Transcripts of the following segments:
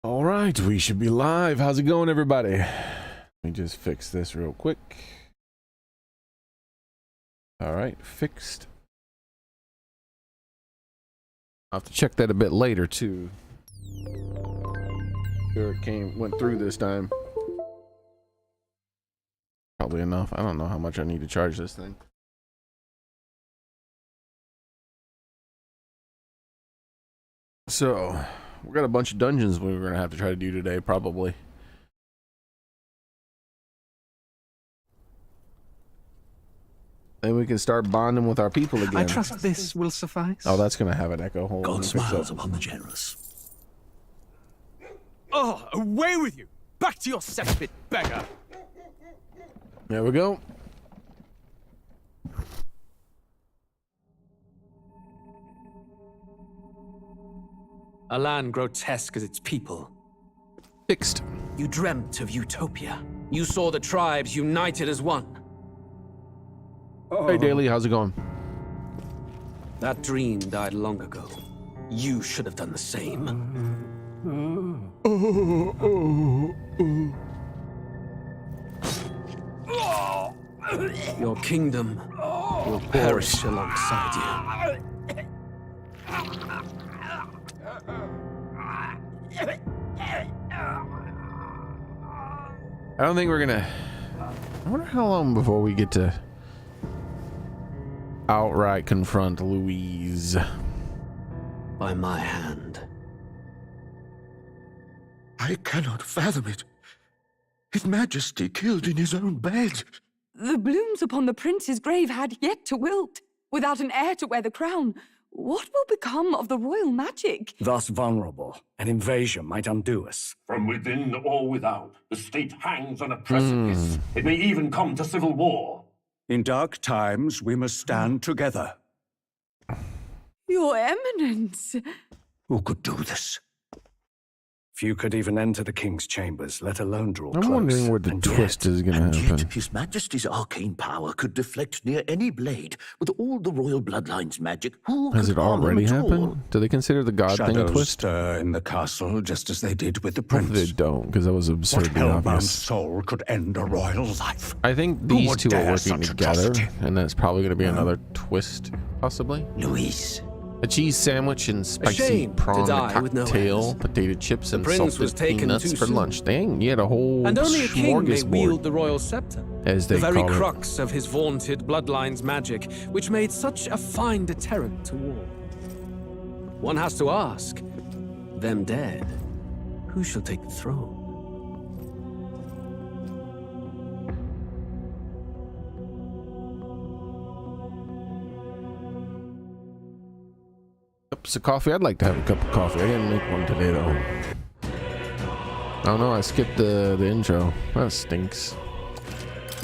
All right, we should be live. How's it going, everybody? Let me just fix this real quick. All right, fixed. I'll have to check that a bit later too. Sure, it went through this time. Probably enough. I don't know how much I need to charge this thing. So, we got a bunch of dungeons we're gonna have to try to do today, probably. Then we can start bonding with our people again. I trust this will suffice. Oh, that's gonna have an echo. Hold on, God smiles upon the generous. Oh, away with you! Back to your cesspit, beggar! There we go. A land grotesque as its people. Fixed. You dreamt of utopia. You saw the tribes united as one. Hey, Daily, how's it going? That dream died long ago. You should have done the same. Your kingdom will perish alongside you. I don't think we're gonna... I wonder how long before we get to outright confront Louise. By my hand. I cannot fathom it. His Majesty killed in his own bed. The blooms upon the prince's grave had yet to wilt. Without an heir to wear the crown, what will become of the royal magic? Thus vulnerable, an invasion might undo us. From within or without, the state hangs on a precipice. It may even come to civil war. In dark times, we must stand together. Your Eminence. Who could do this? Few could even enter the king's chambers, let alone draw close. I'm wondering where the twist is gonna happen. Yet his Majesty's arcane power could deflect near any blade. With all the royal bloodline's magic, who Has could it harm him already at all? happened? Do they consider the god thing a Shadows twist? stir in the castle, just as they did with the Hopefully prince. they don't, because that was What absurdly hellbound obvious. soul could end a royal life? I think Who these would two are dare working such together, atrocity? and that's probably going to be another twist, possibly. Luis. A cheese sandwich and spicy shame to prawn die with no cocktail, heirs. potato chips, and prince was salted taken peanuts too for soon. lunch. Dang, you had a whole And only a king may wield smorgasbord, the royal scepter. as they The very call it. crux of his vaunted bloodline's magic, which made such a fine deterrent to war. One has to ask, them dead, who shall take the throne? Cups of coffee. I'd like to have a cup of coffee. I didn't make one today though. I don't know. I skipped the intro. That stinks.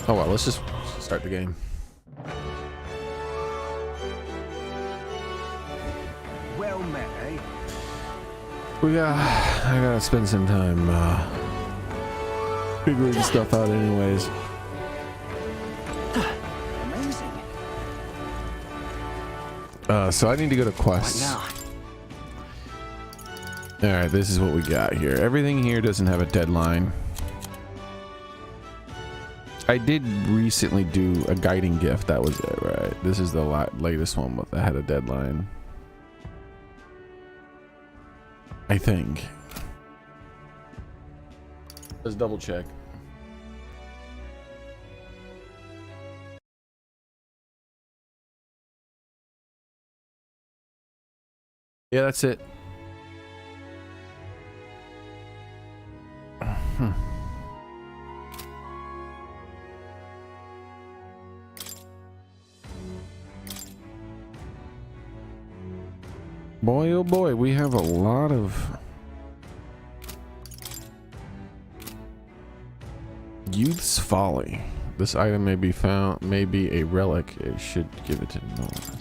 Oh well. Let's just start the game. Well met, eh? I gotta spend some time figuring stuff out, anyways. Amazing. So I need to go to quests. Now, All right, this is what we got here. Everything here doesn't have a deadline. I did recently do a guiding gift. That was it, right? This is the latest one that had a deadline, I think. Let's double check. Yeah, that's it. Boy, oh boy, we have a lot of Youth's Folly. This item may be found, may be a relic. It should give it to no one.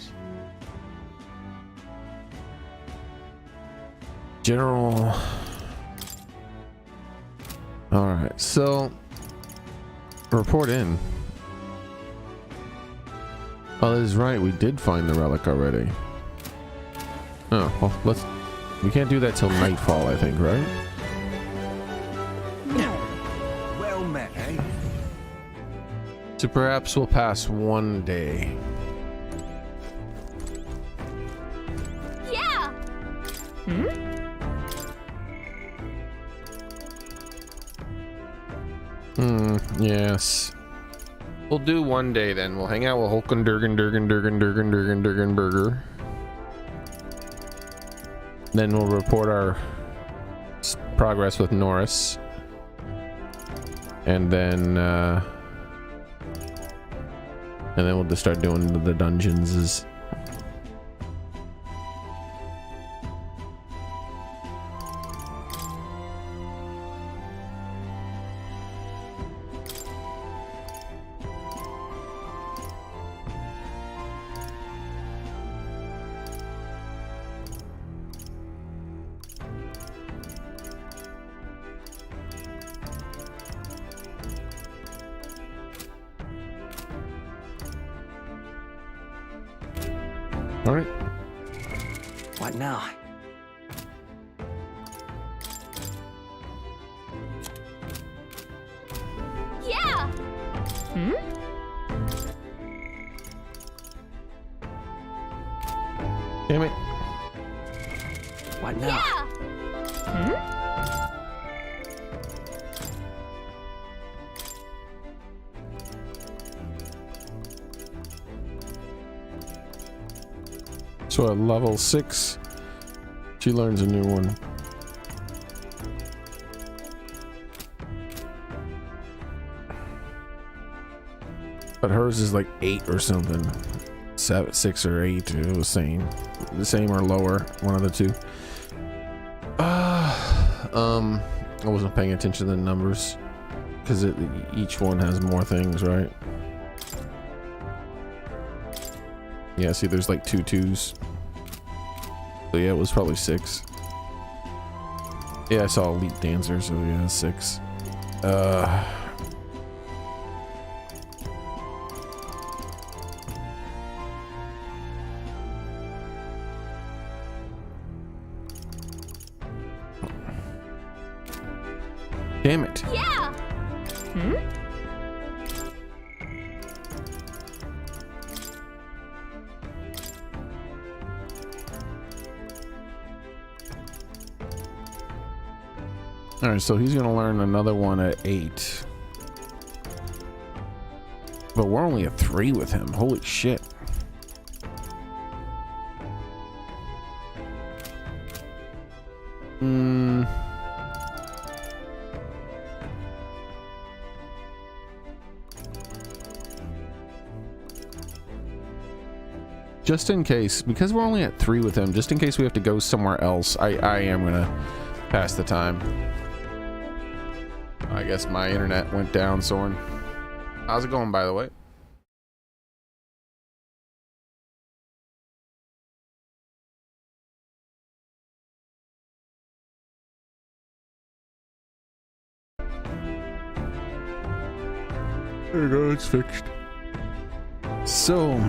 General. All right, so report in. Oh, that is right. We did find the relic already. Oh, well, we can't do that till nightfall, I think, right? So perhaps we'll pass one day. Yeah. Yes. We'll do one day then. We'll hang out with Hulkenberger. Then we'll report our progress with Norris. And then we'll just start doing the dungeons. All right. What now? Yeah. Damn it. What now? Yeah. So at level 6, she learns a new one. But hers is like 8 or something. 6 or 8, it was saying. The same or lower, one of the two. I wasn't paying attention to the numbers. Because each one has more things, right? Yeah, see, there's like 2 2s. So yeah, it was probably 6. Yeah, I saw Elite Dancer, so yeah, 6. Damn it. Yeah. All right, so he's gonna learn another one at 8. But we're only at 3 with him. Holy shit. Just in case, because we're only at 3 with him, just in case we have to go somewhere else, I am gonna pass the time. I guess my internet went down, Soren. How's it going, by the way? There you go, it's fixed. So...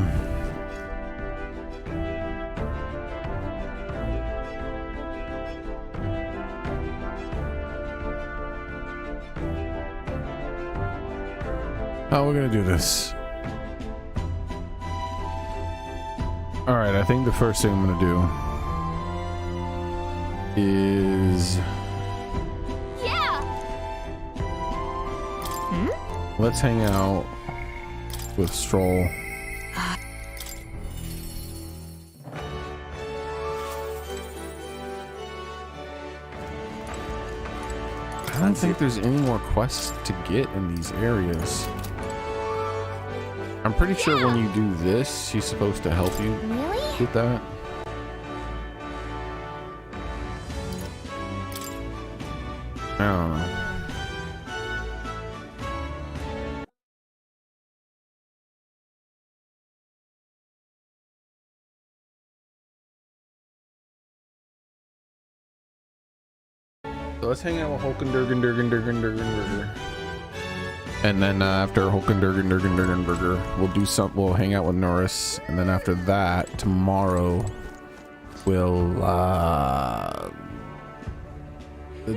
how are we gonna do this? All right, I think the first thing I'm gonna do is let's hang out with Stroll. I don't think there's any more quests to get in these areas. I'm pretty sure when you do this, she's supposed to help you get that. I don't know. So let's hang out with Hulkenberger. And then after Hulkenberger, we'll hang out with Norris. And then after that, tomorrow, we'll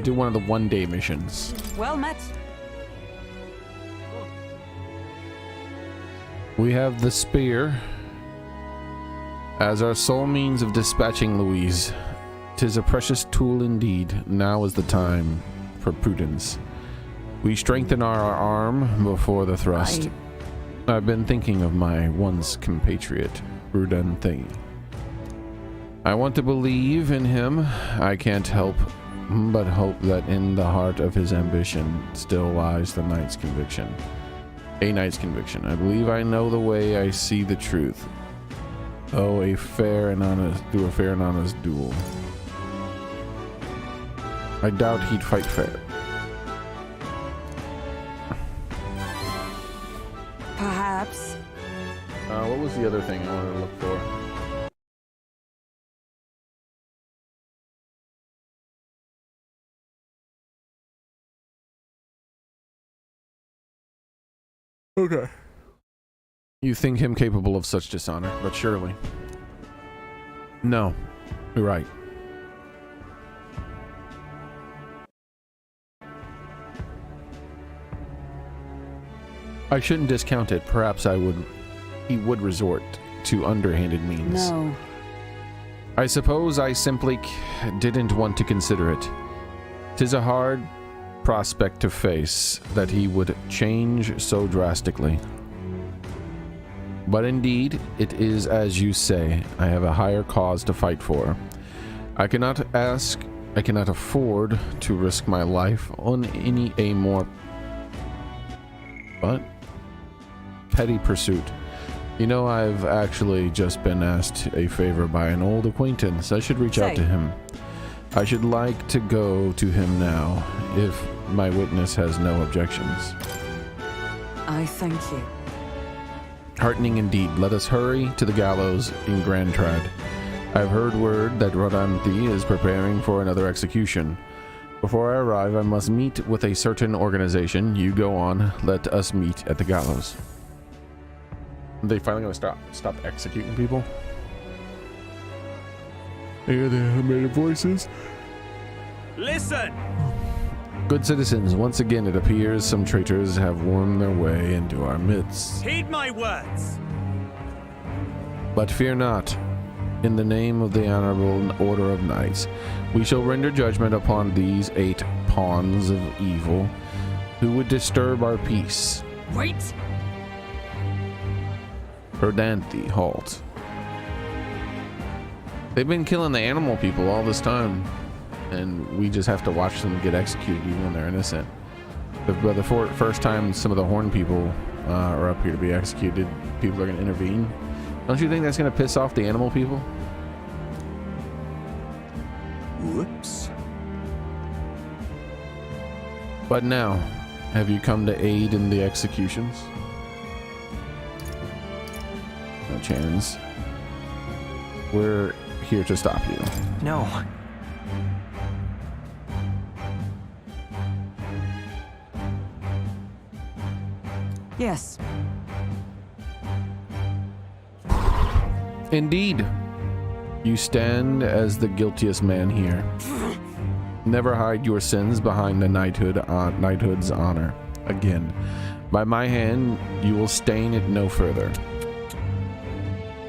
do one of the one-day missions. Well met. We have the spear as our sole means of dispatching Louise. 'Tis a precious tool indeed. Now is the time for prudence. We strengthen our arm before the thrust. I've been thinking of my once compatriot, Rudenthi. I want to believe in him. I can't help but hope that in the heart of his ambition still lies the knight's conviction. A knight's conviction. I believe I know the way. I see the truth. Oh, a fair and honest duel. I doubt he'd fight fair. Perhaps. What was the other thing I wanted to look for? Okay. You think him capable of such dishonor, but surely. No, you're right. I shouldn't discount it. Perhaps he would resort to underhanded means. No. I suppose I simply didn't want to consider it. 'Tis a hard prospect to face that he would change so drastically. But indeed, it is as you say. I have a higher cause to fight for. I cannot afford to risk my life on a more petty pursuit. You know, I've actually just been asked a favor by an old acquaintance. I should reach out to him. I should like to go to him now, if my witness has no objections. I thank you. Heartening indeed. Let us hurry to the gallows in Grand Trad. I've heard word that Rodanthi is preparing for another execution. Before I arrive, I must meet with a certain organization. You go on. Let us meet at the gallows. Are they finally going to stop executing people? I hear the animated voices. Listen! Good citizens, once again it appears some traitors have wormed their way into our midst. Heed my words! But fear not. In the name of the Honorable Order of Knights, we shall render judgment upon these 8 pawns of evil who would disturb our peace. Wait! Rodanthi, halt. They've been killing the animal people all this time, and we just have to watch them get executed even when they're innocent. But the first time some of the horn people are up here to be executed, people are going to intervene. Don't you think that's going to piss off the animal people? Whoops. But now, have you come to aid in the executions? No chance. We're here to stop you. No. Yes. Indeed. You stand as the guiltiest man here. Never hide your sins behind the knighthood's honor. Again, by my hand, you will stain it no further.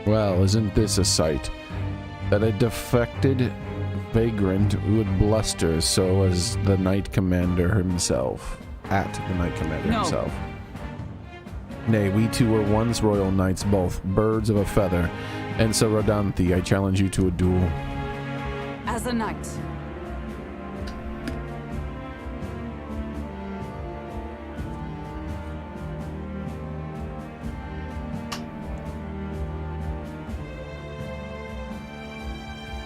Well, isn't this a sight? That a defected vagrant would bluster so as the Knight Commander himself. At the Knight Commander himself. Nay, we two were once royal knights both, birds of a feather. And so, Rodanthi, I challenge you to a duel. As a knight.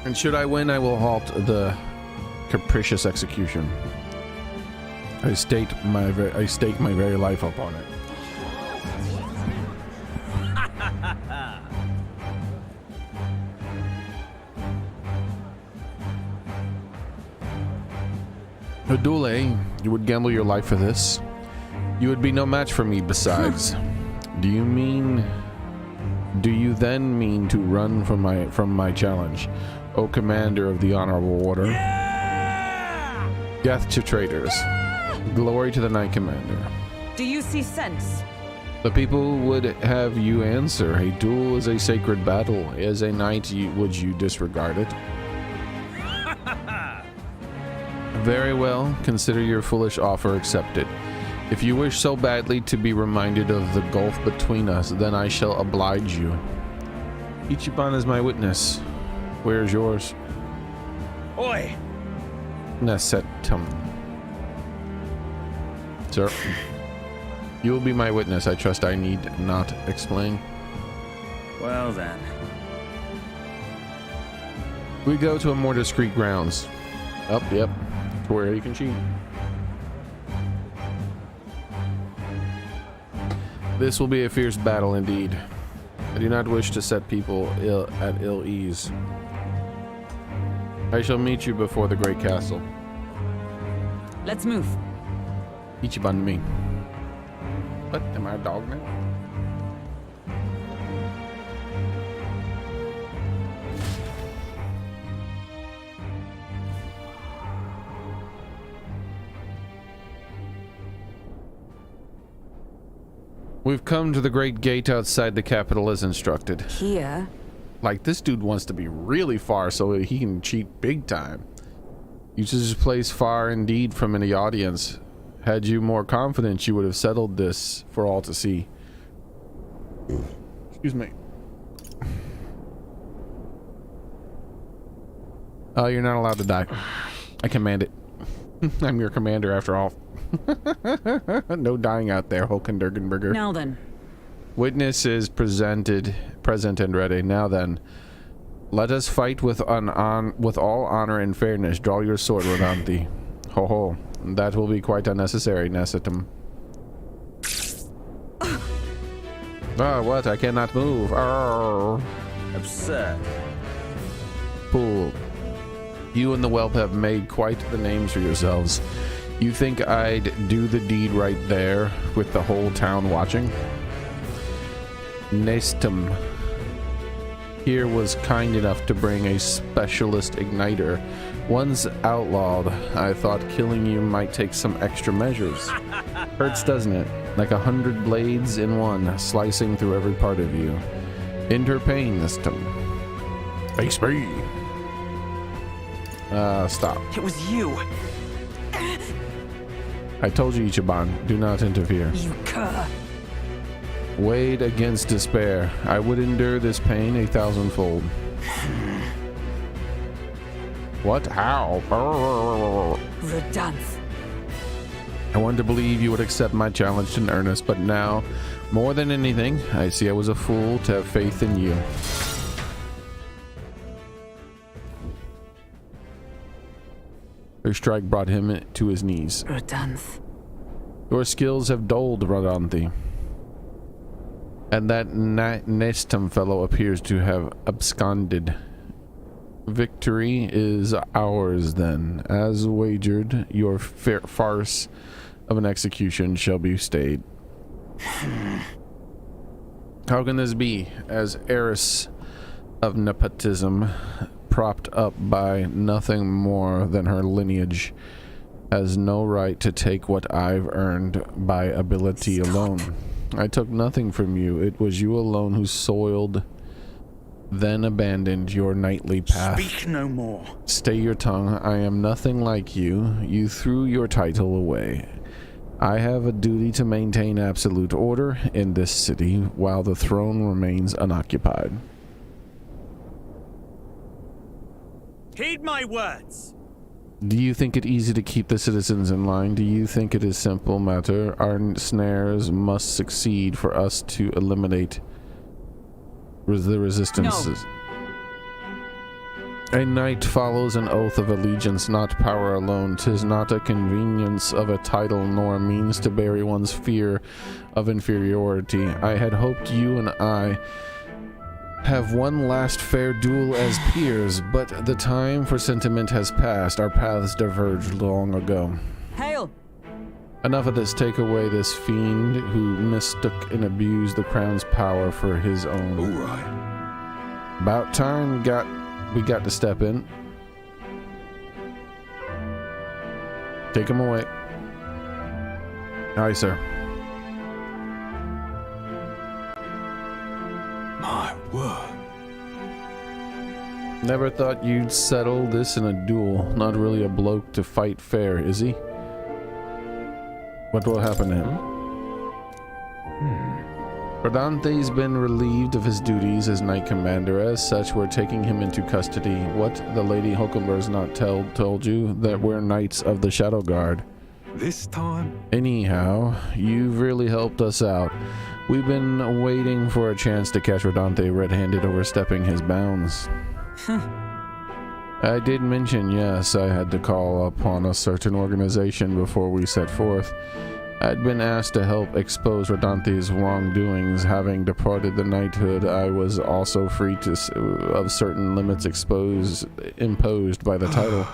And should I win, I will halt the capricious execution. I stake my very life upon it. A duel, eh? You would gamble your life for this? You would be no match for me besides. Do you then mean to run from my challenge, O Commander of the Honorable Order? Yeah! Death to traitors. Glory to the Knight Commander. Do you see sense? The people would have you answer. A duel is a sacred battle. As a knight, would you disregard it? Very well. Consider your foolish offer accepted. If you wish so badly to be reminded of the gulf between us, then I shall oblige you. Ichiban is my witness. Where is yours? Oi! Nesetum. Sir, you will be my witness. I trust I need not explain. Well then. We go to a more discreet grounds. Up, yep. To where you can cheat. This will be a fierce battle indeed. I do not wish to set people at ill ease. I shall meet you before the great castle. Let's move. Ichiban to me. What? Am I a dog now? We've come to the great gate outside the capital as instructed. Here? Like, this dude wants to be really far so he can cheat big time. Uses his place far indeed from any audience. Had you more confidence, you would have settled this for all to see. Excuse me. Oh, you're not allowed to die. I command it. I'm your commander after all. No dying out there, Hulkenbergenberger. Now then. Witness is present and ready. Now then, let us fight with all honor and fairness. Draw your sword, Rodanthi. Ho ho. That will be quite unnecessary, Nesetum. Ah, what? I cannot move. Arr. Absurd. Fool. You and the whelp have made quite the names for yourselves. You think I'd do the deed right there with the whole town watching? Nestum here was kind enough to bring a specialist igniter. Once outlawed, I thought killing you might take some extra measures. Hurts, doesn't it? Like 100 blades in one, slicing through every part of you. Enter pain, Nestum. Face me. Stop. It was you. I told you, Ichiban, do not interfere. You cur. Weighed against despair, I would endure this pain 1,000-fold. What? How? Redanth. I wanted to believe you would accept my challenge in earnest, but now, more than anything, I see I was a fool to have faith in you. Her strike brought him to his knees. Redanth. Your skills have dulled, Rodanthi. And that Nestum fellow appears to have absconded. Victory is ours then. As wagered, your farce of an execution shall be stayed. How can this be, as heiress of nepotism, propped up by nothing more than her lineage, has no right to take what I've earned by ability alone? I took nothing from you. It was you alone who soiled, then abandoned your knightly path. Speak no more. Stay your tongue. I am nothing like you. You threw your title away. I have a duty to maintain absolute order in this city while the throne remains unoccupied. Heed my words. Do you think it easy to keep the citizens in line? Do you think it is simple matter? Our snares must succeed for us to eliminate the resistances. No. A knight follows an oath of allegiance, not power alone. 'Tis not a convenience of a title, nor a means to bury one's fear of inferiority. I had hoped you and I have one last fair duel as peers, but the time for sentiment has passed. Our paths diverged long ago. Hail! Enough of this. Take away this fiend who mistook and abused the crown's power for his own. All right. About time we got to step in. Take him away. Aye, sir. My word. Never thought you'd settle this in a duel. Not really a bloke to fight fair, is he? What will happen to him? Rodante's been relieved of his duties as Knight Commander. As such, we're taking him into custody. What the Lady Hulkenberg's not told you? That we're Knights of the Shadow Guard. This time? Anyhow, you've really helped us out. We've been waiting for a chance to catch Rodante red-handed overstepping his bounds. I did mention, yes, I had to call upon a certain organization before we set forth. I'd been asked to help expose Rodante's wrongdoings. Having departed the knighthood, I was also free of certain limits imposed by the title.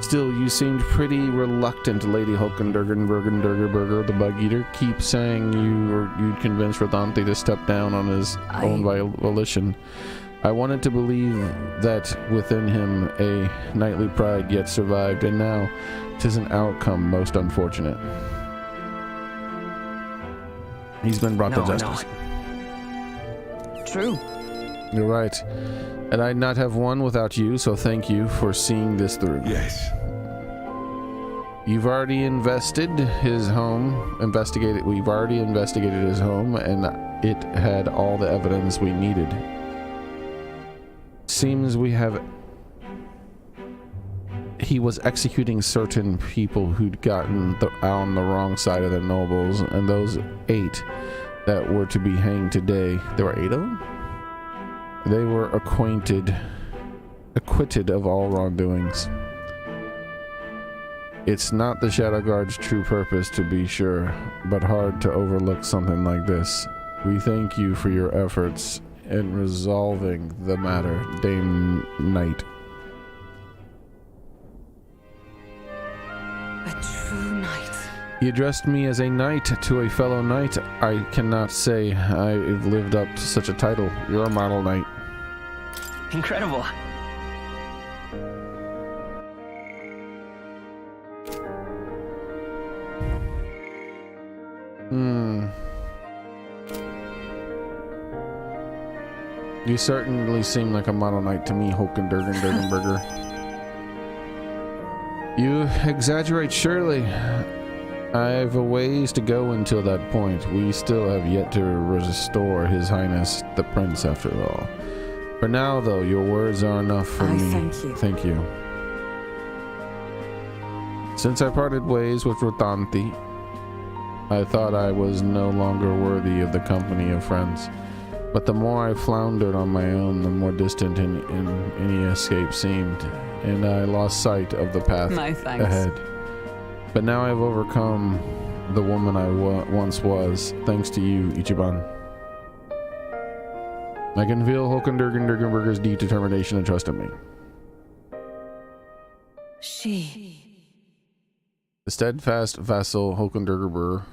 Still, you seemed pretty reluctant, Lady Hulkenberger, the Bug Eater. Keep saying you'd convince Rodante to step down on his own volition. I wanted to believe that within him a knightly pride yet survived, and now 'tis an outcome most unfortunate. He's been brought to justice. True. You're right. And I'd not have won without you, so thank you for seeing this through. Yes. You've already investigated his home, and it had all the evidence we needed. Seems he was executing certain people who'd gotten on the wrong side of the nobles, and those 8 that were to be hanged today, there were 8 of them? They were acquitted of all wrongdoings. It's not the Shadow Guard's true purpose, to be sure, but hard to overlook something like this. We thank you for your efforts in resolving the matter, Dame Knight. A true knight. You addressed me as a knight to a fellow knight. I cannot say I've lived up to such a title. You're a model knight. Incredible. You certainly seem like a model knight to me, Hulkenberger. You exaggerate, surely. I've a ways to go until that point. We still have yet to restore His Highness the Prince, after all. For now, though, your words are enough for me. Thank you. Thank you. Since I parted ways with Rodante, I thought I was no longer worthy of the company of friends. But the more I floundered on my own, the more distant any escape seemed, and I lost sight of the path ahead. But now I've overcome the woman I once was, thanks to you, Ichiban. I can feel Hulkenberger's deep determination and trust in me. The steadfast vassal Hulkenberger,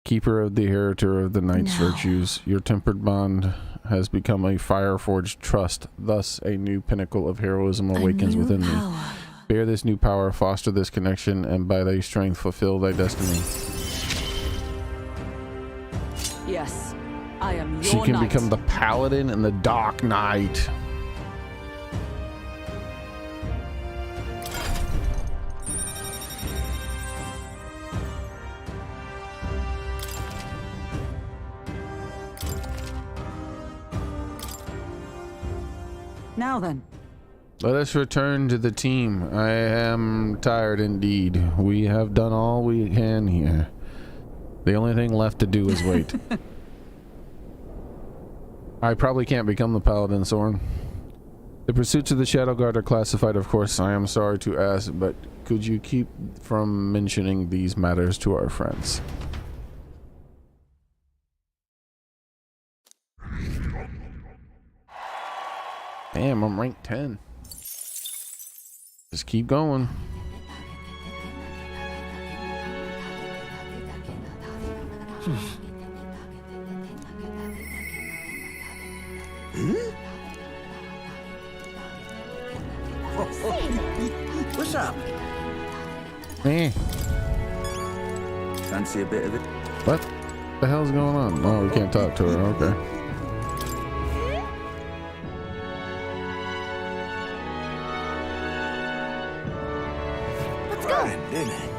keeper of the inheritor of the knight's virtues, your tempered bond has become a fire-forged trust. Thus, a new pinnacle of heroism awakens within me. Bear this new power, foster this connection, and by thy strength fulfill thy destiny. Yes, I am your She can knight. become the paladin and the Dark Knight. Now then. Let us return to the team. I am tired indeed. We have done all we can here. The only thing left to do is wait. I probably can't become the Paladin, Soren. The pursuits of the Shadow Guard are classified, of course. I am sorry to ask, but could you keep from mentioning these matters to our friends? Damn, I'm ranked 10. Just keep going. What's up? Eh. Fancy a bit of it? What the hell's going on? Oh, we can't talk to her. Okay. innit?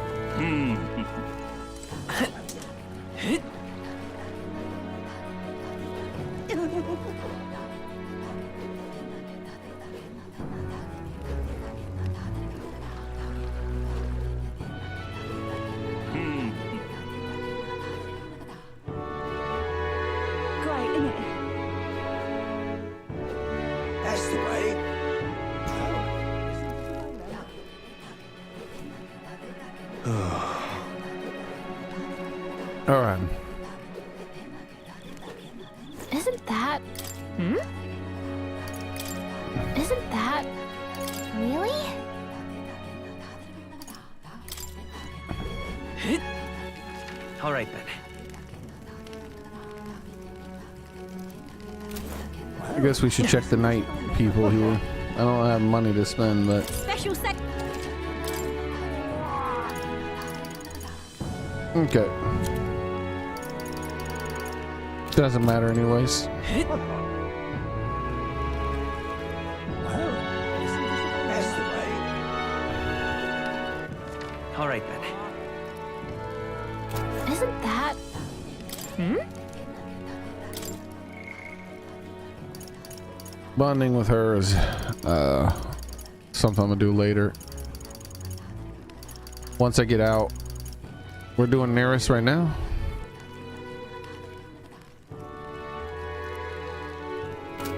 Great, innit? That's the way. All right. Isn't that... Isn't that... Really? All right then. I guess we should check the night people here. I don't have money to spend, but Special sec... okay. Doesn't matter anyways. That's the way. All right then. Isn't that... Bonding with her is something I'm gonna do later. Once I get out. We're doing Nearest right now.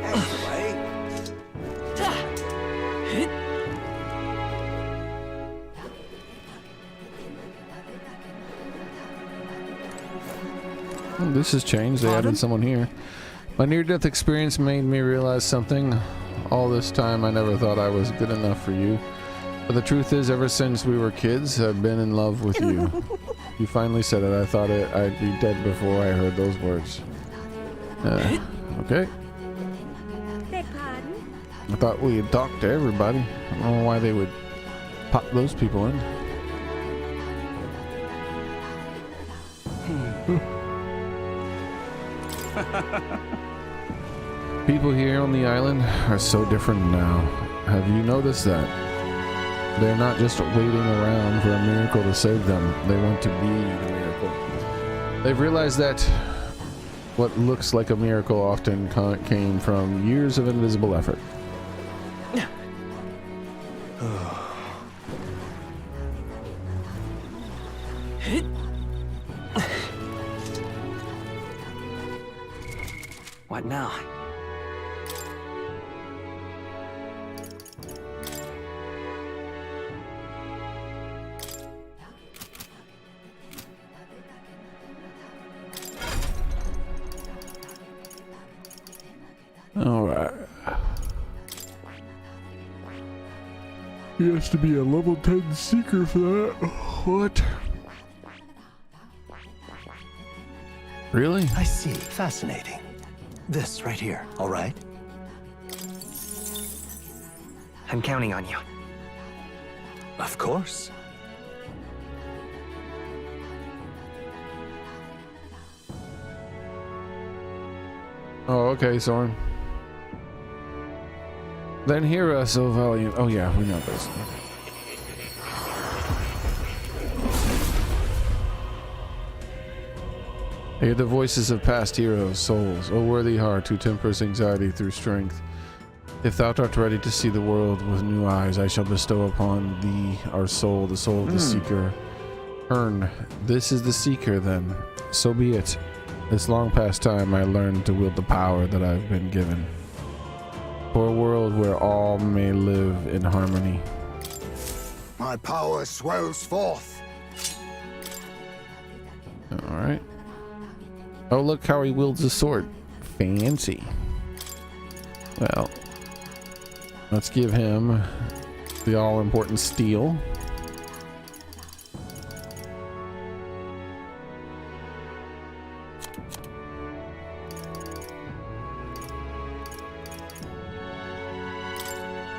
That's the way. Oh, this has changed. They added someone here. My near-death experience made me realize something. All this time I never thought I was good enough for you. But the truth is, ever since we were kids, I've been in love with you. You finally said it. I thought I'd be dead before I heard those words. Okay. Beg pardon? I thought we had talked to everybody. I don't know why they would pop those people in. People here on the island are so different now. Have you noticed that? They're not just waiting around for a miracle to save them. They want to be the miracle. They've realized that what looks like a miracle often came from years of invisible effort. What now? All right. He has to be a level 10 seeker for that. What? Really? I see. Fascinating. This right here, all right? I'm counting on you. Of course. Oh, okay, Soren. Then hear us, O valiant. Oh yeah, we know this. Hear the voices of past heroes, souls, O worthy heart who tempers anxiety through strength. If thou art ready to see the world with new eyes, I shall bestow upon thee our soul, the soul of the seeker. Earn, this is the seeker then. So be it. This long past time I learned to wield the power that I've been given. For a world where all may live in harmony. My power swells forth. Alright. Oh, look how he wields his sword. Fancy. Well, let's give him the all-important steel.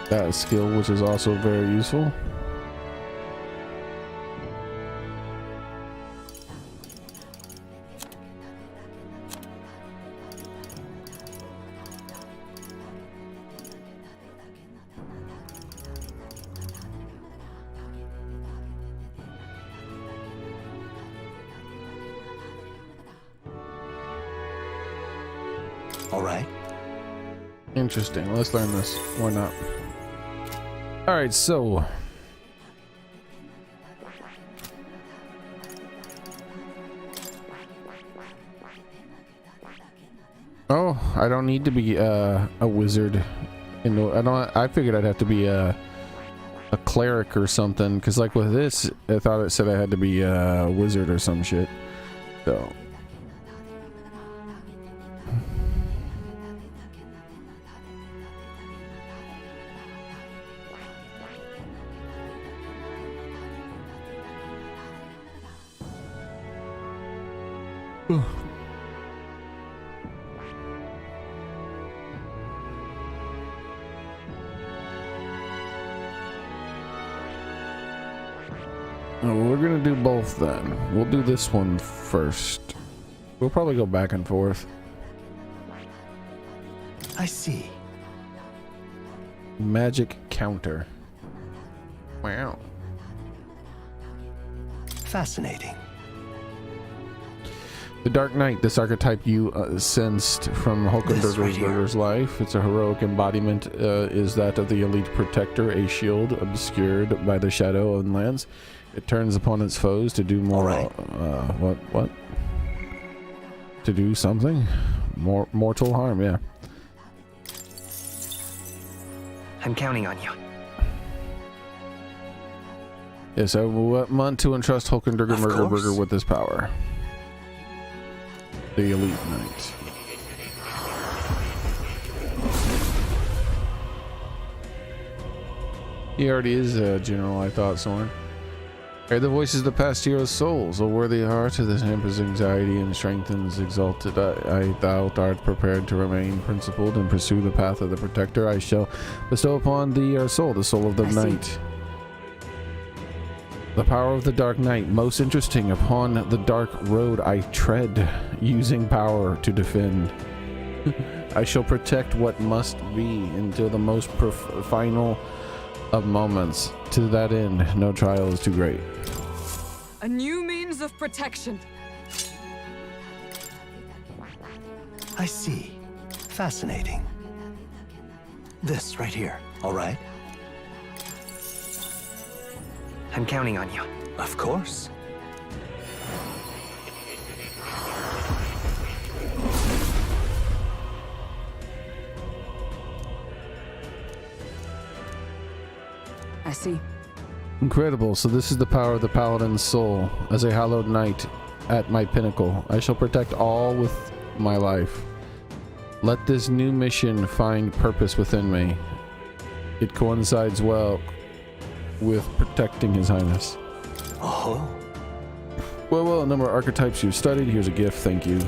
That is skill, which is also very useful. All right. Interesting. Let's learn this. Why not? All right, so oh, I don't need to be a wizard. I figured I'd have to be a cleric or something, because like with this, I thought it said I had to be a wizard or some shit. So we're gonna do both then. We'll do this one first. We'll probably go back and forth. I see. Magic counter. Wow. Fascinating. The Dark Knight, this archetype you sensed from Hulkenberger's life. It's a heroic embodiment, is that of the elite protector, a shield obscured by the shadow and lands. It turns upon its foes to do more. What? To do something? More mortal harm, yeah. I'm counting on you. Yes, I want to entrust Hulkenberger with this power. The elite knight. He already is a general, I thought, Soren. Hear the voices of the past heroes' souls, a worthy heart that hampers anxiety and strengthens exalted. Thou art prepared to remain principled and pursue the path of the protector. I shall bestow upon thee our soul, the soul of the knight. The power of the Dark Knight, most interesting. Upon the dark road I tread, using power to defend. I shall protect what must be until the most final of moments. To that end, no trial is too great. A new means of protection. I see. Fascinating. This right here. All right. I'm counting on you. Of course. I see. Incredible. So this is the power of the paladin's soul. As a hallowed knight at my pinnacle, I shall protect all with my life. Let this new mission find purpose within me. It coincides well with protecting His Highness. Oh. Well, a number of archetypes you've studied. Here's a gift. Thank you.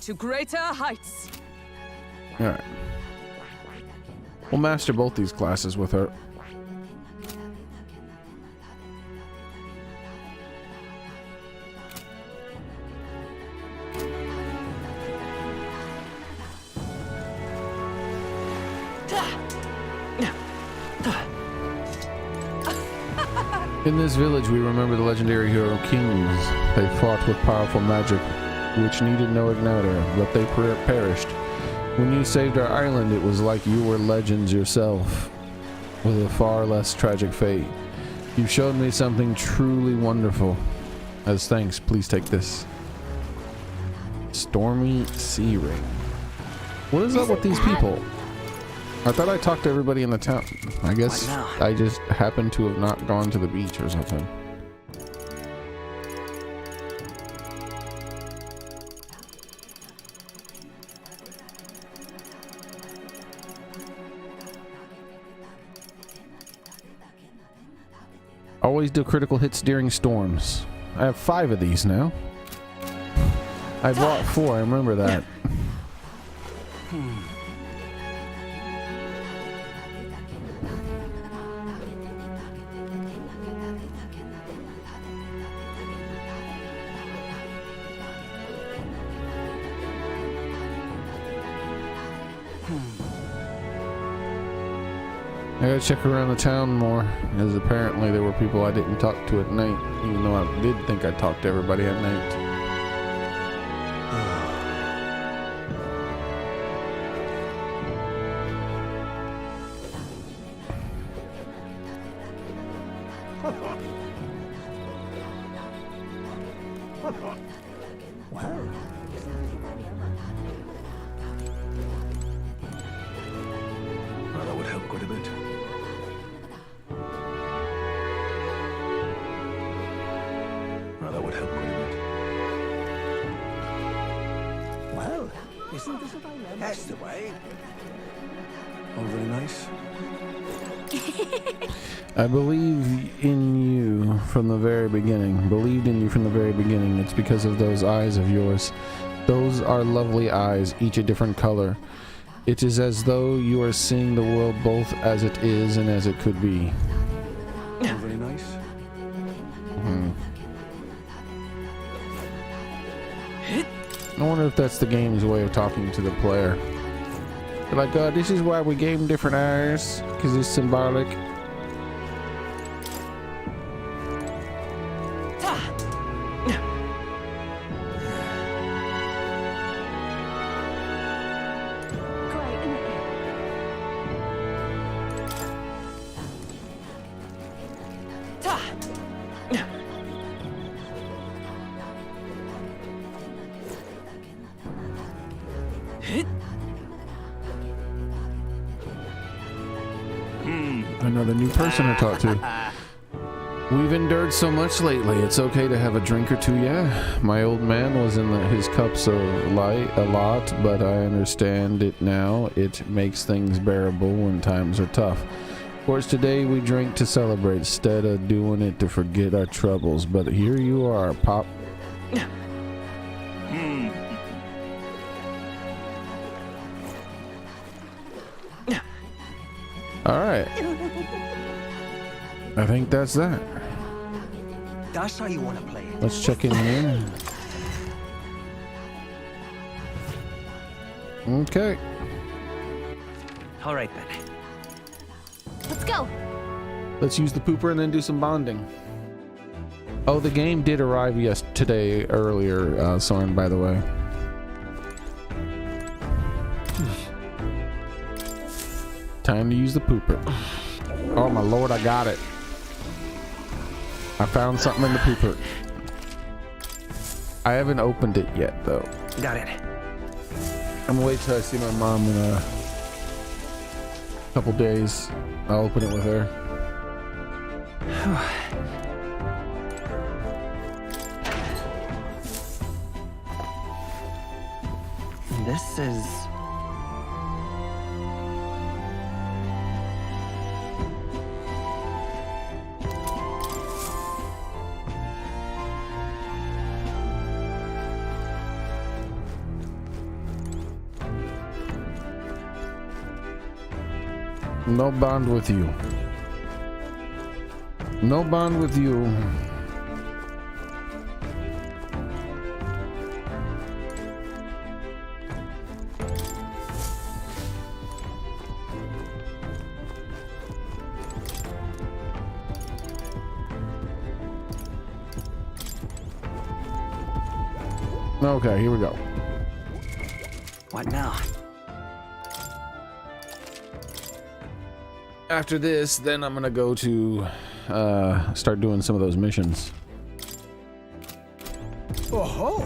To greater heights. All right. We'll master both these classes with her. In this village, we remember the legendary hero kings. They fought with powerful magic, which needed no igniter, but they perished. When you saved our island, it was like you were legends yourself, with a far less tragic fate. You showed me something truly wonderful. As thanks, please take this. Stormy Sea Ring. What is up with these people? I thought I talked to everybody in the town. I guess I just happened to have not gone to the beach or something. Always do critical hits during storms. I have 5 of these now. I bought 4, I remember that. I gotta check around the town more, as apparently there were people I didn't talk to at night, even though I did think I talked to everybody at night. Well, That would help quite a bit. That would help quite a bit. well, isn't this what I remember? That's the way. All very nice. I believe in you from the very beginning. Believed in you from the very beginning. It's because of those eyes of yours. Those are lovely eyes, each a different color. It is as though you are seeing the world both as it is and as it could be. All very nice. I wonder if that's the game's way of talking to the player. They're like, this is why we gave him different eyes, because it's symbolic. Another new person to talk to. We've endured so much lately. It's okay to have a drink or two, yeah. My old man was in his cups of light a lot, but I understand it now. It makes things bearable when times are tough. Of course, today we drink to celebrate instead of doing it to forget our troubles. But here you are, Pop. All right. I think that's that. That's how you want to play it. Let's check in here. Okay. All right then. Let's go. Let's use the pooper and then do some bonding. Oh, the game did arrive today earlier, Soren, by the way. Time to use the pooper. Oh my lord, I got it. I found something in the pooper. I haven't opened it yet, though. Got it. I'm gonna wait till I see my mom in a couple days. I'll open it with her. This is... No bond with you. No bond with you. Okay, here we go. What now? After this, then I'm gonna go to start doing some of those missions. Oh-ho!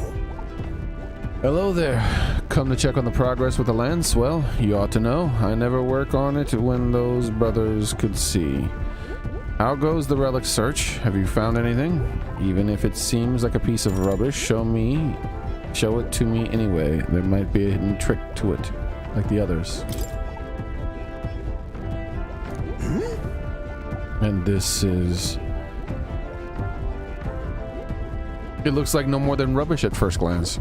Hello there. Come to check on the progress with the lens? Well, you ought to know. I never work on it when those brothers could see. How goes the relic search? Have you found anything? Even if it seems like a piece of rubbish, show it to me anyway. There might be a hidden trick to it, like the others. And this is... It looks like no more than rubbish at first glance.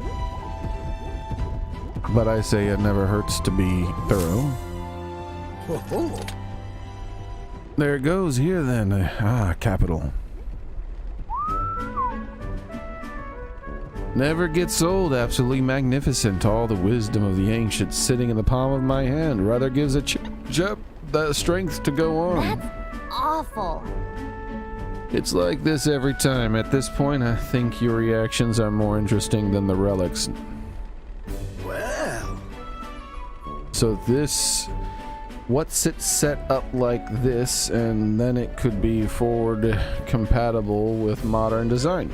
But I say it never hurts to be thorough. Oh-ho! There it goes here then. Capital. Never gets old. Absolutely magnificent. All the wisdom of the ancients sitting in the palm of my hand. Rather gives a chip the strength to go on. That's awful. It's like this every time. At this point, I think your reactions are more interesting than the relics. Well... So this... What's it set up like this, and then it could be forward compatible with modern design.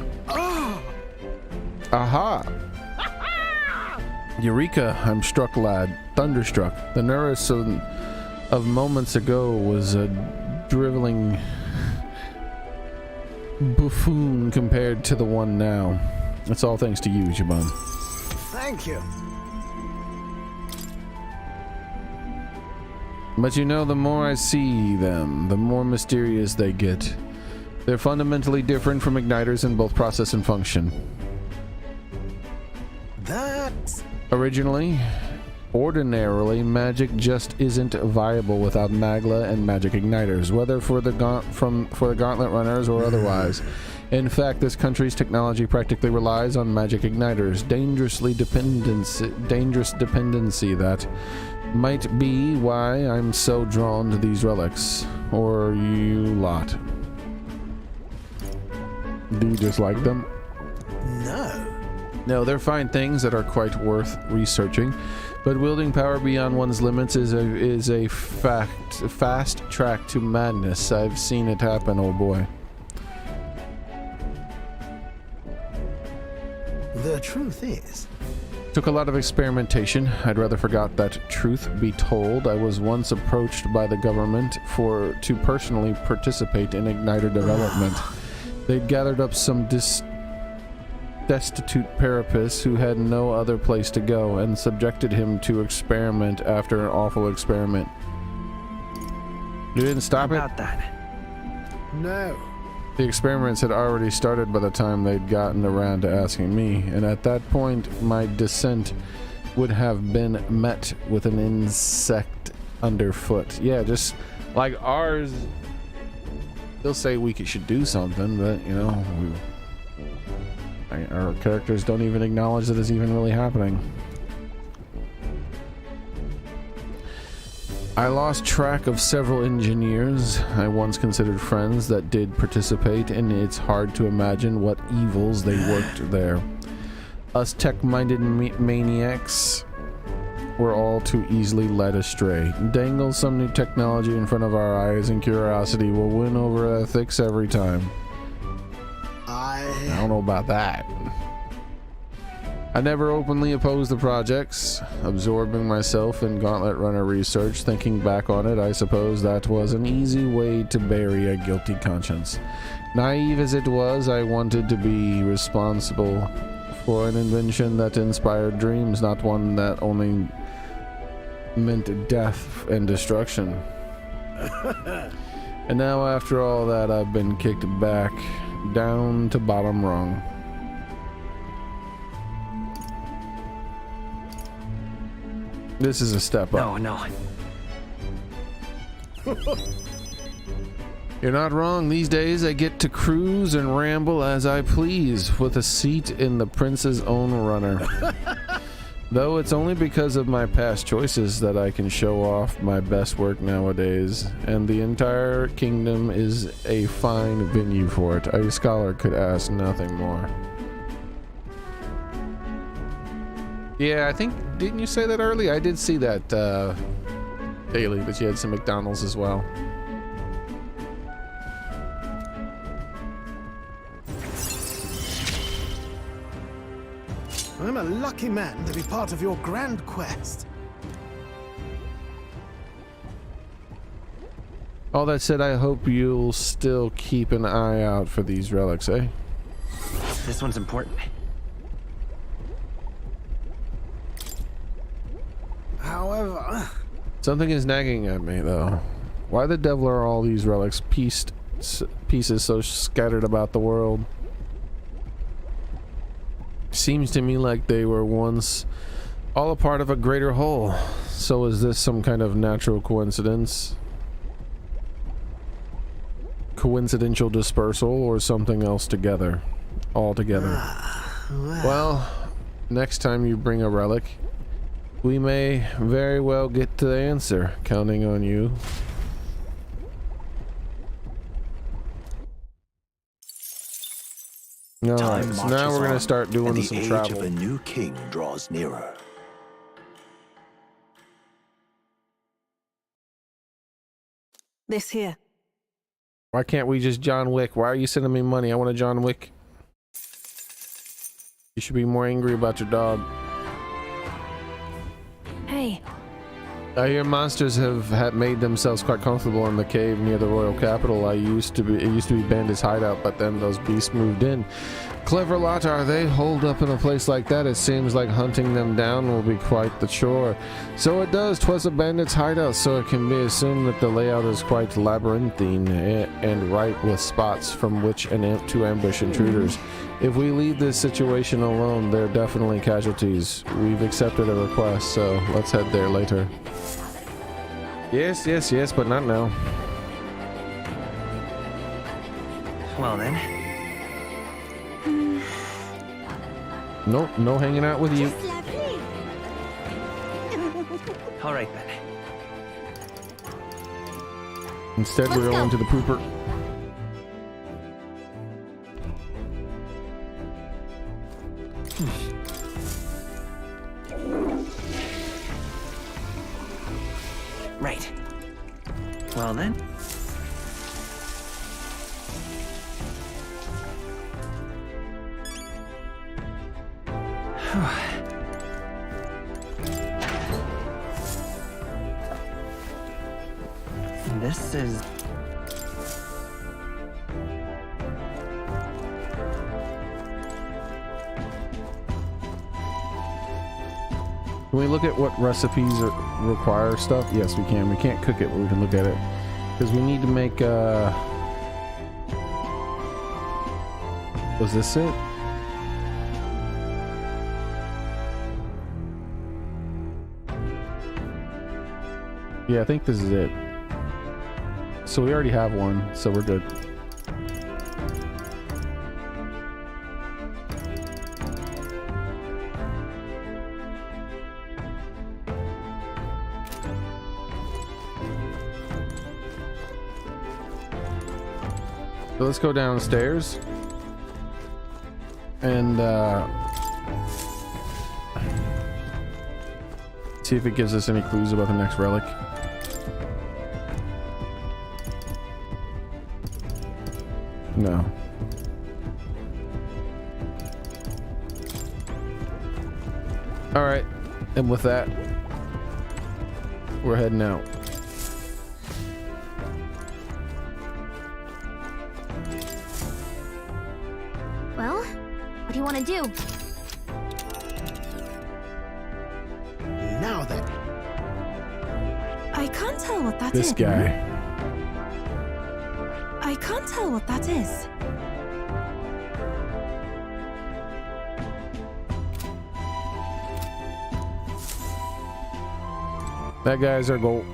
Aha! Eureka! I'm struck, lad. Thunderstruck. The Nurse of moments ago was a driveling buffoon compared to the one now. It's all thanks to you, Jabon. Thank you. But you know, the more I see them, the more mysterious they get. They're fundamentally different from igniters in both process and function. That's... Ordinarily, magic just isn't viable without Magla and magic igniters, whether for the Gauntlet runners or otherwise. In fact, this country's technology practically relies on magic igniters. Dangerous dependency that might be why I'm so drawn to these relics. Or you lot. Do you just like them? No. No, they're fine things that are quite worth researching, but wielding power beyond one's limits is a fast track to madness. I've seen it happen, oh boy. The truth is... Took a lot of experimentation. I'd rather forgot that, truth be told. I was once approached by the government to personally participate in igniter development. They'd gathered up some destitute Parapus who had no other place to go and subjected him to experiment after an awful experiment. You didn't stop it? About that. No. The experiments had already started by the time they'd gotten around to asking me, and at that point my dissent would have been met with an insect underfoot. Yeah, just like ours. They'll say we should do something, but you know, our characters don't even acknowledge that it's even really happening. I lost track of several engineers I once considered friends that did participate, and it's hard to imagine what evils they worked there. Us tech-minded maniacs were all too easily led astray. Dangle some new technology in front of our eyes and curiosity will win over ethics every time. I don't know about that. I never openly opposed the projects, absorbing myself in Gauntlet Runner research. Thinking back on it, I suppose that was an easy way to bury a guilty conscience. Naive as it was, I wanted to be responsible for an invention that inspired dreams, not one that only meant death and destruction. And now, after all that, I've been kicked back down to bottom rung. This is a step up. No. You're not wrong. These days I get to cruise and ramble as I please with a seat in the prince's own runner. Though it's only because of my past choices that I can show off my best work nowadays, and the entire kingdom is a fine venue for it. A scholar could ask nothing more. Yeah, I think, didn't you say that earlier? I did see that daily, that you had some McDonald's as well. I'm a lucky man to be part of your grand quest. All that said, I hope you'll still keep an eye out for these relics, eh? This one's important. However... Something is nagging at me, though. Why the devil are all these relics pieces so scattered about the world? Seems to me like they were once all a part of a greater whole. So is this some kind of natural coincidence? Coincidental dispersal or something else together? All together. Well, next time you bring a relic, we may very well get to the answer. Counting on you. Alright, so now we're gonna start doing some travel. The age of a new king draws nearer. This here. Why can't we just John Wick? Why are you sending me money? I want a John Wick. You should be more angry about your dog. Hey. I hear monsters have made themselves quite comfortable in the cave near the royal capital. It used to be Bandit's hideout, but then those beasts moved in. Clever lot are they, holed up in a place like that. It seems like hunting them down will be quite the chore. So it does. 'Twas a bandit's hideout, so it can be assumed that the layout is quite labyrinthine and ripe with spots from which to ambush intruders. If we leave this situation alone, there are definitely casualties. We've accepted a request, so let's head there later. Yes, yes, yes, but not now. Well then. Nope, no hanging out with you. All right then. Instead, we're going to the pooper. Right. Well then. This is... Can we look at what recipes require stuff? Yes, we can. We can't cook it, but we can look at it. Because we need to make, was this it? Yeah, I think this is it. So we already have one, so we're good. So let's go downstairs and see if it gives us any clues about the next relic. No. All right, and with that, we're heading out. Well, what do you want to do? Now then. I can't tell what that This is. guy. I can't tell what that is. That guy's our goal.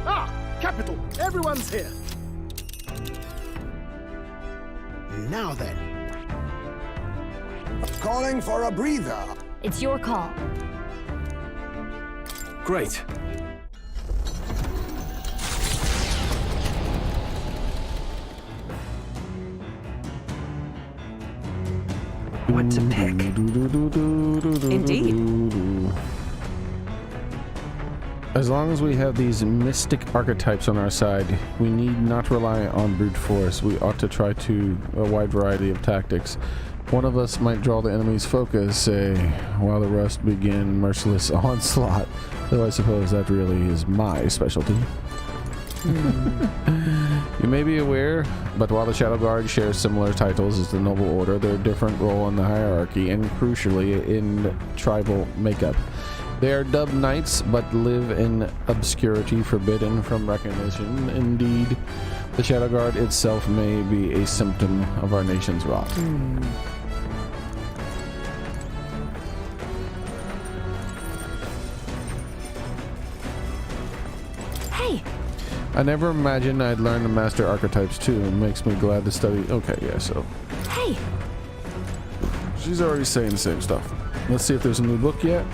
Ah! Capital! Everyone's here! Now then. Calling for a breather. It's your call. Great. What to pick? Indeed. As long as we have these mystic archetypes on our side, we need not rely on brute force. We ought to try a wide variety of tactics. One of us might draw the enemy's focus, say, while the rest begin merciless onslaught. Though I suppose that really is my specialty. You may be aware, but while the Shadow Guard shares similar titles as the Noble Order, they're different role in the hierarchy and crucially in tribal makeup. They are dubbed knights, but live in obscurity, forbidden from recognition. Indeed, the Shadow Guard itself may be a symptom of our nation's rot. Hey! I never imagined I'd learn to master archetypes too. It makes me glad to study. Okay, yeah, so. Hey! She's already saying the same stuff. Let's see if there's a new book yet.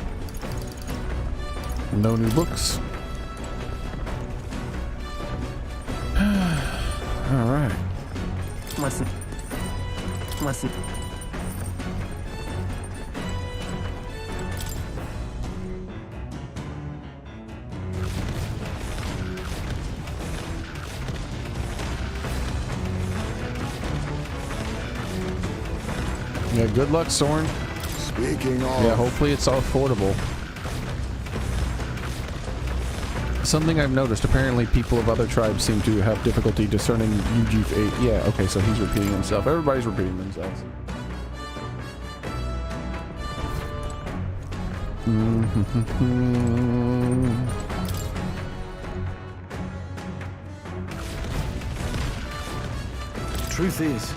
No new books. Alright. Listen. Yeah, good luck, Soren. Speaking of... Yeah, hopefully it's all affordable. Something I've noticed, apparently people of other tribes seem to have difficulty discerning UG fate. Yeah, okay, so he's repeating himself. Everybody's repeating themselves. Truth is,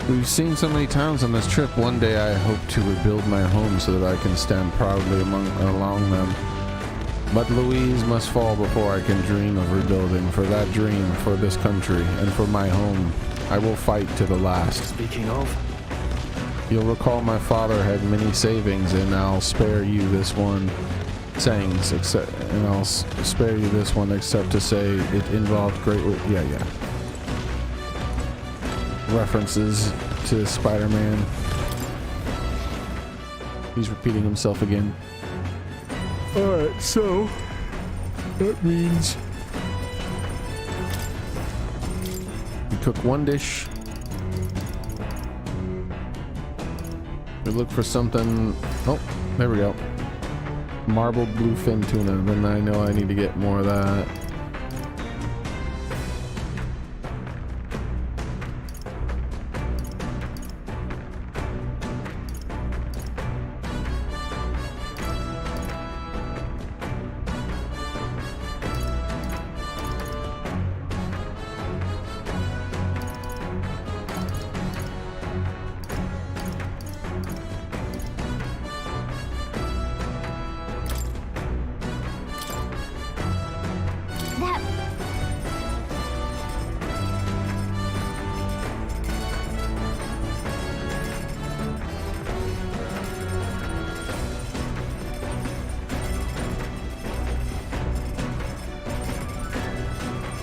We've seen so many towns on this trip. One day I hope to rebuild my home so that I can stand proudly along them. But Louise must fall before I can dream of rebuilding. For that dream, for this country, and for my home, I will fight to the last. speaking of, You'll recall my father had many savings, and I'll spare you this one. Sayings, except, and I'll spare you this one, except to say it involved great. Yeah. References to Spider-Man. He's repeating himself again. Alright, so that means we cook one dish. We look for something. Oh, there we go. Marbled bluefin tuna. Then I know I need to get more of that. That...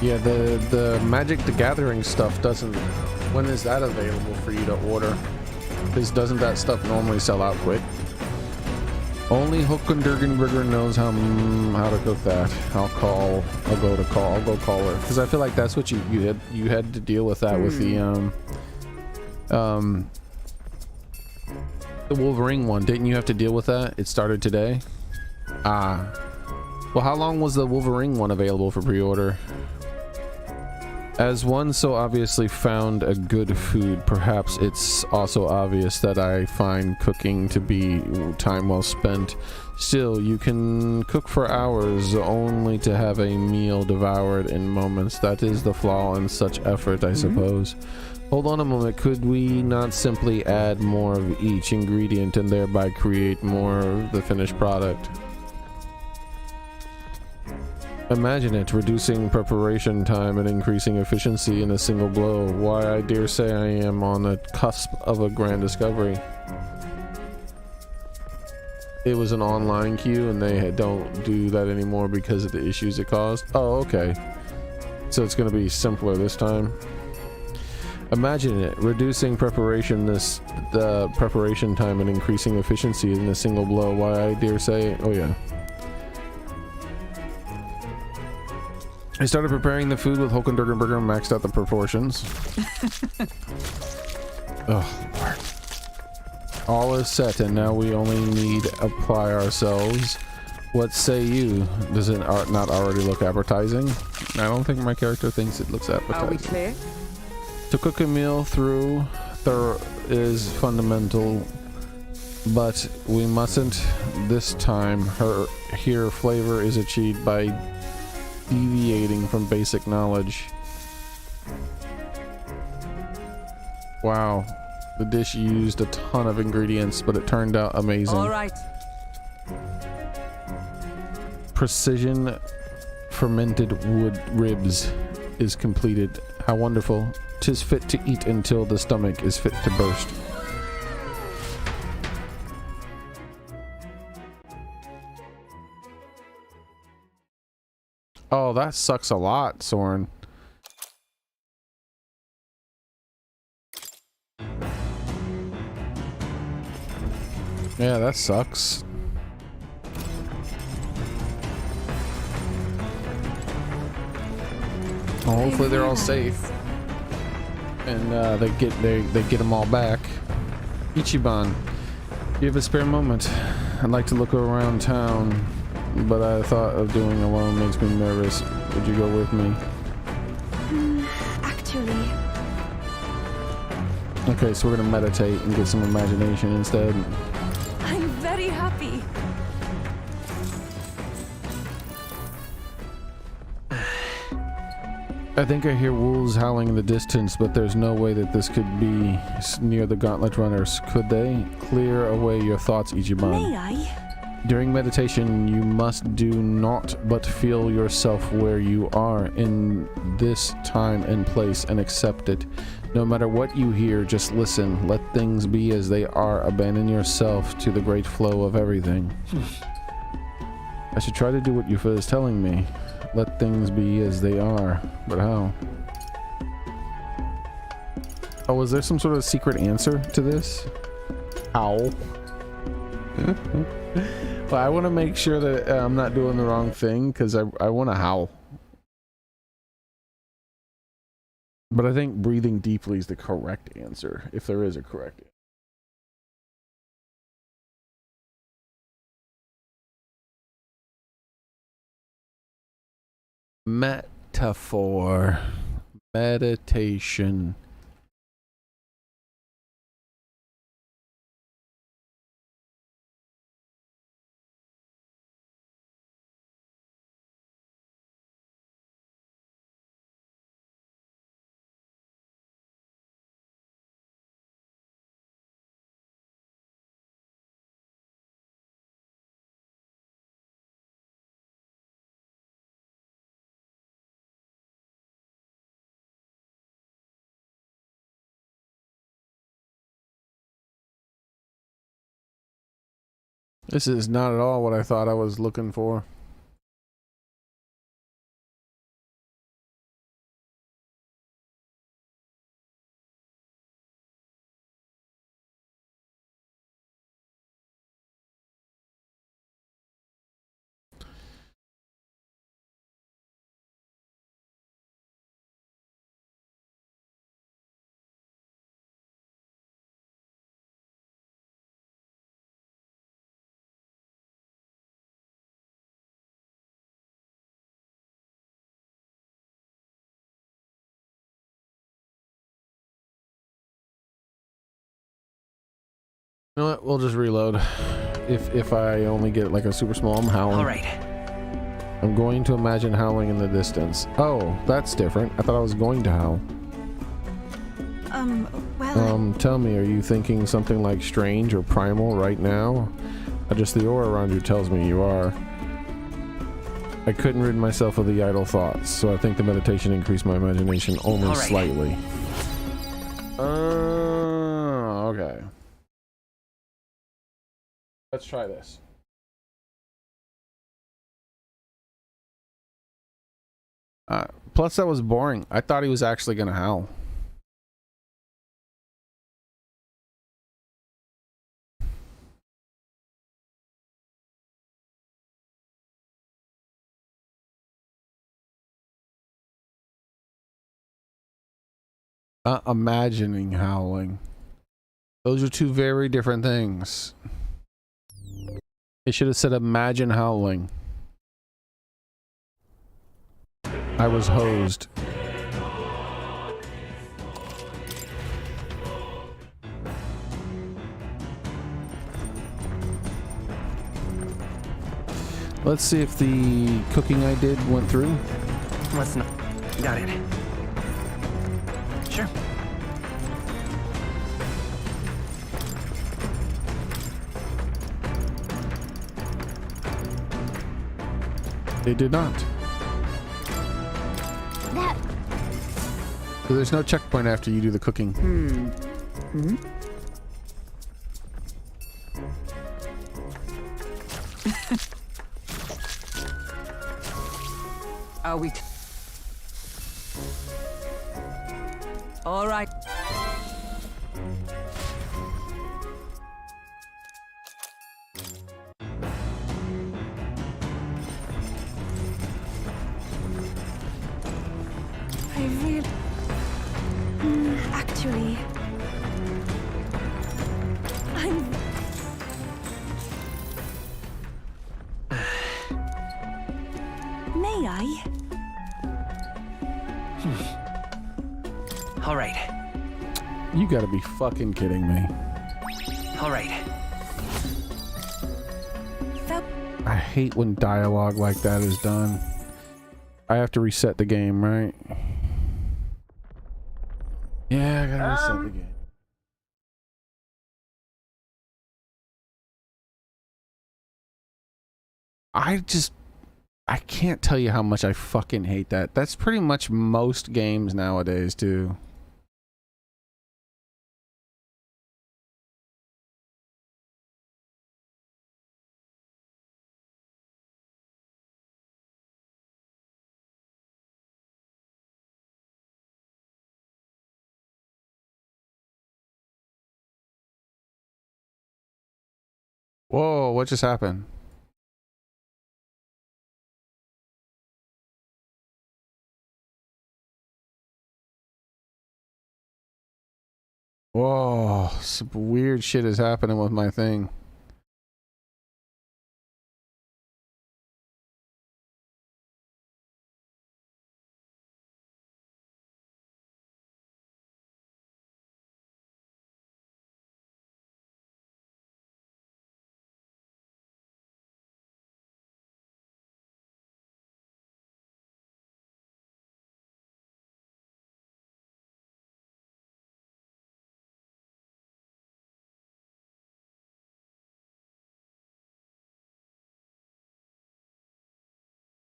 Yeah, the Magic the Gathering stuff doesn't. When is that available for you to order? Because doesn't that stuff normally sell out quick? Only Hookendergenberger knows how to cook that. I'll go call her, because I feel like that's what you had to deal with that with the Wolverine one. Didn't you have to deal with that? It started today. Well, how long was the Wolverine one available for pre-order? As one so obviously found a good food, perhaps it's also obvious that I find cooking to be time well spent. Still, you can cook for hours only to have a meal devoured in moments. That is the flaw in such effort, I suppose. Hold on a moment. Could we not simply add more of each ingredient and thereby create more of the finished product? Imagine it, reducing preparation time and increasing efficiency in a single blow. Why, I dare say I am on the cusp of a grand discovery. It was an online queue and they don't do that anymore because of the issues it caused. Oh, okay. So it's going to be simpler this time. Imagine it, reducing the preparation time and increasing efficiency in a single blow. Why, I dare say, oh yeah. I started preparing the food with Hookendergenberger and maxed out the proportions. Oh, Lord. All is set, and now we only need apply ourselves. What say you? Does it not already look appetizing? I don't think my character thinks it looks appetizing. Are we clear? To cook a meal through is fundamental, but we mustn't this time. Here, flavor is achieved by deviating from basic knowledge. Wow, the dish used a ton of ingredients, but it turned out amazing. All right. Precision fermented wood ribs is completed. How wonderful. 'Tis fit to eat until the stomach is fit to burst. Oh, that sucks a lot, Soren. Yeah, that sucks. Well, hopefully they're all safe, and they get them all back. Ichiban, you have a spare moment. I'd like to look around town, but I thought of doing alone makes me nervous. Would you go with me? Actually... Okay, so we're gonna meditate and get some imagination instead. I'm very happy. I think I hear wolves howling in the distance, but there's no way that this could be near the Gauntlet Runners. Could they? Clear away your thoughts, Ichiban. May I? During meditation, you must do naught but feel yourself where you are in this time and place and accept it. No matter what you hear, just listen. Let things be as they are. Abandon yourself to the great flow of everything. I should try to do what Yufa is telling me. Let things be as they are. But how? Oh, is there some sort of secret answer to this? How? Well, I want to make sure that I'm not doing the wrong thing, because I want to howl. But I think breathing deeply is the correct answer, if there is a correct answer. Metaphor. Meditation. This is not at all what I thought I was looking for. You know what? We'll just reload. If I only get like a super small, I'm howling. All right. I'm going to imagine howling in the distance. Oh, that's different. I thought I was going to howl. Well... Tell me, are you thinking something like strange or primal right now? Just the aura around you tells me you are. I couldn't rid myself of the idle thoughts, so I think the meditation increased my imagination only slightly. Okay. Let's try this. Plus that was boring. I thought he was actually gonna howl. Imagining howling. Those are two very different things. It should have said imagine howling. I was hosed. Let's see if the cooking I did went through. Let's not. Got it. Sure. It did not. That... So there's no checkpoint after you do the cooking. Are we... All right. I really... actually... All right. You gotta be fucking kidding me. All right. I hate when dialogue like that is done. I have to reset the game, right? Yeah, I gotta reset the game. I can't tell you how much I fucking hate that. That's pretty much most games nowadays, too. Whoa, what just happened? Whoa, some weird shit is happening with my thing.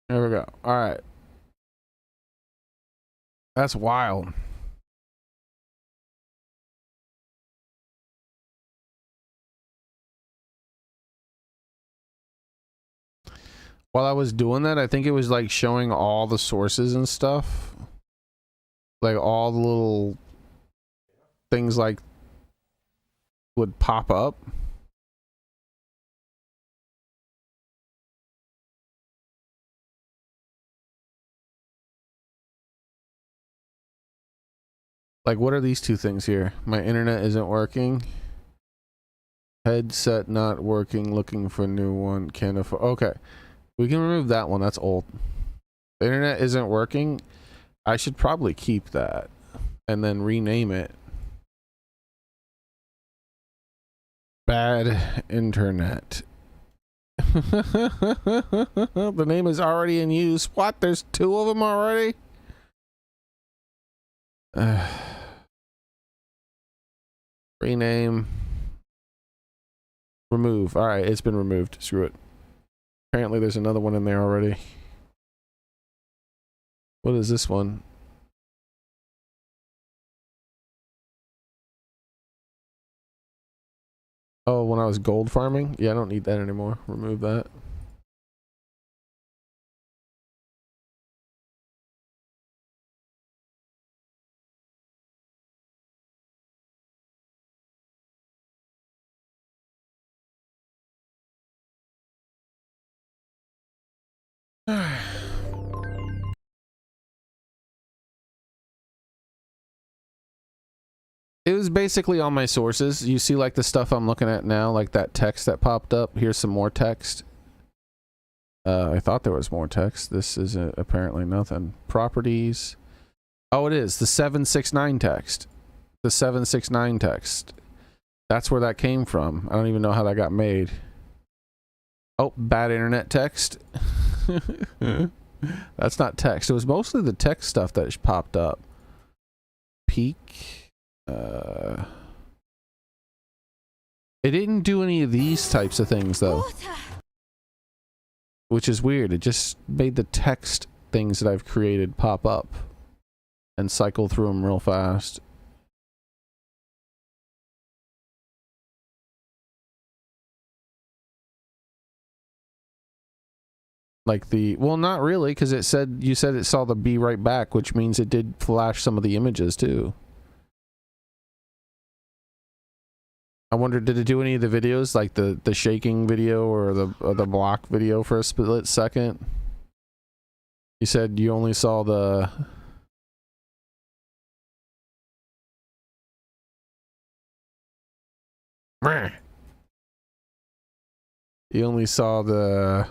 There we go. All right. That's wild. While I was doing that, I think it was like showing all the sources and stuff. Like all the little things like would pop up. Like, what are these two things here? My internet isn't working. Headset not working. Looking for a new one. Can't afford. Okay. We can remove that one. That's old. The internet isn't working. I should probably keep that and then rename it. Bad internet. The name is already in use. What? There's two of them already? Rename. Remove. All right, it's been removed. Screw it. Apparently there's another one in there already. What is this one? Oh, when I was gold farming? Yeah, I don't need that anymore. Remove that. It was basically all my sources. You see like the stuff I'm looking at now, like that text that popped up. Here's some more text. I thought there was more text. This is apparently nothing. Properties. Oh, it is. The 769 text. The 769 text. That's where that came from. I don't even know how that got made. Oh, bad internet text. That's not text. It was mostly the text stuff that popped up. Peak. It didn't do any of these types of things though, which is weird. It just made the text things that I've created pop up and cycle through them real fast. Like the, well, not really, because it said, you said it saw the be right back, which means it did flash some of the images too. I wonder, did it do any of the videos, like the shaking video or the block video for a split second? You said you only saw the... You only saw the...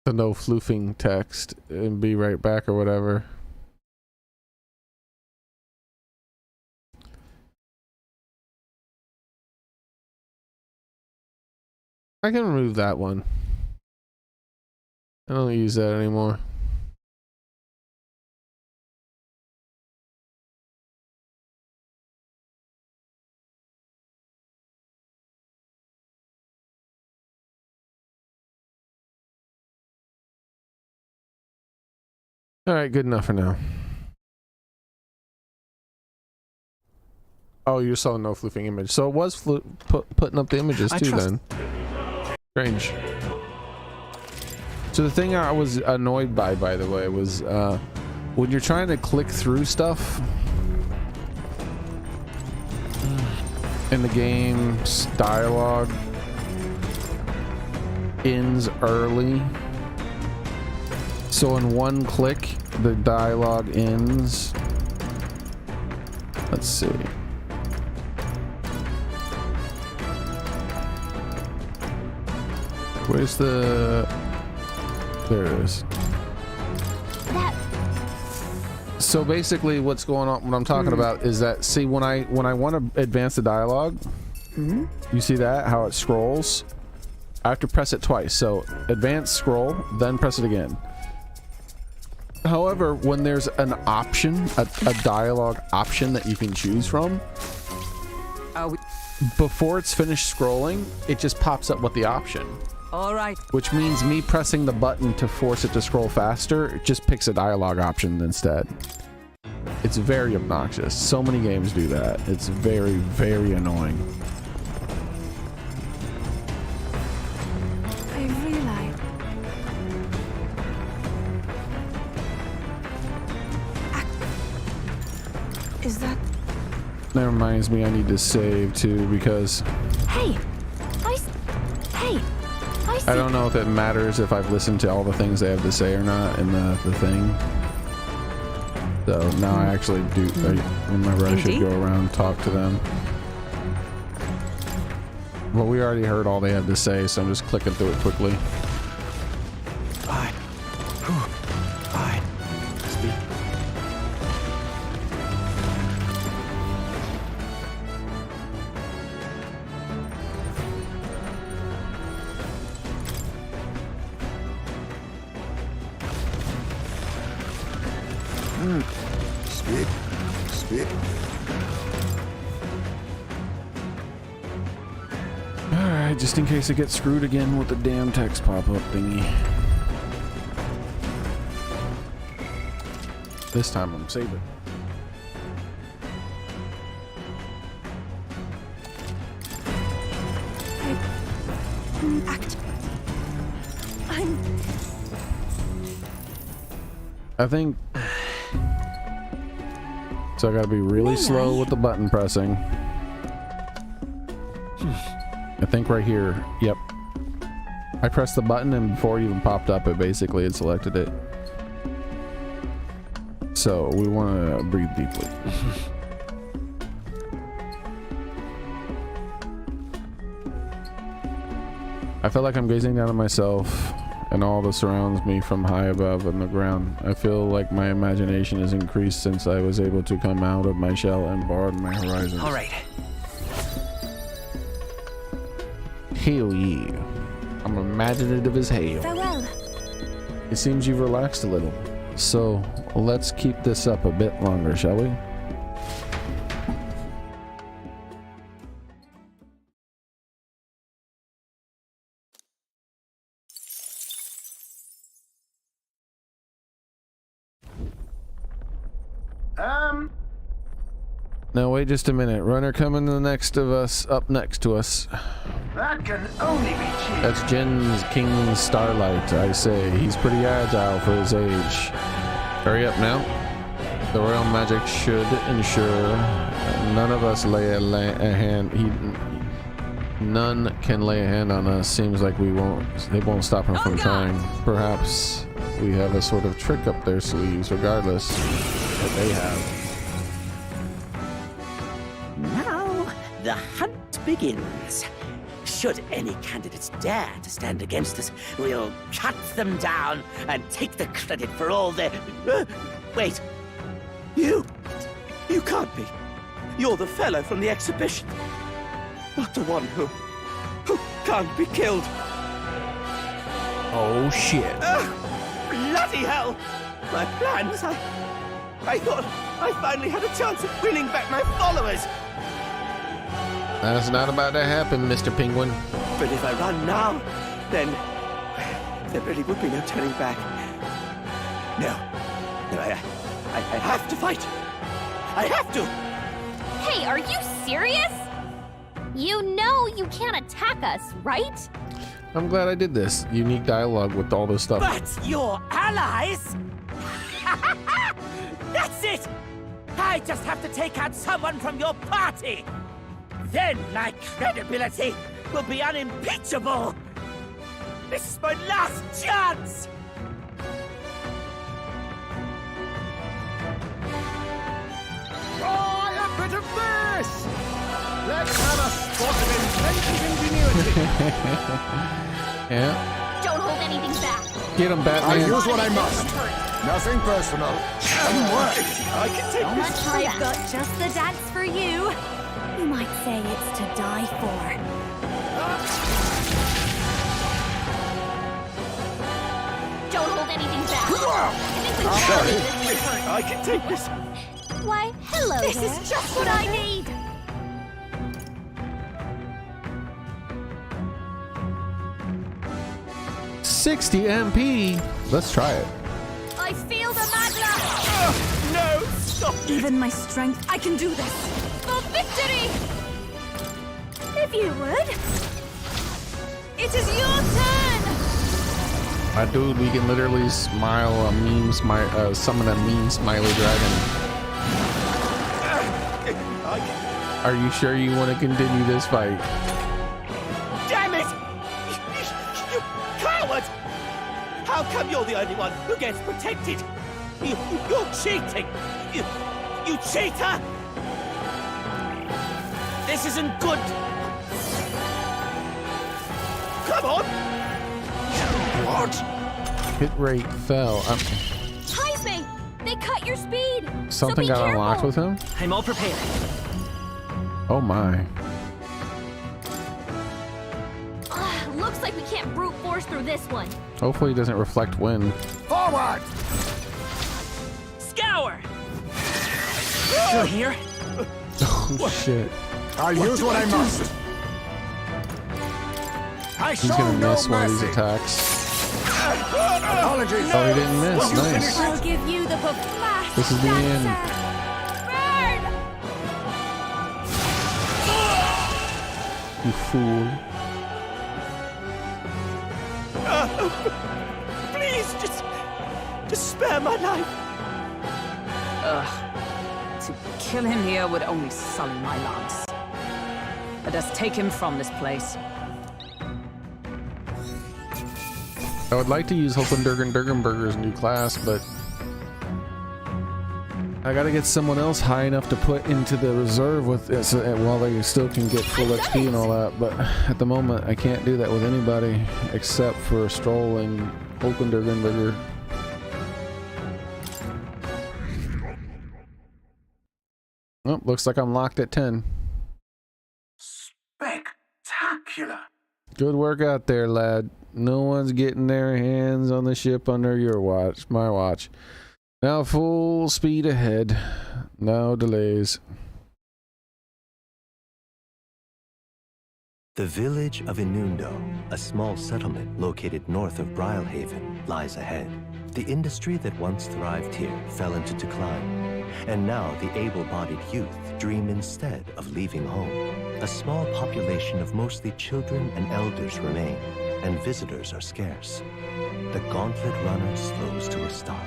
the no floofing text and be right back or whatever. I can remove that one. I don't use that anymore. All right, good enough for now. Oh, you saw no floofing image. So it was putting up the images too then. Strange. So the thing I was annoyed by the way, was when you're trying to click through stuff in the game's dialogue ends early. So in one click, the dialogue ends. Let's see. Where's the... There it is. So basically what's going on, what I'm talking about is that, see, when I want to advance the dialogue, you see that, how it scrolls? I have to press it twice. So advance, scroll, then press it again. However, when there's an option, a dialogue option that you can choose from, before it's finished scrolling, it just pops up with the option. All right. Which means me pressing the button to force it to scroll faster, it just picks a dialogue option instead. It's very obnoxious. So many games do that. It's very, very annoying. I realize. Is that... That reminds me I need to save too, because... Hey! I don't know if it matters if I've listened to all the things they have to say or not in the thing. So now I actually do remember I should go around and talk to them. Well, we already heard all they had to say, so I'm just clicking through it quickly. Fine. Fine. Speak. Speak. Alright, just in case I get screwed again with the damn text pop-up thingy. This time I'm saving. I think... So I gotta be really slow with the button pressing. I think right here. Yep. I pressed the button and before it even popped up, it basically had selected it. So we want to breathe deeply. I feel like I'm gazing down at myself and all that surrounds me from high above on the ground. I feel like my imagination has increased since I was able to come out of my shell and broaden my horizons. All right. Hell yeah. I'm imaginative as hell. Farewell. It seems you've relaxed a little. So let's keep this up a bit longer, shall we? Now wait just a minute. Runner coming to the next of us, up next to us. That can only be cheap. That's Jen's King Starlight, I say. He's pretty agile for his age. Hurry up now. The royal magic should ensure none of us lay a hand. None can lay a hand on us. Seems like we won't. They won't stop him from trying. Perhaps we have a sort of trick up their sleeves, regardless what they have. Now the hunt begins. Should any candidates dare to stand against us, we'll cut them down and take the credit for all their... wait. You can't be. You're the fellow from the exhibition. Not the one who can't be killed. Oh shit. Bloody hell! My plans, I thought I finally had a chance of winning back my followers. That's not about to happen, Mr. Penguin. But if I run now, then there really would be no turning back. No, I have to fight. I have to. Hey, are you serious? You know you can't attack us, right? I'm glad I did this. Unique dialogue with all this stuff. But your allies? That's it! I just have to take out someone from your party. Then my credibility will be unimpeachable. This is my last chance! Try a bit of this! Let's have a spot of inventive ingenuity. Yeah. Don't hold anything back. Get him, Batman. I use what I must. Nothing personal. I can take How this. much I've got just the dance for you. You might say it's to die for. Don't hold anything back. I think we've got this. I can take this. Why, hello This there. is just what I need. $60 MP. Let's try it. I feel the magna. No, stop. Even my strength, I can do this. For victory! If you would. It is your turn! My dude, we can literally smile a meme, summon a meme smiley dragon. Are you sure you want to continue this fight? Damn it! You coward! How come you're the only one who gets protected? You're cheating! You cheater! This isn't good! Come on! What? Hit rate fell. Ties me! They cut your speed! Something got unlocked with him? I'm all prepared. Oh my. Looks like we can't brute force through this one. Hopefully it doesn't reflect wind. Forward! Scour! You're here? Oh shit. I'll use what I must. I He's show gonna no miss one of these mercy. attacks. Apologies. Oh, he didn't miss. Nice. I'll give you the flash. This is the end. Burn! You fool. Please, just spare my life. To kill him here would only sully my lance. Let us take him from this place. I would like to use Durgenburger's new class, but I gotta get someone else high enough to put into the reserve with this while they still can get full XP and all that. But at the moment, I can't do that with anybody except for Stroll and Durgenburger. Oh, looks like I'm locked at 10. Spectacular. Good work out there, lad. No one's getting their hands on the ship under your watch, my watch. Now full speed ahead. No delays. The village of Inundo, a small settlement located north of Brylehaven, lies ahead. The industry that once thrived here fell into decline, and now the able-bodied youth dream instead of leaving home. A small population of mostly children and elders remain, and visitors are scarce. The gauntlet runner slows to a stop.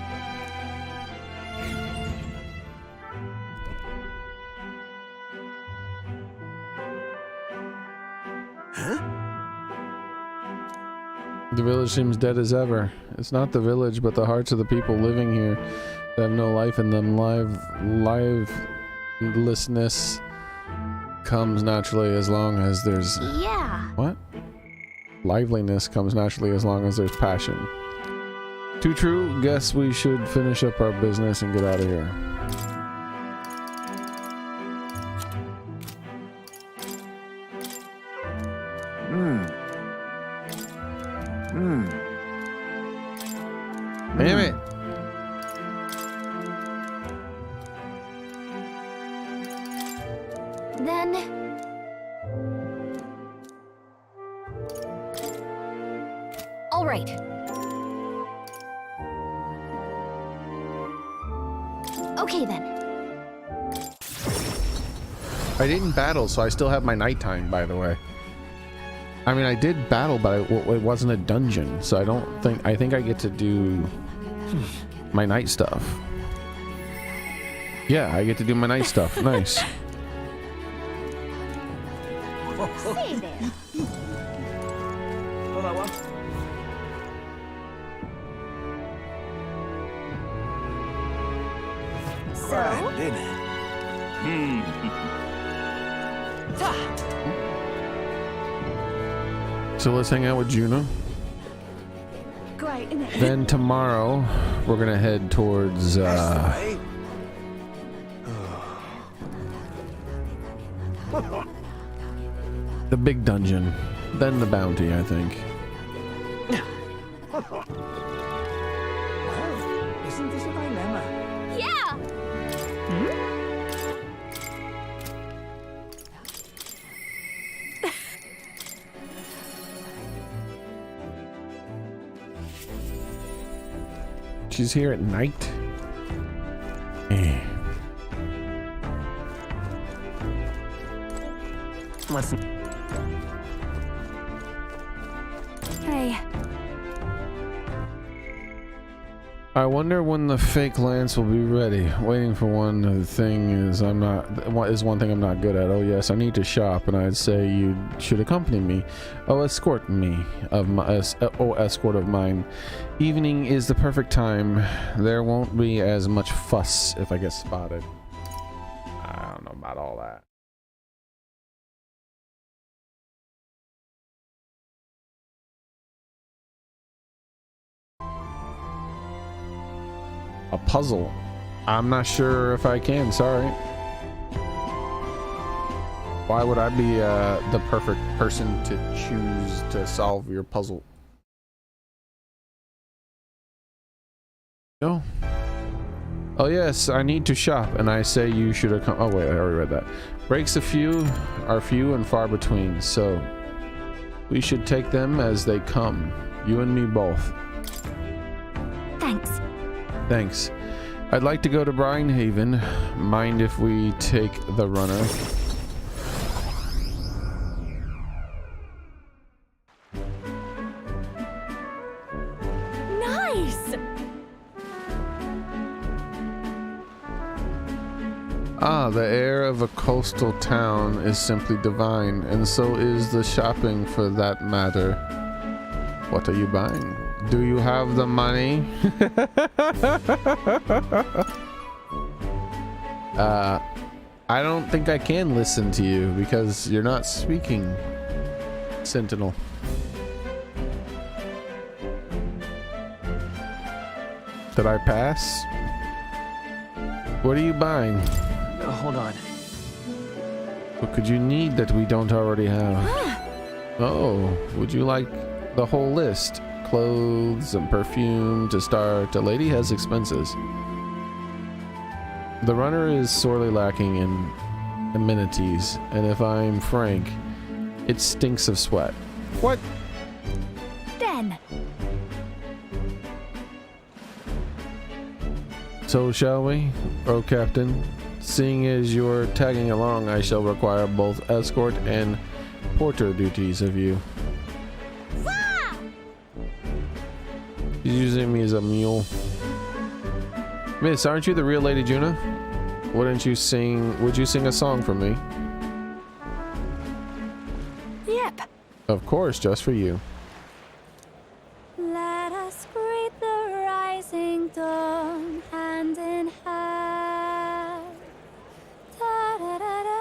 The village seems dead as ever. It's not the village, but the hearts of the people living here that have no life in them. Livelessness comes naturally as long as there's... Yeah. What? Liveliness comes naturally as long as there's passion. Too true. Guess we should finish up our business and get out of here. Damn it. Then... all right. Okay, then. I didn't battle, so I still have my nighttime, by the way. I mean, I did battle, but it wasn't a dungeon, so I think I get to do my night stuff. Yeah, I get to do my night stuff. Nice. Hey there. So let's hang out with Juno. Great, isn't it? Then tomorrow, we're gonna head towards the big dungeon, then the bounty, I think. Well, isn't this a dilemma? Yeah! She's here at night. Eh. Listen. Hey. I wonder when the fake lance will be ready. Waiting for one thing is one thing I'm not good at. Oh yes, I need to shop, and I'd say you should accompany me. Oh, escort me of my escort of mine. Evening is the perfect time. There won't be as much fuss if I get spotted. I don't know about all that. A puzzle. I'm not sure if I can, sorry. Why would I be the perfect person to choose to solve your puzzle? No. Oh yes, I need to shop, and I say you should have come. Oh wait, I already read that. Breaks are few and far between, so we should take them as they come. You and me both. Thanks. Thanks. I'd like to go to Brinehaven. Mind if we take the runner? Nice! Ah, the air of a coastal town is simply divine, and so is the shopping for that matter. What are you buying? Do you have the money? I don't think I can listen to you because you're not speaking, Sentinel. Did I pass? What are you buying? Hold on. What could you need that we don't already have? Oh, would you like the whole list? Clothes and perfume to start. A lady has expenses. The runner is sorely lacking in amenities, and if I'm frank, it stinks of sweat. What? Den. So shall we? Oh, Captain. Seeing as you're tagging along, I shall require both escort and porter duties of you. He's using me as a mule. Miss, aren't you the real Lady Juna? Wouldn't you sing? Would you sing a song for me? Yep. Of course, just for you. Let us greet the rising dawn hand in hand. Da da da da.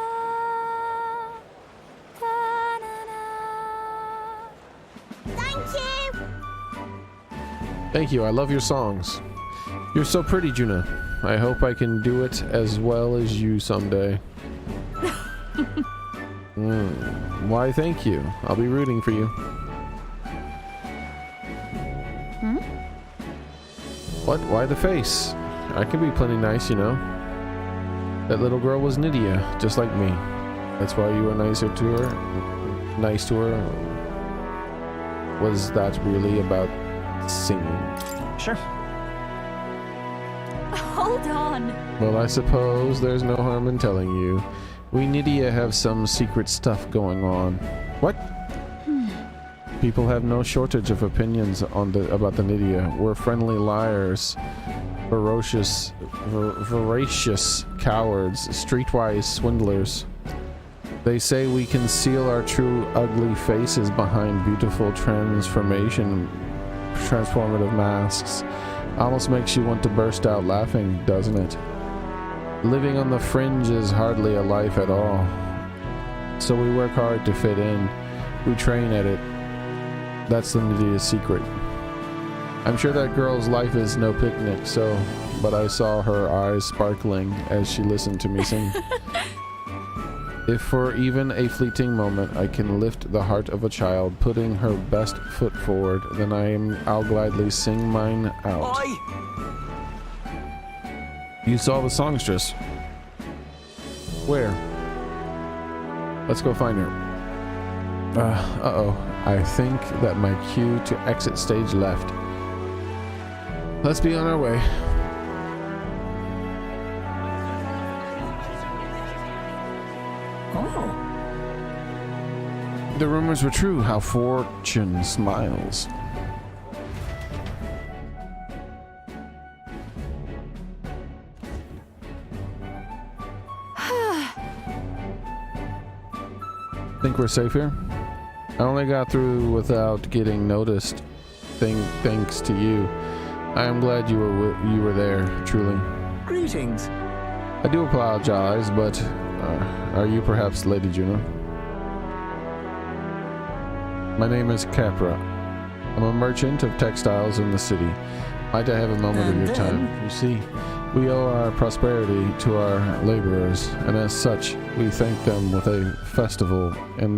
Da, na, na. Thank you! Thank you, I love your songs. You're so pretty, Juna. I hope I can do it as well as you someday. Why, thank you. I'll be rooting for you. What? Why the face? I can be plenty nice, you know. That little girl was Nydia, just like me. That's why you were nicer to her? Nice to her? Was that really about singing? Sure. Hold on. Well, I suppose there's no harm in telling you. We Nydia have some secret stuff going on. What? People have no shortage of opinions on about the Nydia. We're friendly liars, voracious cowards, streetwise swindlers. They say we conceal our true ugly faces behind beautiful transformative masks. Almost makes you want to burst out laughing, doesn't it? Living on the fringe is hardly a life at all. So we work hard to fit in. We train at it. That's the Nydia's secret. I'm sure that girl's life is no picnic, but I saw her eyes sparkling as she listened to me sing. If for even a fleeting moment I can lift the heart of a child putting her best foot forward, then I'll gladly sing mine out. Oi! You saw the songstress. Where? Let's go find her. Uh-oh. I think that my cue to exit stage left. Let's be on our way. Oh. The rumors were true, how fortune smiles. Think we're safe here? I only got through without getting noticed, thanks to you. I am glad you were there, truly. Greetings. I do apologize, but are you perhaps Lady Juno? My name is Capra. I'm a merchant of textiles in the city. Might I have a moment of your time? You see, we owe our prosperity to our laborers, and as such, we thank them with a festival in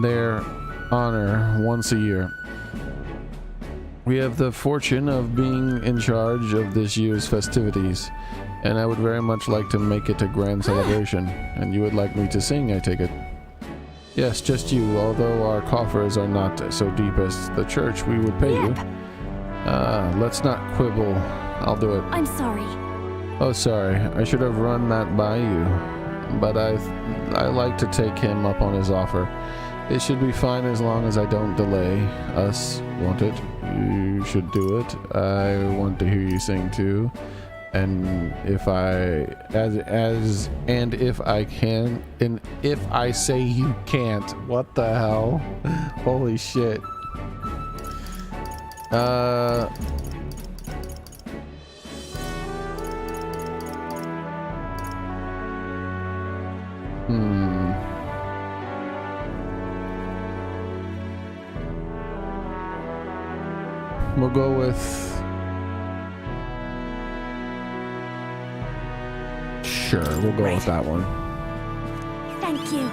their honor once a year. We have the fortune of being in charge of this year's festivities, and I would very much like to make it a grand celebration. And you would like me to sing, I take it? Yes, just you, although our coffers are not so deep as the church, we would pay you. Let's not quibble. I'll do it. I'm sorry. Oh, sorry. I should have run that by you. But I like to take him up on his offer. It should be fine as long as I don't delay us, won't it? You should do it. I want to hear you sing too. And if I say you can't, what the hell? Holy shit. We'll go with... Sure, we'll go with that one. Thank you.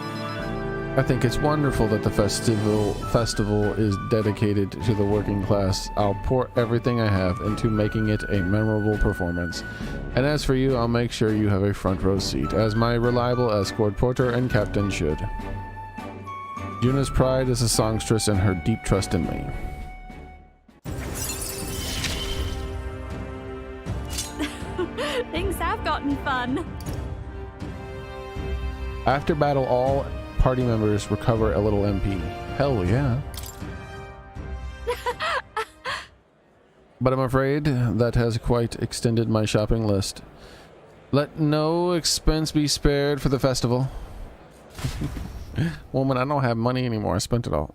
I think it's wonderful that the festival is dedicated to the working class. I'll pour everything I have into making it a memorable performance. And as for you, I'll make sure you have a front row seat, as my reliable escort porter and captain should. Juna's pride is a songstress and her deep trust in me. Things have gotten fun. After battle, all party members recover a little MP. Hell yeah. But I'm afraid that has quite extended my shopping list. Let no expense be spared for the festival. Woman, I don't have money anymore. I spent it all.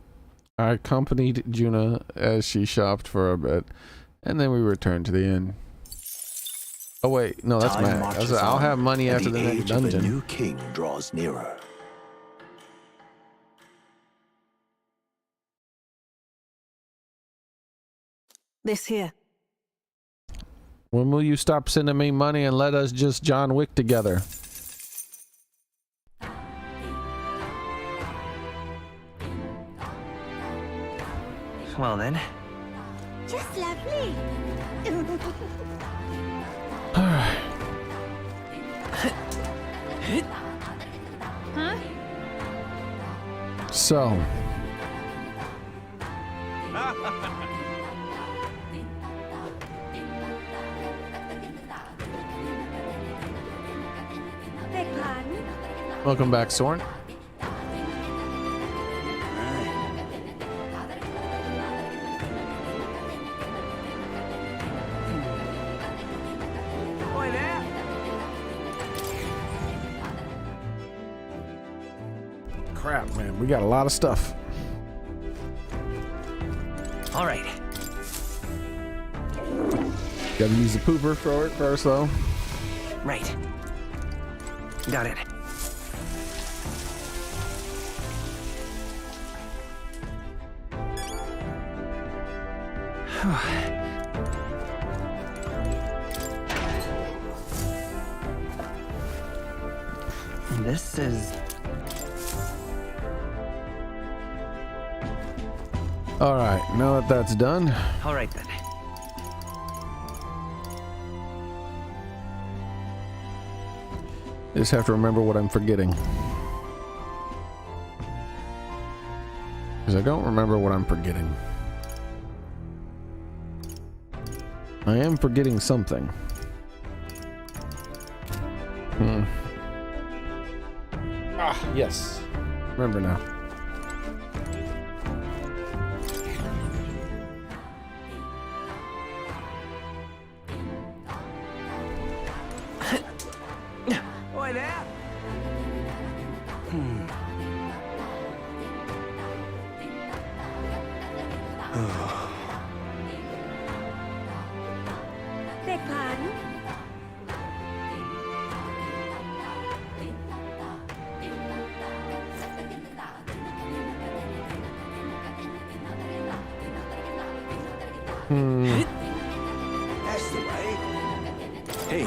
I accompanied Juna as she shopped for a bit, and then we returned to the inn. Oh wait, no, that's Matt. I'll have money after the next dungeon. The new king draws nearer. This here. When will you stop sending me money and let us just John Wick together? Well then. Just lovely. Alright. Huh? So. Beg pardon? Welcome back, Soren. Boy there. Crap, man. We got a lot of stuff. All right. Gotta use the pooper for it first, though. Right. Got it. This is... Alright, now that that's done. All right then. I just have to remember what I'm forgetting. Because I don't remember what I'm forgetting. I am forgetting something. Ah, yes. Remember now. Boy there. Beg pardon? That's the way. Hey,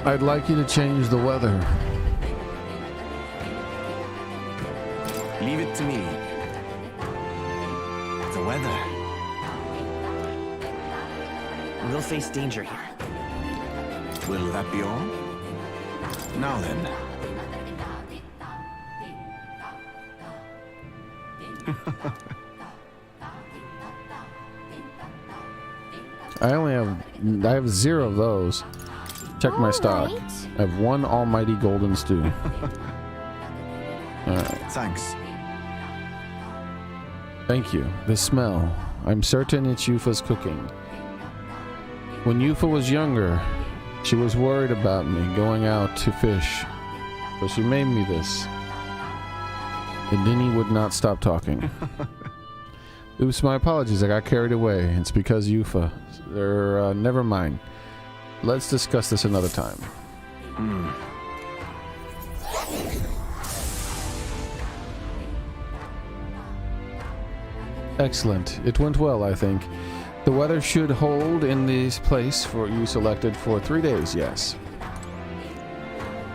I'd like you to change the weather. leave it to me. The weather. We'll face danger here. Will that be all? Now then. I have 0 of those. Check my stock. Alright. I have 1 almighty golden stew. Alright. Thanks. Thank you. The smell. I'm certain it's Yufa's cooking. When Yufa was younger, she was worried about me going out to fish. So she made me this. And then he would not stop talking. Oops, my apologies. I got carried away. It's because Yufa. Never mind. Let's discuss this another time. Excellent. It went well, I think. The weather should hold in this place for you selected for 3 days, yes.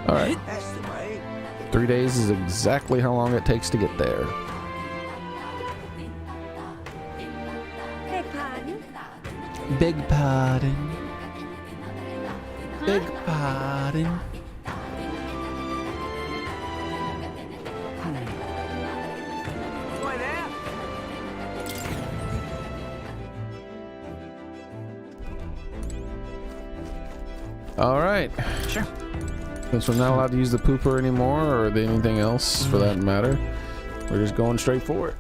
Alright. That's the way. 3 days is exactly how long it takes to get there. Beg pardon? Beg pardon. Beg pardon. Boy there. Alright. Sure. Since we're not allowed to use the pooper anymore, or anything else for that matter, we're just going straight for it.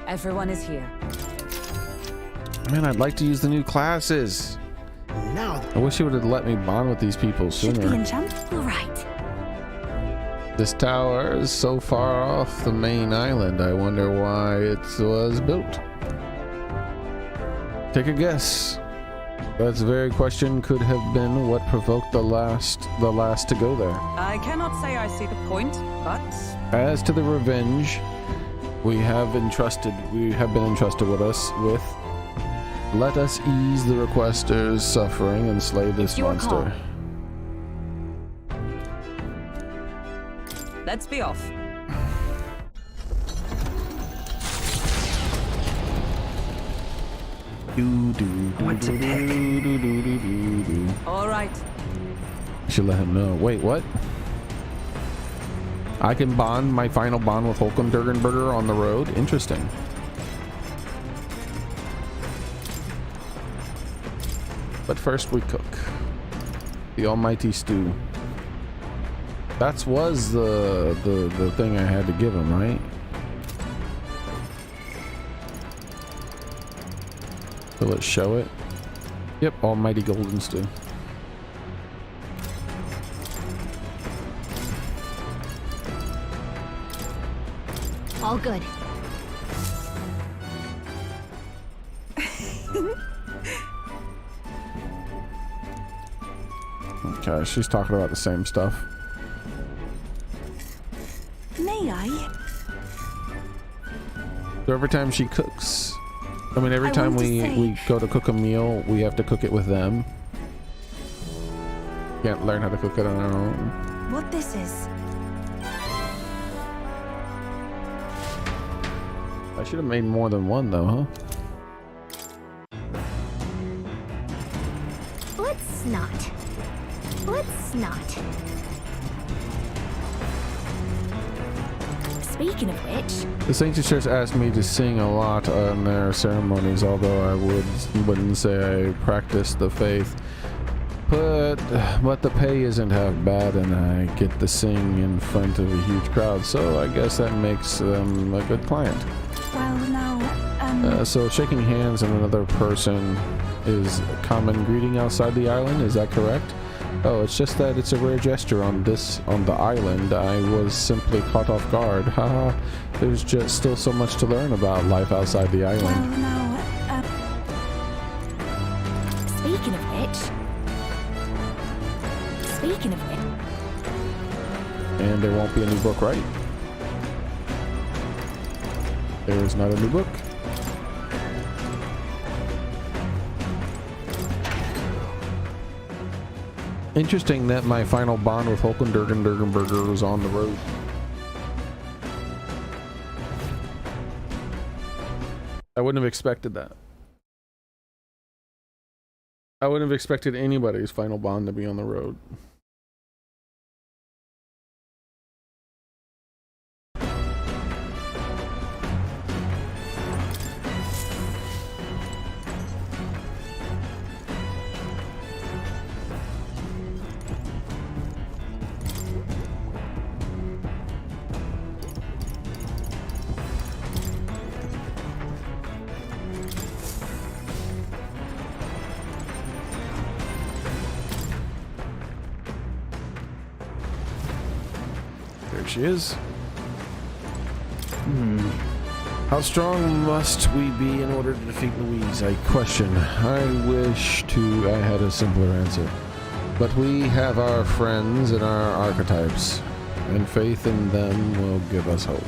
Everyone is here. Man, I'd like to use the new classes. Now I wish you would have let me bond with these people Should be sooner. in jump? All right. This tower is so far off the main island. I wonder why it was built. Take a guess. That very question could have been what provoked the last to go there. I cannot say I see the point, but As to the revenge we have been entrusted with us with, let us ease the requester's suffering and slay this monster. let's be off. All right. I should let him know. Wait, what? I can bond my final bond with Holkendergenberger on the road? Interesting. But first we cook. The almighty stew. That was the thing I had to give him, right? So let's show it. Yep, almighty golden stew. All good. Okay, she's talking about the same stuff. May I? So every time she cooks, I mean every time we go to cook a meal, we have to cook it with them. Can't learn how to cook it on our own. What this is? I should have made more than one though, huh? Let's not. Let's not. Speaking of which, The Saints Church asked me to sing a lot on their ceremonies, although I wouldn't say I practiced the faith. But the pay isn't half bad, and I get to sing in front of a huge crowd, so I guess that makes them a good client. well now, So shaking hands with another person is a common greeting outside the island, is that correct? Oh, it's just that it's a rare gesture on the island. I was simply caught off guard. Haha. There's just still so much to learn about life outside the island. well now, speaking of which, And there won't be a new book, right? There is not a new book. Interesting that my final bond with Holkendergenberger was on the road. I wouldn't have expected that. I wouldn't have expected anybody's final bond to be on the road. She is. How strong must we be in order to defeat Louise? I question. I wish I had a simpler answer. But we have our friends and our archetypes, and faith in them will give us hope.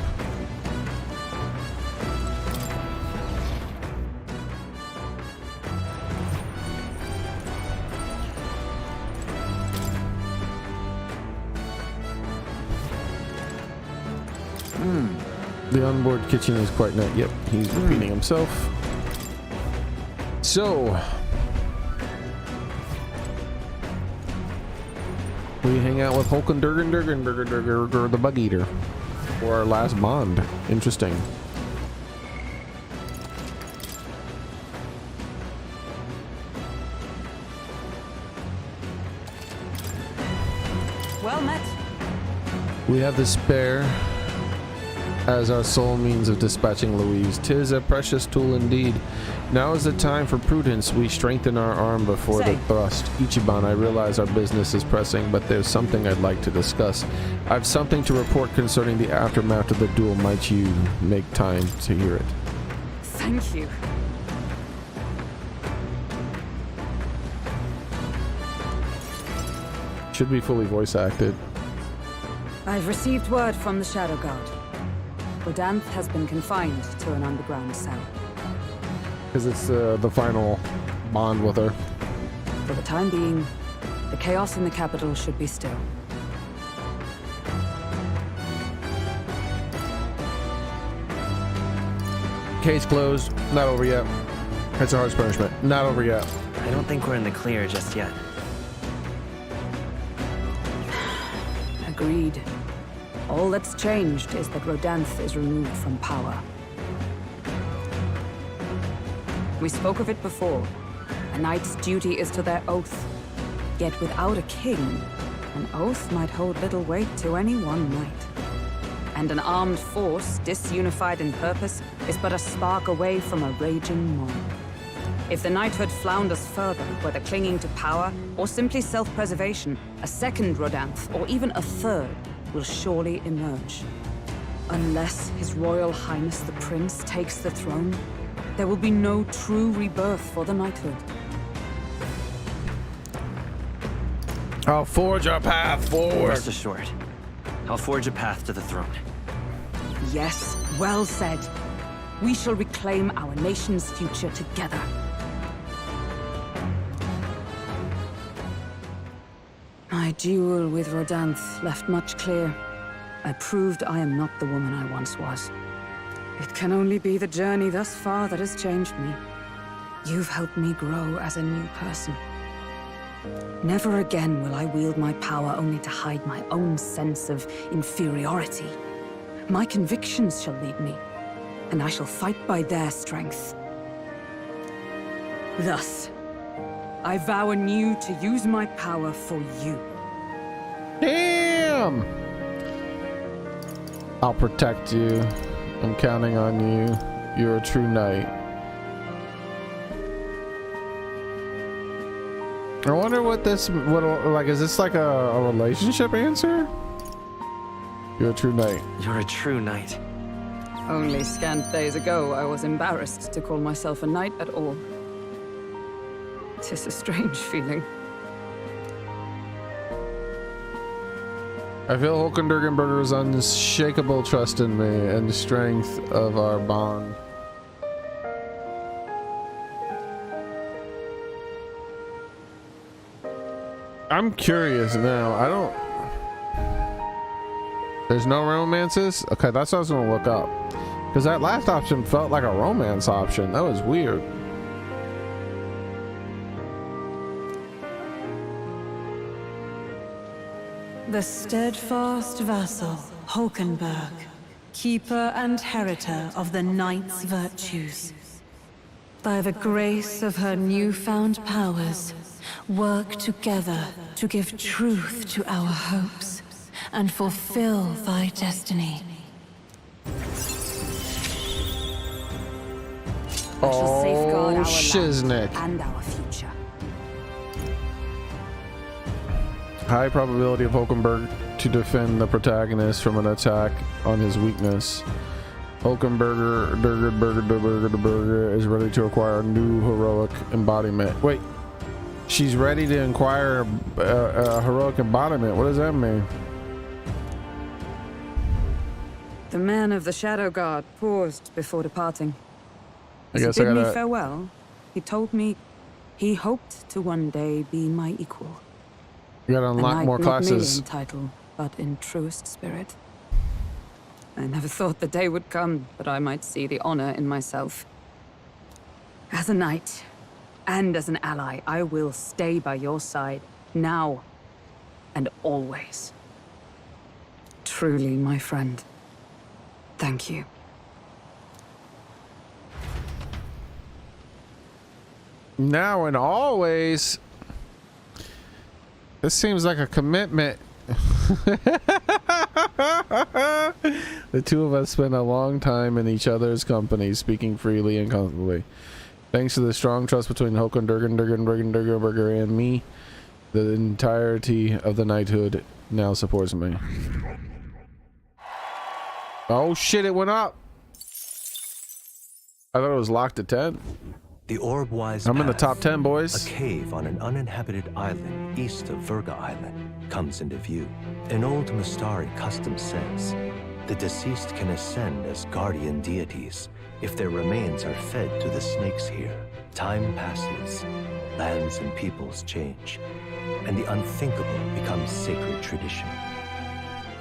The onboard kitchen is quite nice. Yep, he's repeating himself. So, we hang out with Holkendergenberger, the Bug Eater, for our last bond. Interesting. Well met. We have the spare as our sole means of dispatching Louise. 'Tis a precious tool indeed. Now is the time for prudence. We strengthen our arm before the thrust. Ichiban, I realize our business is pressing, but there's something I'd like to discuss. I've something to report concerning the aftermath of the duel. Might you make time to hear it? Thank you. should be fully voice acted. I've received word from the Shadow Guard. Rodanth has been confined to an underground cell. Because it's the final bond with her. For the time being, the chaos in the capital should be still. Case closed. Not over yet. It's a harsh punishment. Not over yet. I don't think we're in the clear just yet. Agreed. All that's changed is that Rodanth is removed from power. We spoke of it before. A knight's duty is to their oath. Yet without a king, an oath might hold little weight to any one knight. And an armed force, disunified in purpose, is but a spark away from a raging mob. If the knighthood flounders further, whether clinging to power or simply self-preservation, a second Rodanth, or even a third, will surely emerge. Unless His Royal Highness the Prince takes the throne, there will be no true rebirth for the knighthood. I'll forge our path forward. Rest assured, I'll forge a path to the throne. Yes, well said. We shall reclaim our nation's future together. My duel with Rodanth left much clear. I proved I am not the woman I once was. It can only be the journey thus far that has changed me. You've helped me grow as a new person. Never again will I wield my power only to hide my own sense of inferiority. My convictions shall lead me, and I shall fight by their strength. Thus, I vow anew to use my power for you. Damn! I'll protect you. I'm counting on you. You're a true knight. I wonder what this would like. Is this like a relationship answer? You're a true knight. You're a true knight. Only scant days ago, I was embarrassed to call myself a knight at all. 'Tis a strange feeling. I feel Hulkenbergenberger's unshakable trust in me and the strength of our bond. I'm curious now. I don't... There's no romances? Okay, that's what I was gonna look up. Because that last option felt like a romance option. That was weird. The steadfast vassal, Hulkenberg, keeper and heritor of the knight's virtues. By the grace of her newfound powers, work together to give truth to our hopes and fulfill thy destiny. I shall safeguard our Shiznick. land and our future. High probability of Hulkenberg to defend the protagonist from an attack on his weakness. Hulkenberger is ready to acquire a new heroic embodiment. Wait, she's ready to acquire a heroic embodiment. What does that mean? The man of the Shadow Guard paused before departing. I As guess he I bid me gotta... farewell, he told me he hoped to one day be my equal. You gotta unlock more classes. Not merely in title, but in truest spirit. I never thought the day would come that I might see the honor in myself. As a knight, and as an ally, I will stay by your side, now and always. Truly, my friend, thank you. Now and always. This seems like a commitment. The two of us spent a long time in each other's company, speaking freely and comfortably. Thanks to the strong trust between Hulkenberger and me, the entirety of the knighthood now supports me. Oh shit, it went up. I thought it was locked at 10. The Orb-wise I'm in the path, top 10, boys. A cave on an uninhabited island east of Virga Island comes into view. An old Mustari custom says the deceased can ascend as guardian deities if their remains are fed to the snakes here. Time passes, lands and peoples change, and the unthinkable becomes sacred tradition.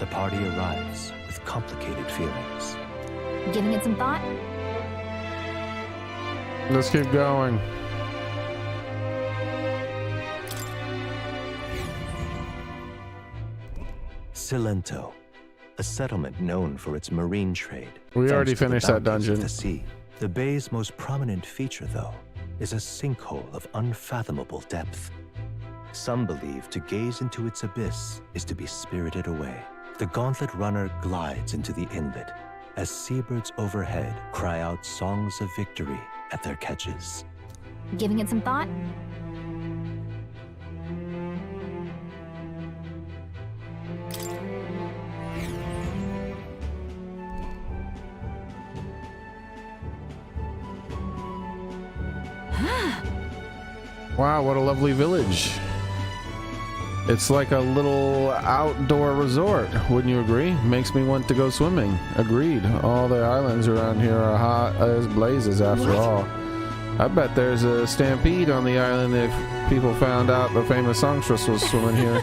The party arrives with complicated feelings. Giving it some thought? Let's keep going. Cilento, a settlement known for its marine trade. We already thanks to the finished that bounties of dungeon. The sea. The bay's most prominent feature, though, is a sinkhole of unfathomable depth. Some believe to gaze into its abyss is to be spirited away. The Gauntlet Runner glides into the inlet as seabirds overhead cry out songs of victory at their catches. Giving it some thought? Wow, what a lovely village. It's like a little outdoor resort, wouldn't you agree? Makes me want to go swimming. Agreed. All the islands around here are hot as blazes after all. I bet there's a stampede on the island if people found out the famous songstress was swimming here.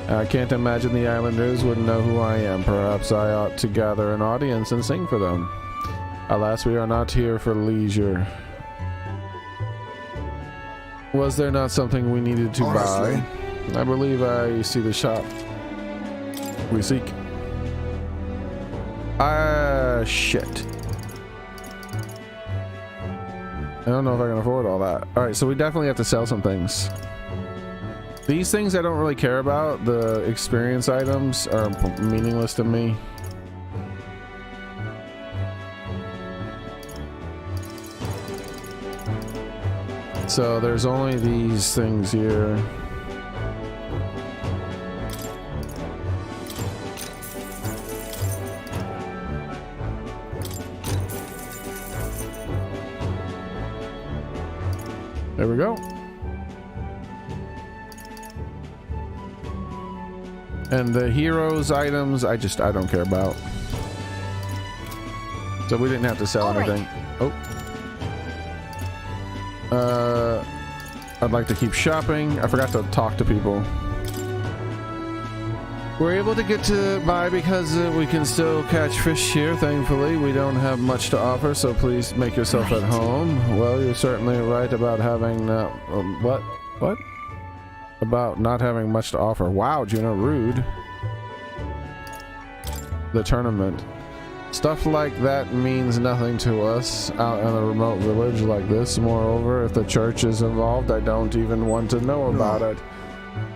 I can't imagine the islanders wouldn't know who I am. Perhaps I ought to gather an audience and sing for them. Alas, we are not here for leisure. Was there not something we needed to buy? I believe I see the shop we seek. Shit. I don't know if I can afford all that. Alright, so we definitely have to sell some things. These things I don't really care about. The experience items are meaningless to me. So there's only these things here. There we go. And the heroes items, I don't care about. So we didn't have to sell anything. Oh. I'd like to keep shopping. I forgot to talk to people. We're able to get to buy because we can still catch fish here, thankfully. We don't have much to offer, so please make yourself at home. Well, you're certainly right about having... what? What? About not having much to offer. Wow, Juno, rude. The tournament. Stuff like that means nothing to us out in a remote village like this. Moreover, if the church is involved, I don't even want to know about it.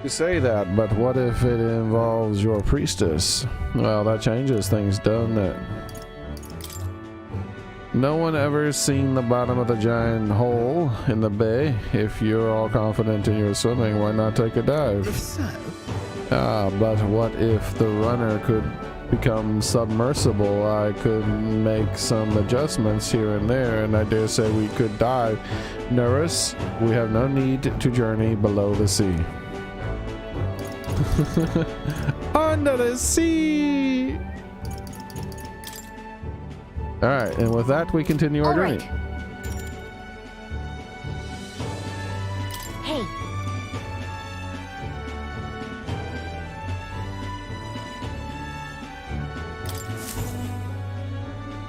You say that, but what if it involves your priestess? Well, that changes things, doesn't it? No one ever seen the bottom of the giant hole in the bay. If you're all confident in your swimming, why not take a dive? If so... But what if the runner could become submersible? I could make some adjustments here and there, and I dare say we could dive. Nurse, we have no need to journey below the sea. Under the sea! Alright, and with that, we continue our journey. Hey.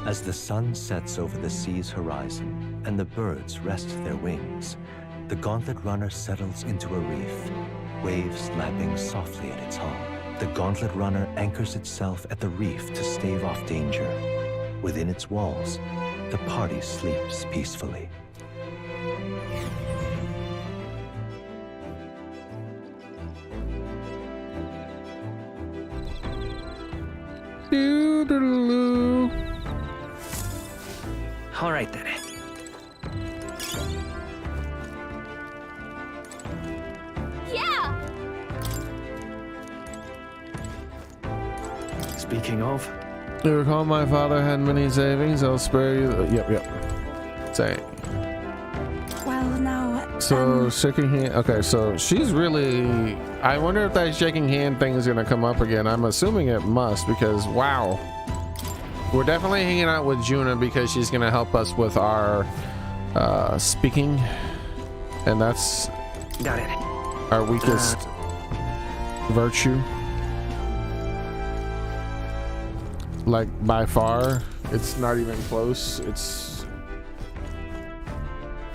As the sun sets over the sea's horizon and the birds rest their wings, the Gauntlet Runner settles into a reef, waves lapping softly at its hull. The Gauntlet Runner anchors itself at the reef to stave off danger. Within its walls, the party sleeps peacefully. Doo-doo-doo. All right, then. Yeah! Speaking of... You recall my father had many savings? I'll spare you. Yep. Say. now. So shaking hand. Okay, so she's really. I wonder if that shaking hand thing is gonna come up again. I'm assuming it must because wow, we're definitely hanging out with Juna because she's gonna help us with our speaking, and that's Got it. our weakest virtue. Like by far, it's not even close. It's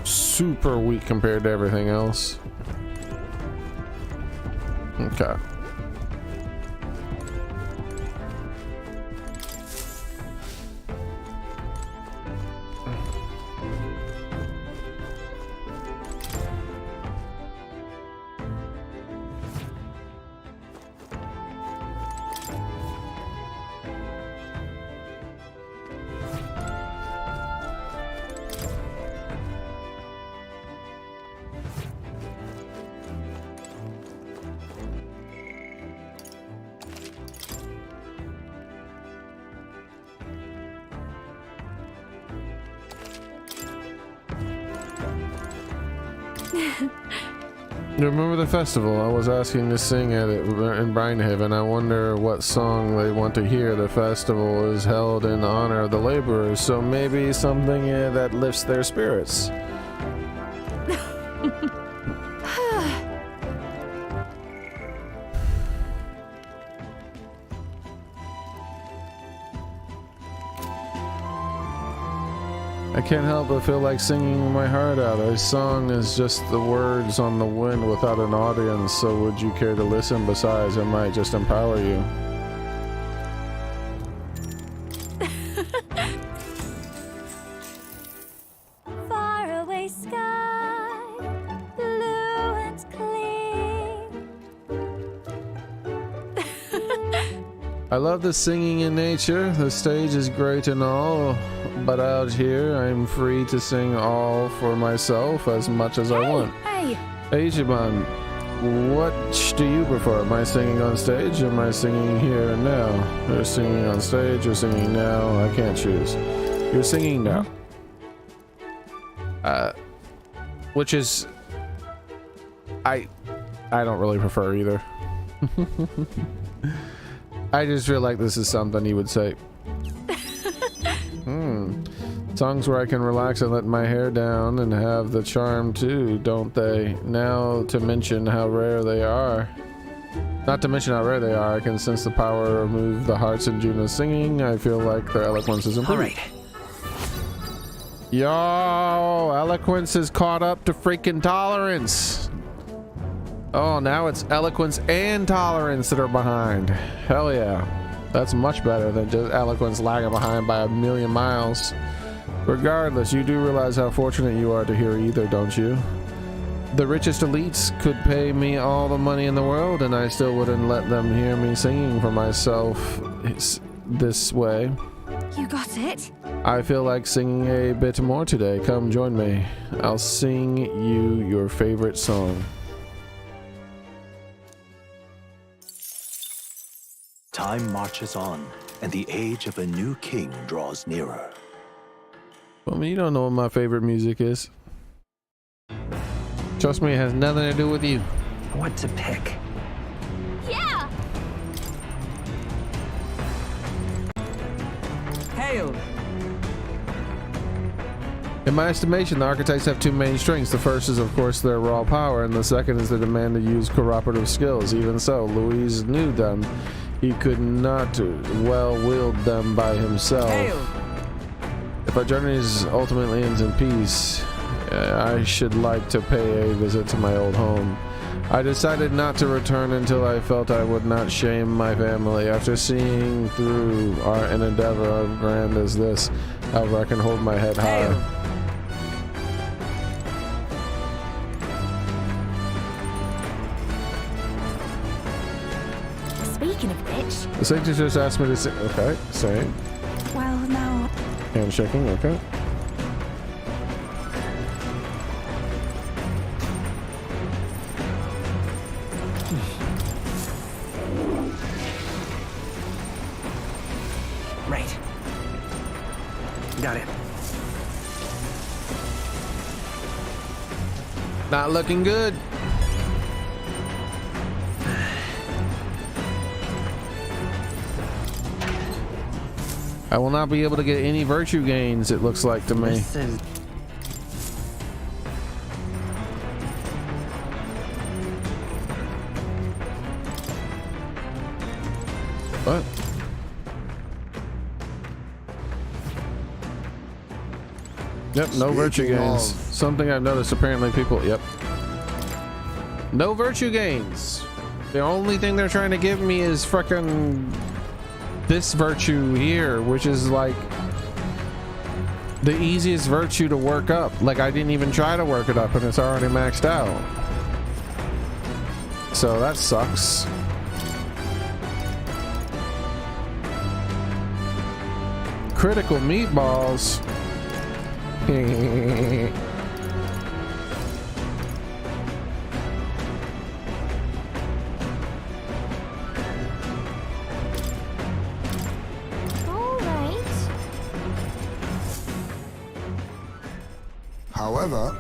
super weak compared to everything else. Okay. You remember the festival? I was asking to sing at it in Brinehaven. I wonder what song they want to hear. The festival is held in honor of the laborers, so maybe something that lifts their spirits. I can't help but feel like singing my heart out. A song is just the words on the wind without an audience, so would you care to listen? Besides, it might just empower you. Far away sky, blue and clean. I love the singing in nature. The stage is great and all, but out here I'm free to sing all for myself as much as I want. Hey! Hey Ichiban, what do you prefer? Am I singing on stage or am I singing here and now? You're singing on stage or singing now? I can't choose. You're singing now. Which is... I don't really prefer either. I just feel like this is something you would say. Songs where I can relax and let my hair down and have the charm too, don't they? Now to mention how rare they are. Not to mention how rare they are, I can sense the power to remove the hearts in Juna's singing. I feel like their eloquence is improved. Alright. Yo, eloquence is caught up to freaking tolerance. Oh, now it's eloquence and tolerance that are behind. Hell yeah. That's much better than just eloquence lagging behind by 1,000,000 miles. Regardless, you do realize how fortunate you are to hear either, don't you? The richest elites could pay me all the money in the world and I still wouldn't let them hear me singing for myself this way. You got it? I feel like singing a bit more today. Come join me. I'll sing you your favorite song. Time marches on, and the age of a new king draws nearer. Well, I mean, you don't know what my favorite music is. Trust me, it has nothing to do with you. What to pick? Yeah! Hail! In my estimation, the archetypes have two main strengths. The first is, of course, their raw power, and the second is the demand to use cooperative skills. Even so, Louise knew them. He could not well wield them by himself. Hail! If our journeys ultimately ends in peace, I should like to pay a visit to my old home. I decided not to return until I felt I would not shame my family. After seeing through an endeavor as grand as this, however, I can hold my head high. Speaking of which... The Sanctus just asked me to say, okay, same. Well, now... Handshaking, okay. Right. Got it. Not looking good. I will not be able to get any virtue gains, it looks like to me. What? Yep, no virtue gains. Something I've noticed, apparently people, yep. No virtue gains. The only thing they're trying to give me is frickin' this virtue here, which is like the easiest virtue to work up. Like I didn't even try to work it up and it's already maxed out. So that sucks. Critical meatballs. However,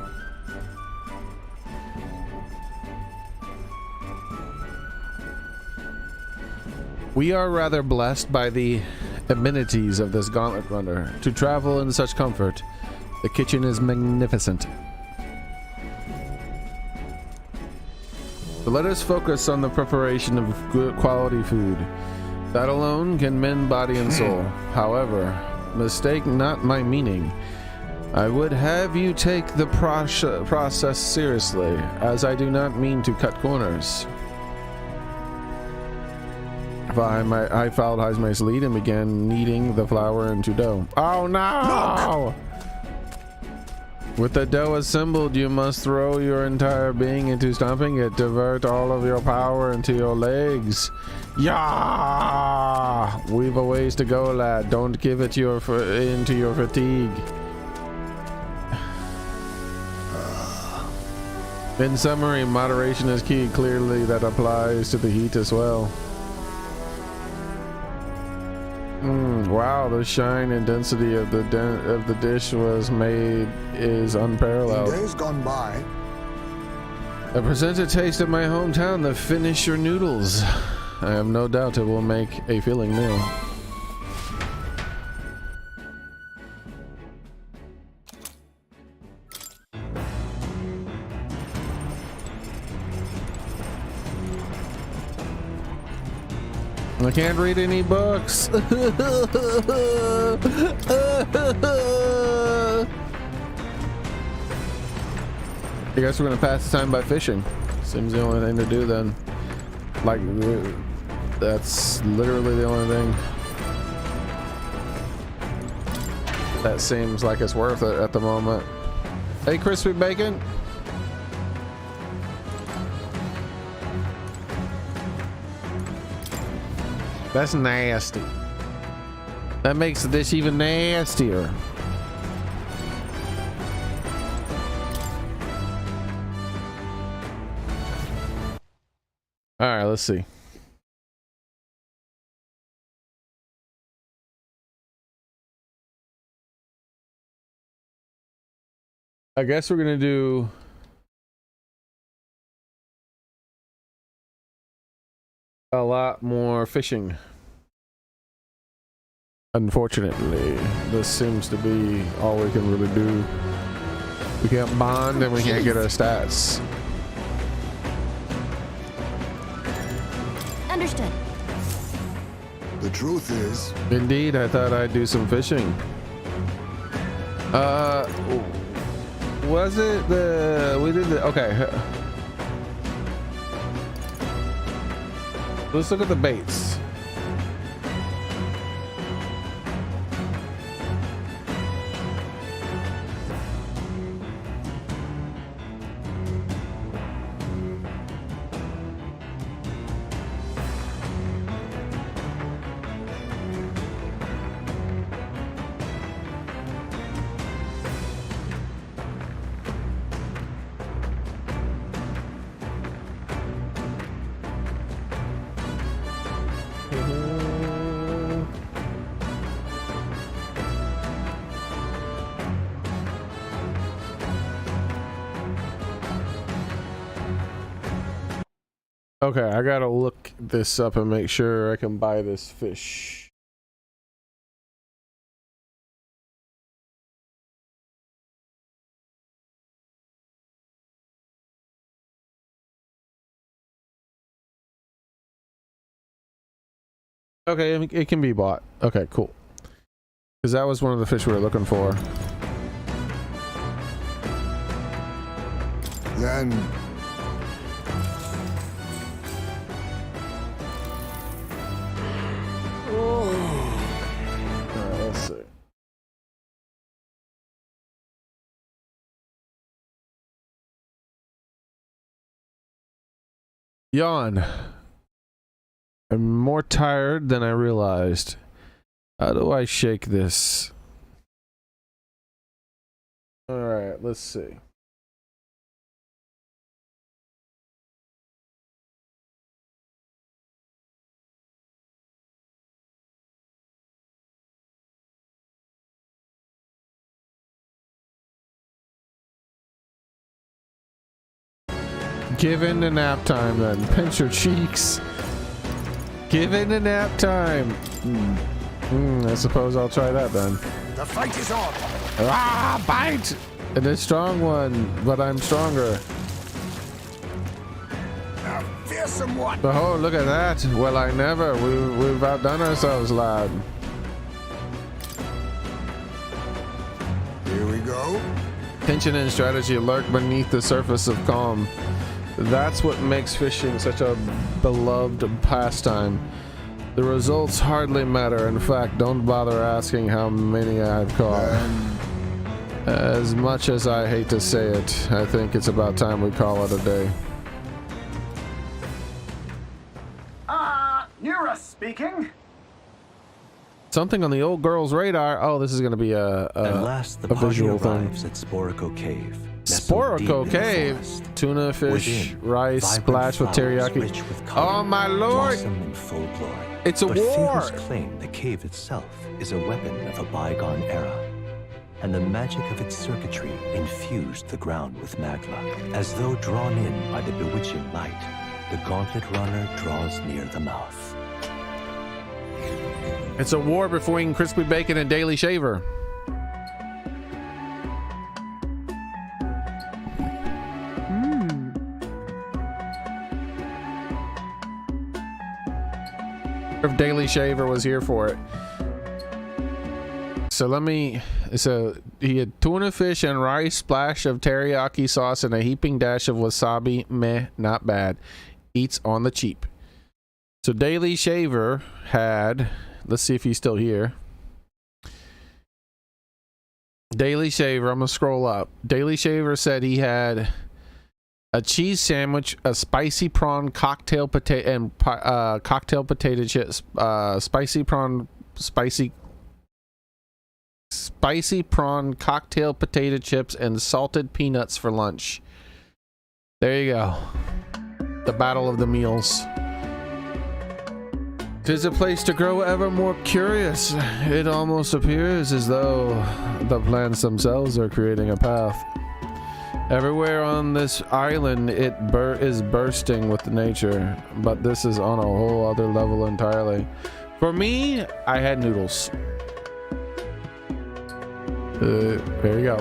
we are rather blessed by the amenities of this gauntlet runner to travel in such comfort. The kitchen is magnificent. So let us focus on the preparation of good quality food. That alone can mend body and soul. However, mistake not my meaning. I would have you take the process seriously, as I do not mean to cut corners. I followed Heismay's lead and began kneading the flour into dough. Oh no! With the dough assembled, you must throw your entire being into stomping it. Divert all of your power into your legs. Yeah! We've a ways to go, lad. Don't give it into your fatigue. In summary, moderation is key. Clearly, that applies to the heat as well. Wow, the shine and density of the dish is unparalleled. in days gone by, I present a taste of my hometown, the finisher noodles. I have no doubt it will make a filling meal. I can't read any books. I guess we're gonna pass the time by fishing. Seems the only thing to do then. Like, that's literally the only thing that seems like it's worth it at the moment. Hey, crispy bacon. That's nasty. That makes the dish even nastier. All right, let's see. I guess we're gonna do a lot more fishing. Unfortunately, this seems to be all we can really do. We can't bond and we can't get our stats. Understood. the truth is... Indeed, I thought I'd do some fishing. Was it the... We did the... Okay. Let's look at the baits. Okay, I gotta look this up and make sure I can buy this fish. Okay, it can be bought. Okay, cool. Because that was one of the fish we were looking for. Then Alright, let's see. Yawn. I'm more tired than I realized. How do I shake this? Alright, let's see. Give in to nap time then. Pinch your cheeks. Give in to nap time. I suppose I'll try that then. the fight is on. Ah, bite! And a strong one, but I'm stronger. A fearsome one. Oh, look at that. Well, I never. We've outdone ourselves, lad. Here we go. Tension and strategy lurk beneath the surface of calm. That's what makes fishing such a beloved pastime. The results hardly matter. In fact, don't bother asking how many I've caught. As much as I hate to say it, I think it's about time we call it a day. Nura speaking. Something on the old girl's radar. Oh, this is going to be At last, the a visual thing. at Sporico Cave. Sporico Cave, tuna fish, rice, splashed with teriyaki. Oh my lord! It's a war! Figures claim the cave itself is a weapon of a bygone era, and the magic of its circuitry infused the ground with magma. As though drawn in by the bewitching light, the gauntlet runner draws near the mouth. It's a war between crispy bacon and daily shaver. If Daily Shaver was here for it. So he had tuna fish and rice, splash of teriyaki sauce, and a heaping dash of wasabi. Meh, not bad. Eats on the cheap. So Daily Shaver had, let's see if he's still here. Daily Shaver, I'm gonna scroll up. Daily Shaver said he had a cheese sandwich, a spicy prawn cocktail potato, and cocktail potato chips, spicy prawn cocktail potato chips, and salted peanuts for lunch. There you go. The battle of the meals. 'Tis a place to grow ever more curious. It almost appears as though the plants themselves are creating a path. Everywhere on this island it is bursting with nature, but this is on a whole other level entirely. For me, I had noodles. There you go.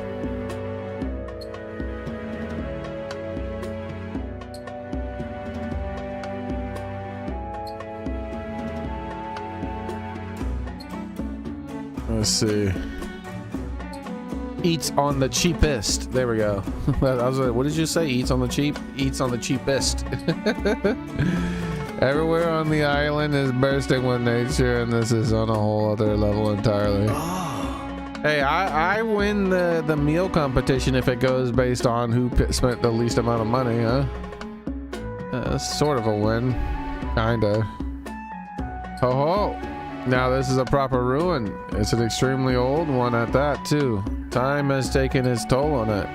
Let's see. Eats on the cheapest. There we go. I was like, what did you say? Eats on the cheap? Eats on the cheapest. Everywhere on the island is bursting with nature, and this is on a whole other level entirely. Hey, I win the meal competition if it goes based on who spent the least amount of money, huh? That's sort of a win. Kinda. Ho ho! Now this is a proper ruin. It's an extremely old one at that, too. Time has taken its toll on it,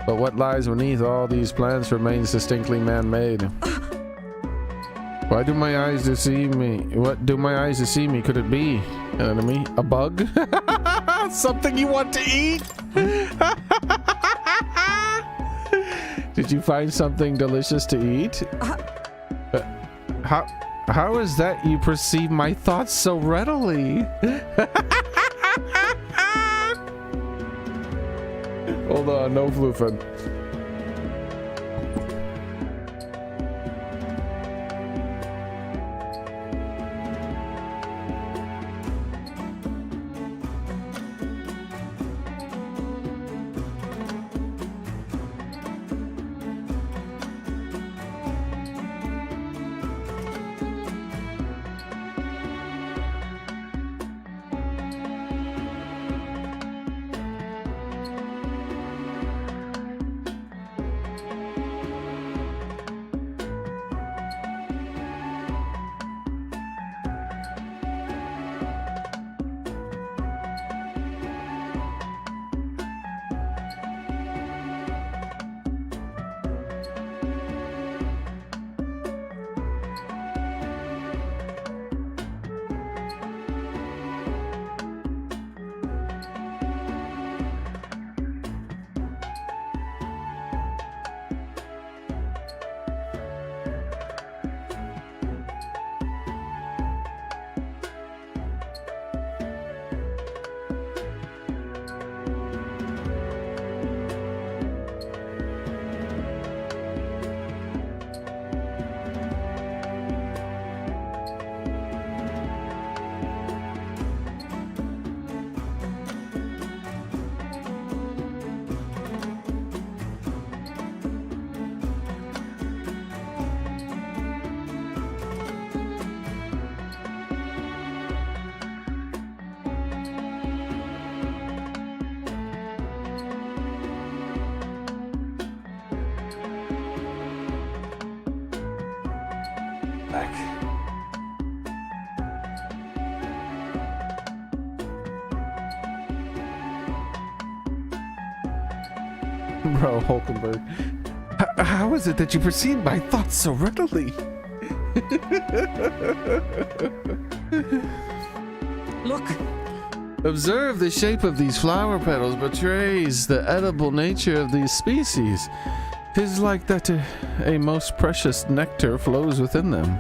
but what lies beneath all these plants remains distinctly man-made. Why do my eyes deceive me? What do my eyes deceive me? Could it be an enemy? A bug? Something you want to eat? Did you find something delicious to eat? How is that you perceive my thoughts so readily? Hold on, no floofing. Bro, Hulkenberg. How is it that you perceive my thoughts so readily? Look. Observe the shape of these flower petals betrays the edible nature of these species. 'Tis like that a most precious nectar flows within them.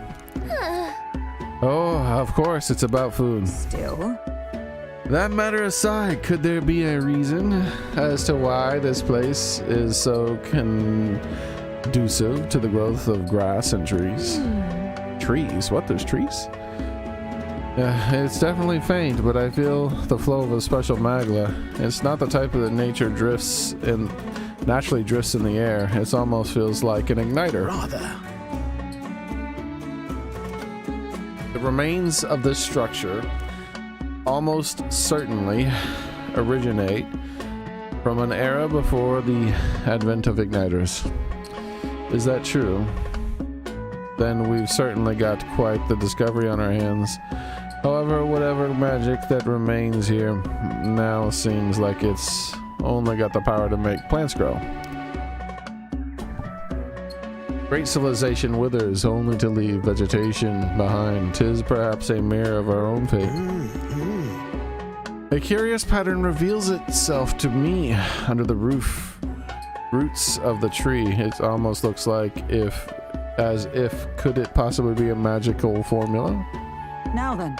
Oh, of course, it's about food. Still. That matter aside, could there be a reason as to why this place is so conducive to the growth of grass and trees? Trees? What? There's trees? It's definitely faint, but I feel the flow of a special magma. It's not the type of that nature naturally drifts in the air. It almost feels like an igniter. Rather. The remains of this structure almost certainly originate from an era before the advent of igniters. Is that true? Then we've certainly got quite the discovery on our hands. However, whatever magic that remains here now seems like it's only got the power to make plants grow. Great civilization withers only to leave vegetation behind. 'Tis perhaps a mirror of our own fate. A curious pattern reveals itself to me under the roots of the tree. It almost looks like could it possibly be a magical formula? Now then.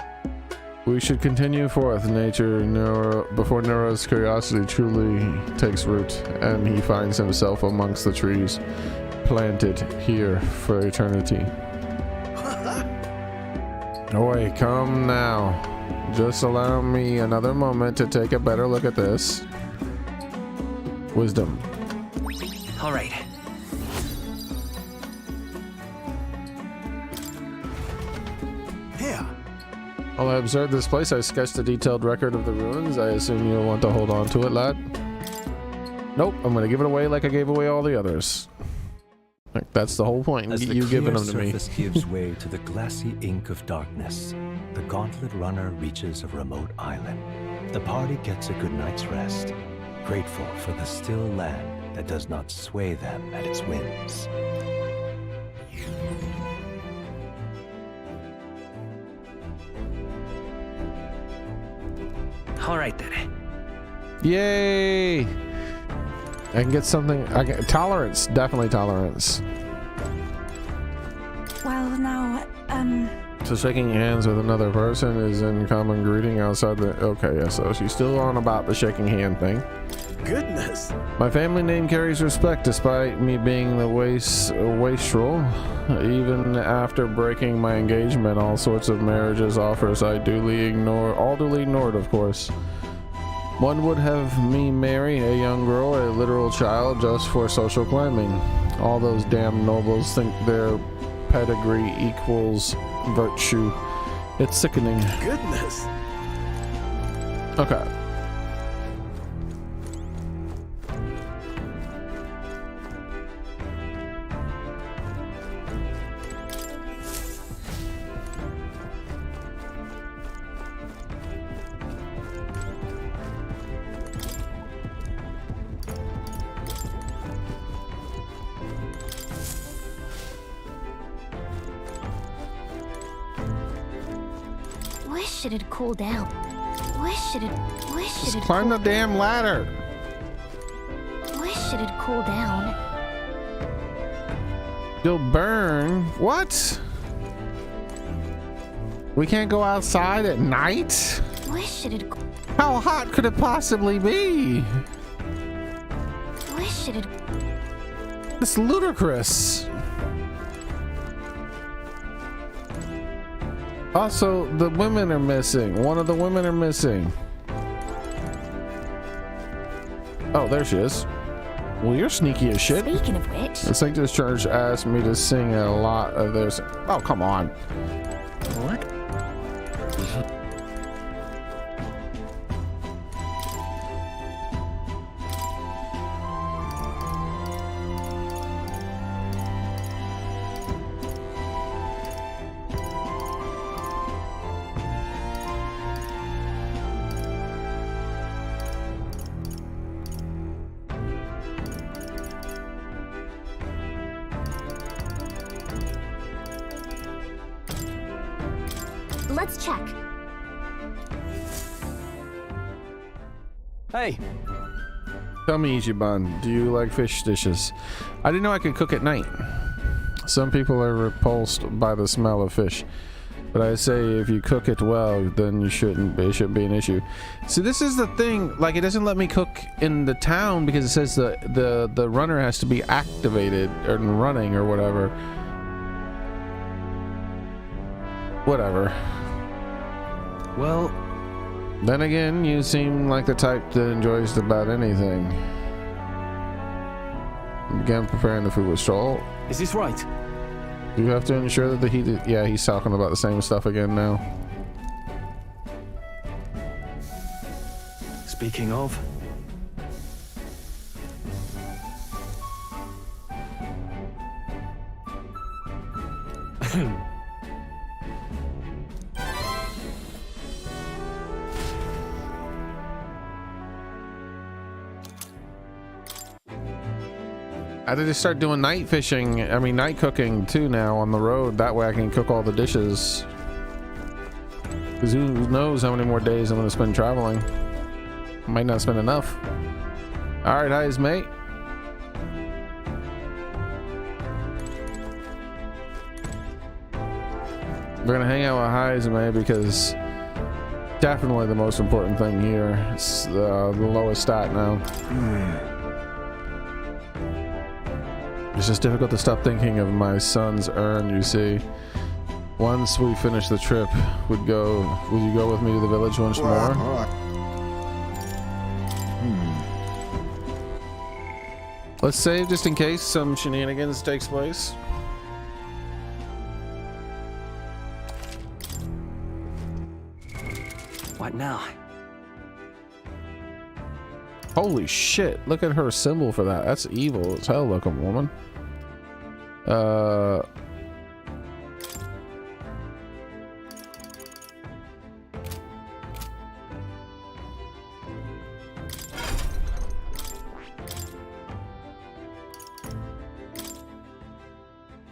We should continue forth before Nero's curiosity truly takes root and he finds himself amongst the trees, planted here for eternity. Oi, come now. Just allow me another moment to take a better look at this. Wisdom. All right. Here. While I observed this place, I sketched a detailed record of the ruins. I assume you'll want to hold on to it, lad. Nope, I'm going to give it away like I gave away all the others. Like, that's the whole point. As the You giving them clear to me. surface gives way to the glassy ink of darkness, the gauntlet runner reaches a remote island. The party gets a good night's rest, grateful for the still land that does not sway them at its whims. All right then. Yay! I can get something. Tolerance, definitely tolerance. Well, now, So shaking hands with another person is in common greeting outside the... Okay, yeah, so she's still on about the shaking hand thing. Goodness. My family name carries respect despite me being the wastrel. Even after breaking my engagement, all sorts of marriages offers I duly ignored, of course. One would have me marry a young girl, a literal child, just for social climbing. All those damn nobles think their pedigree equals virtue. It's sickening. Goodness. Okay. Wish it'd cool down. Wish it'd Climb the damn ladder. Wish it'd cool down. You'll burn. What? We can't go outside at night? Wish it'd. How hot could it possibly be? Wish it'd. It's ludicrous. Also, the women are missing. One of the women are missing. Oh, there she is. Well, you're sneaky as shit. Speaking of which, The Sanctus Church asked me to sing a lot of their... Oh, come on. What? let's check. Hey. Tell me, Ichiban, do you like fish dishes? I didn't know I could cook at night. Some people are repulsed by the smell of fish, but I say if you cook it well, then it shouldn't be an issue. See, this is the thing, like, it doesn't let me cook in the town because it says the runner has to be activated or running or whatever. Whatever. Well, then again, you seem like the type that enjoys about anything. Again, preparing the food with Stroll. Is this right? You have to ensure that the heat... Yeah, he's talking about the same stuff again now. Speaking of... I did just start doing night fishing, I mean night cooking too now on the road. That way I can cook all the dishes. Because who knows how many more days I'm going to spend traveling. I might not spend enough. Alright, highs mate. We're going to hang out with highs mate because definitely the most important thing here. It's the lowest stat now. It's just difficult to stop thinking of my son's urn, you see. Once we finish the trip, would you go with me to the village once more? Let's save just in case some shenanigans takes place. What now? Holy shit, look at her symbol for that. That's evil as hell looking woman.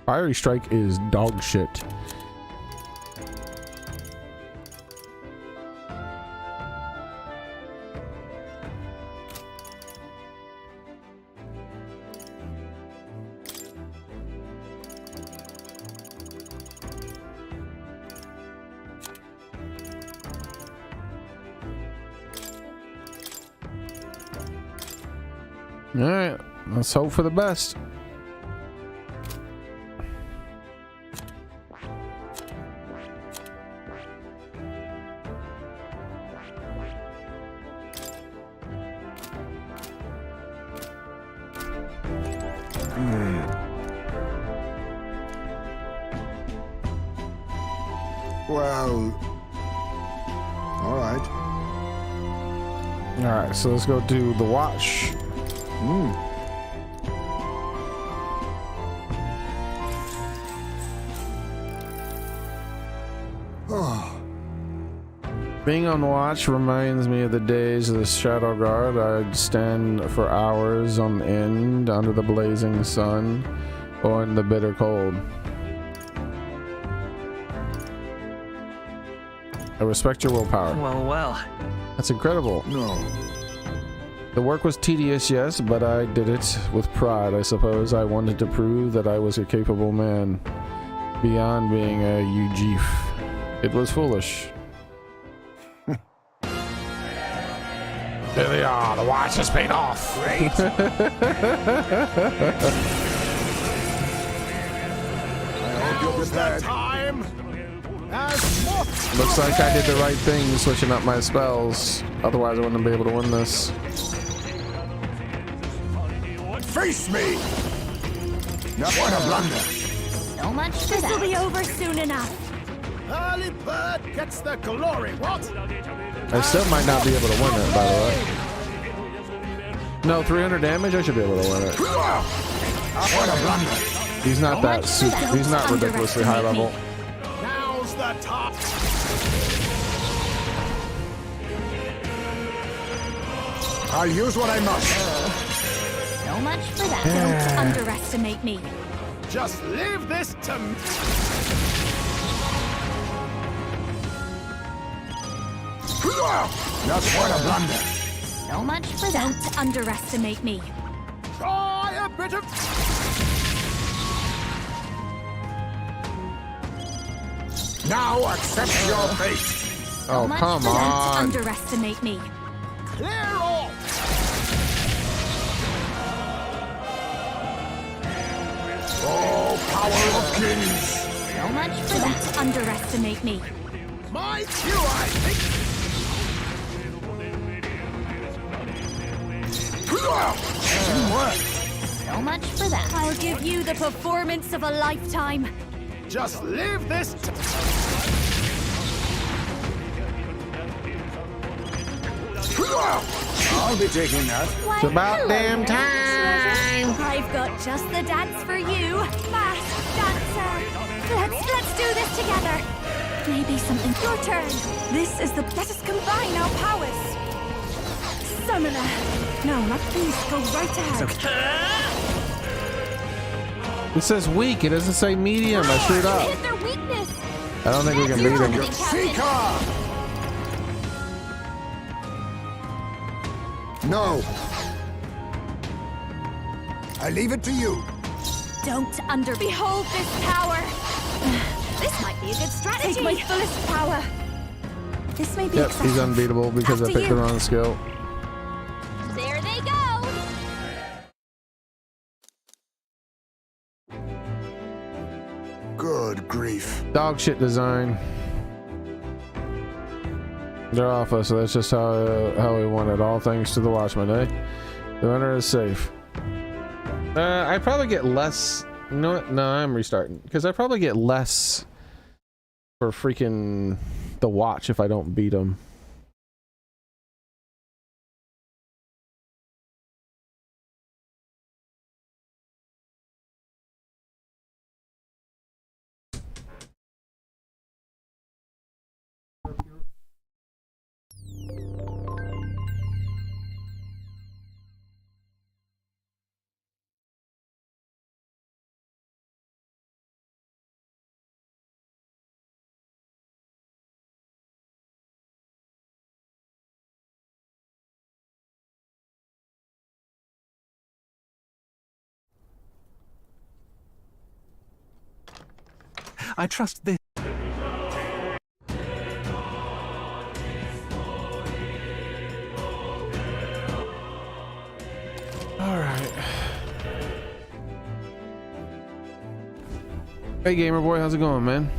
Fiery Strike is dog shit. All right, let's hope for the best. Well, all right. All right, so let's go do the watch. Oh. Being on watch reminds me of the days of the Shadow Guard. I'd stand for hours on end under the blazing sun or in the bitter cold. I respect your willpower. Well. That's incredible. No. The work was tedious, yes, but I did it with pride, I suppose. I wanted to prove that I was a capable man, beyond being a Ujif. It was foolish. There they are, the watch has paid off. Great. I hope you're prepared. Time. Looks like I did the right thing switching up my spells. Otherwise, I wouldn't be able to win this. Face me! Not what a blunder. So much for that. This'll be over soon enough. Early bird gets the glory. What? I still might not be able to win it, by the way. No, 300 damage. I should be able to win it. What a blunder. He's not that super. He's not ridiculously high level. Now's the top. I'll use what I must. So much for that. Don't underestimate me. Just leave this to me. That's what a blunder. So much for that. Don't underestimate me. Try a bit of. Now accept your fate. Oh, much come for that. on. Underestimate me. Clear off. Oh, power of kings. So much for that. Underestimate me. My cue, I think. So much for that. I'll give you the performance of a lifetime. Just leave this to. I'll be taking that. Why, It's about hello damn there, time. treasure. I've got just the dance for you, masked dancer. Let's do this together. Maybe something. Your turn. This is the. Let us combine our powers. Summoner. No, not these. Go right ahead. It says weak. It doesn't say medium. I screwed up. Hit their weakness. I don't think we can beat him. Seeker! No. I leave it to you. Don't behold this power. This might be a good strategy. Take my fullest power. This may be Yep, excessive. he's unbeatable because I After picked the you. wrong skill. There they go. Good grief. Dog shit design. They're alpha, so that's just how we want it. All thanks to the Watchman, eh? The runner is safe. I probably get less. You know what? No, I'm restarting because I probably get less for freaking the watch if I don't beat him. I trust this. All right. Hey gamer boy, how's it going, man?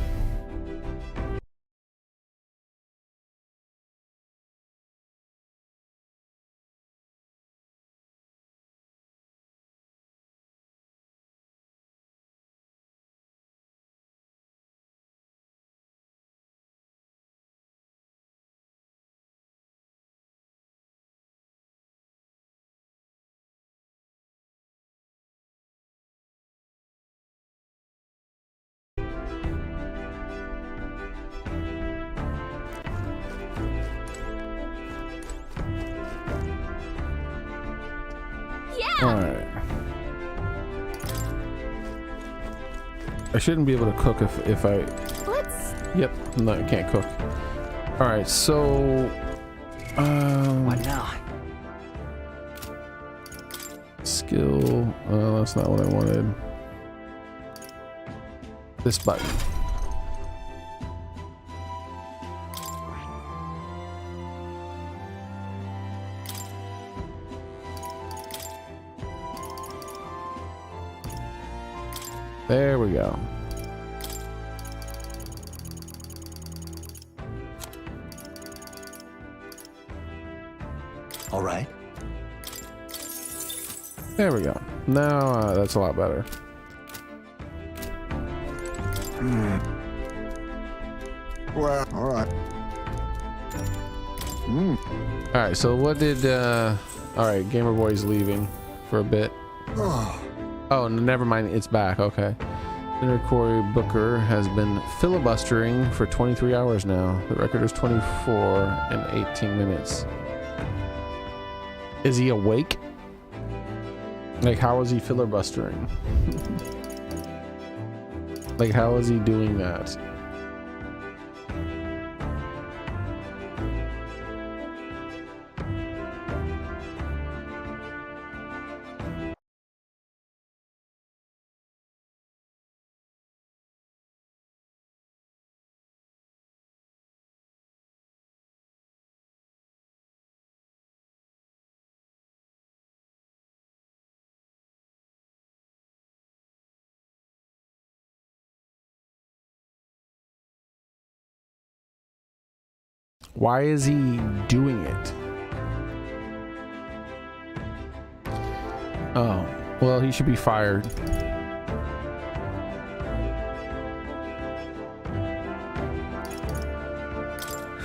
All right. I shouldn't be able to cook if I. Let's. Yep. No, I can't cook. All right. So. What now? Skill. That's not what I wanted. This button. There we go. All right. There we go. Now that's a lot better. Well, all right. All right. So what did? All right. Gamer Boy's leaving for a bit. Oh, never mind. It's back. Okay. Senator Cory Booker has been filibustering for 23 hours now. The record is 24 and 18 minutes. Is he awake? Like, how is he filibustering? Like, how is he doing that? Why is he doing it? Oh, well, he should be fired.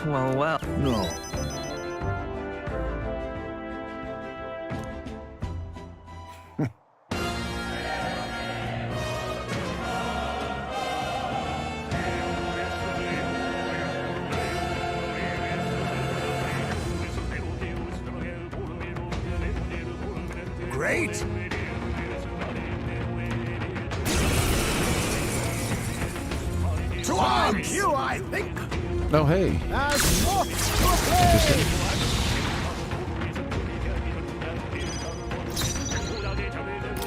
Well. No. Great. To arms! You, I think. Oh, hey.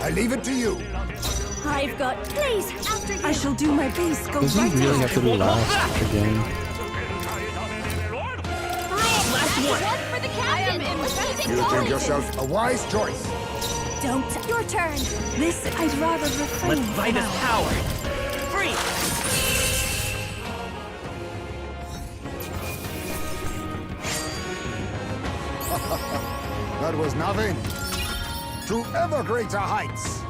I leave it to you. I've got. Please, after you. I shall do my best. Go Does he right really ahead. have to be last again? One for the captain. You think yourself a wise choice. Don't. Your turn. This I'd rather refrain. Let Vitus from. power. Free. That was nothing. To ever greater heights.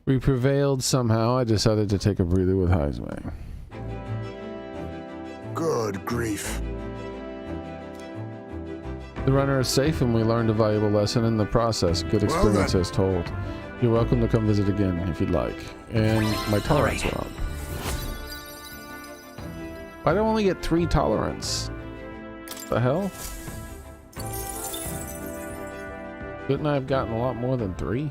We prevailed somehow. I decided to take a breather with Heisman. Good grief. The runner is safe and we learned a valuable lesson in the process. Good Well experience then. as told. You're welcome to come visit again if you'd like. And my tolerance went up. Why do I only get 3 tolerance? The hell? Couldn't I have gotten a lot more than 3?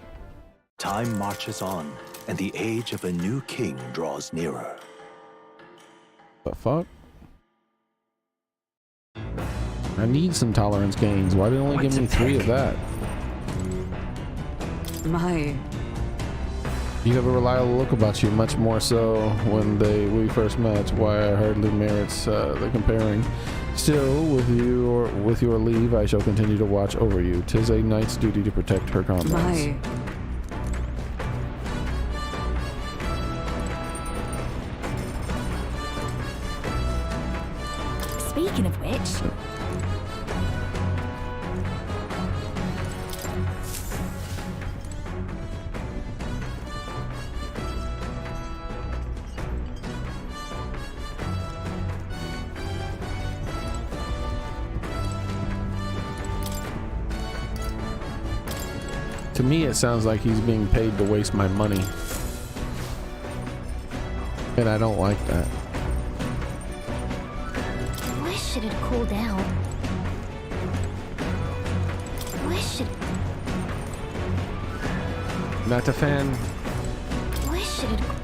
Time marches on, and the age of a new king draws nearer. The fuck? I need some tolerance gains. Why did it only give me 3 of that? My. You have a reliable look about you, much more so when we first met. Why I hardly merits the comparing. Still, with your leave, I shall continue to watch over you. 'Tis a knight's duty to protect her comrades. My. Speaking of which, To me, it sounds like he's being paid to waste my money. And I don't like that. wish it had cooled down. Wish it. Not a fan. Wish it had.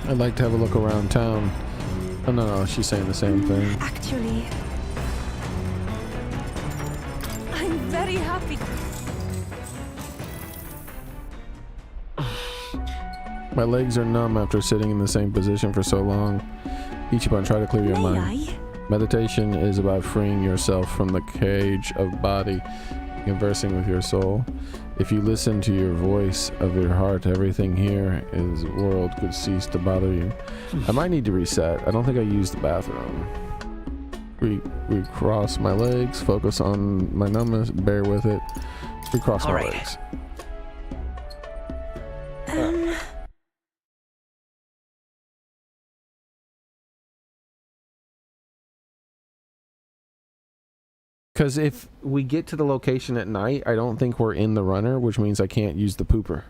I'd like to have a look around town. Oh no, she's saying the same thing. Actually, I'm very happy. My legs are numb after sitting in the same position for so long. Ichiban, try to clear your mind. Meditation is about freeing yourself from the cage of body, conversing with your soul. If you listen to your voice of your heart, everything here in this world could cease to bother you. I might need to reset. I don't think I used the bathroom. Recross my legs, focus on my numbness, bear with it. Recross my legs. Because if we get to the location at night, I don't think we're in the runner, which means I can't use the pooper.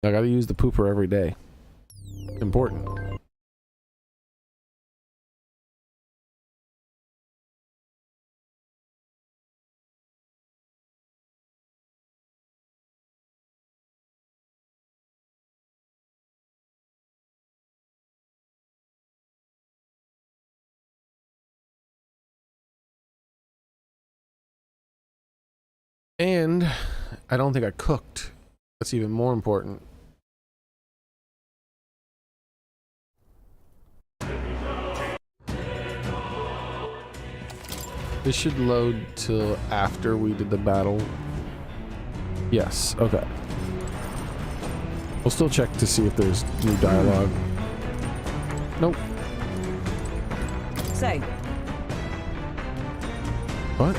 I gotta use the pooper every day. Important. And I don't think I cooked. That's even more important. This should load till after we did the battle. Yes, okay. We'll still check to see if there's new dialogue. Nope. Say. What?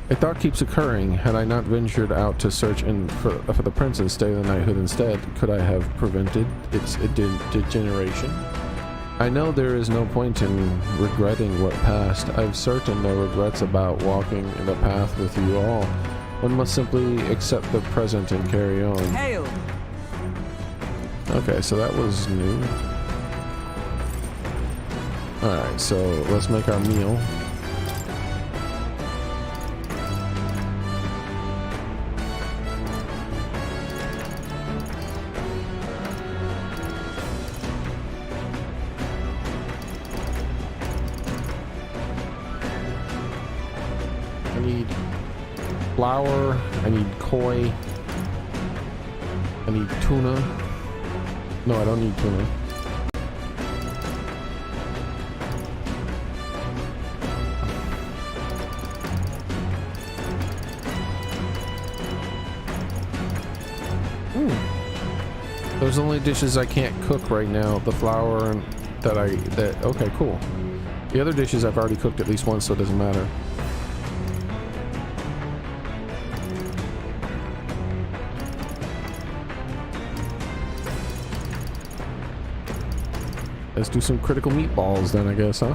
A thought keeps occurring. Had I not ventured out to search for the prince and stay the knighthood instead, could I have prevented its degeneration? I know there is no point in regretting what passed. I've certain no regrets about walking in the path with you all. One must simply accept the present and carry on. Hail. Okay, so that was new. Alright, so let's make our meal. Flour, I need koi, I need tuna. No, I don't need tuna. Those are the only dishes I can't cook right now. The flour and okay, cool. The other dishes I've already cooked at least once, so it doesn't matter. Let's do some critical meatballs then, I guess, huh?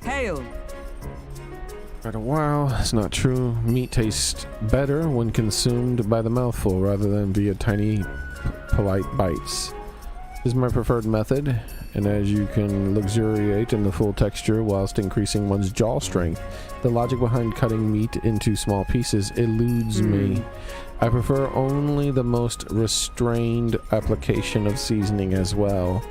Hail. Right, wow, that's not true. Meat tastes better when consumed by the mouthful rather than via tiny, polite bites. This is my preferred method. and as you can luxuriate in the full texture whilst increasing one's jaw strength. The logic behind cutting meat into small pieces eludes me. I prefer only the most restrained application of seasoning as well.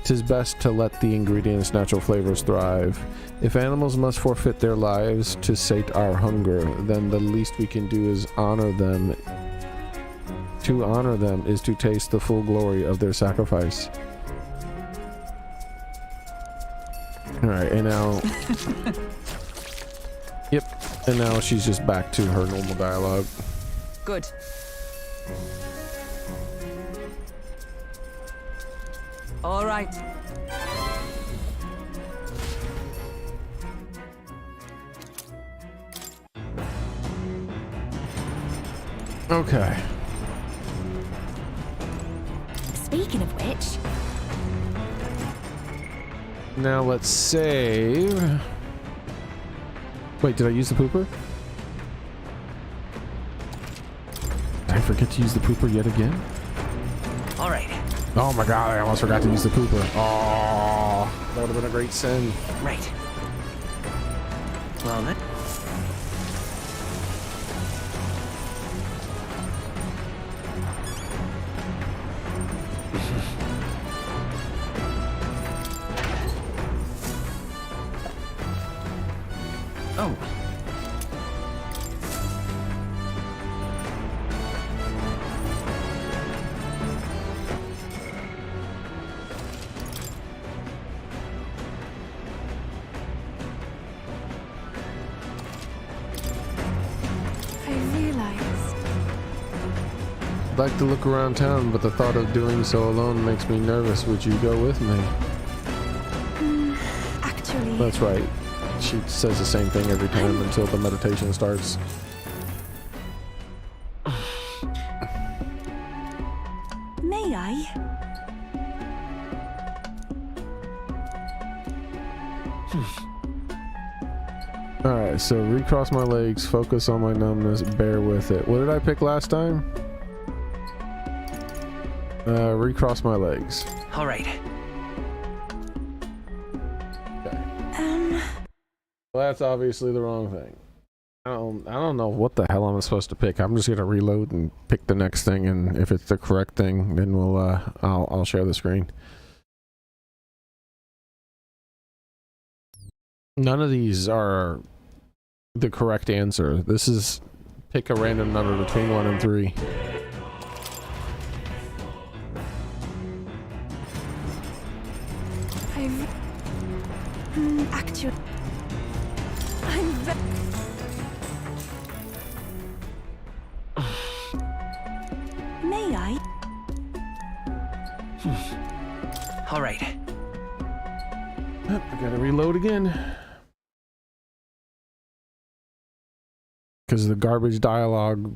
'Tis best to let the ingredients' natural flavors thrive. If animals must forfeit their lives to sate our hunger, then the least we can do is honor them. To honor them is to taste the full glory of their sacrifice. Alright, and now... Yep, and now she's just back to her normal dialogue. Good. All right. Okay. Speaking of which... Now let's save. Wait, did I use the pooper? Did I forget to use the pooper yet again? All right. Oh my god, I almost forgot to use the pooper. Oh, that would have been a great sin. Right. Well, then. Oh. I'd like to look around town, but the thought of doing so alone makes me nervous. Would you go with me? Actually... That's right. She says the same thing every time until the meditation starts. May I? Alright, so recross my legs, focus on my numbness, bear with it. What did I pick last time? Recross my legs. All right. Okay. Well, that's obviously the wrong thing. I don't know what the hell I'm supposed to pick. I'm just gonna reload and pick the next thing, and if it's the correct thing, then we'll I'll share the screen. None of these are the correct answer. This is pick a random number between 1 and 3. Actually... May I? All right. I gotta reload again. Because of the garbage dialogue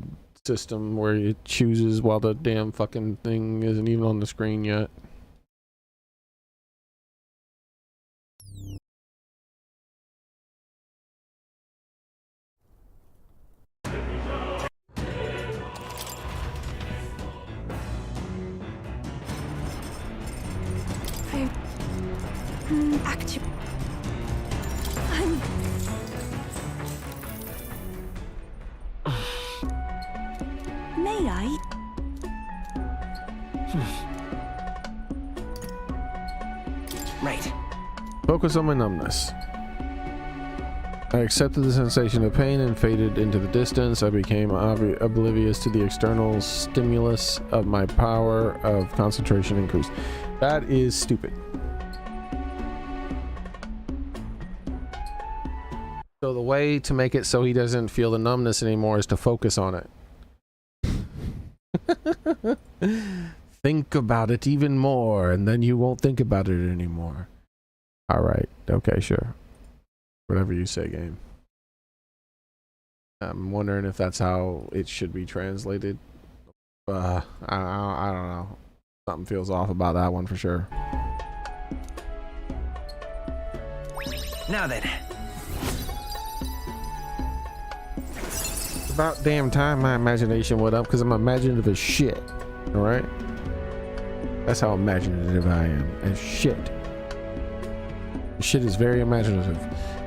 system where it chooses while the damn fucking thing isn't even on the screen yet. Actually... May I? Right. Focus on my numbness. I accepted the sensation of pain and faded into the distance. I became oblivious to the external stimulus of my power of concentration increased. That is stupid. So the way to make it so he doesn't feel the numbness anymore is to focus on it. Think about it even more, and then you won't think about it anymore. All right. Okay, sure. Whatever you say, game. I'm wondering if that's how it should be translated. I don't know. Something feels off about that one for sure. Now then. About damn time my imagination went up, because I'm imaginative as shit. All right. That's how imaginative I am. And shit. Shit is very imaginative.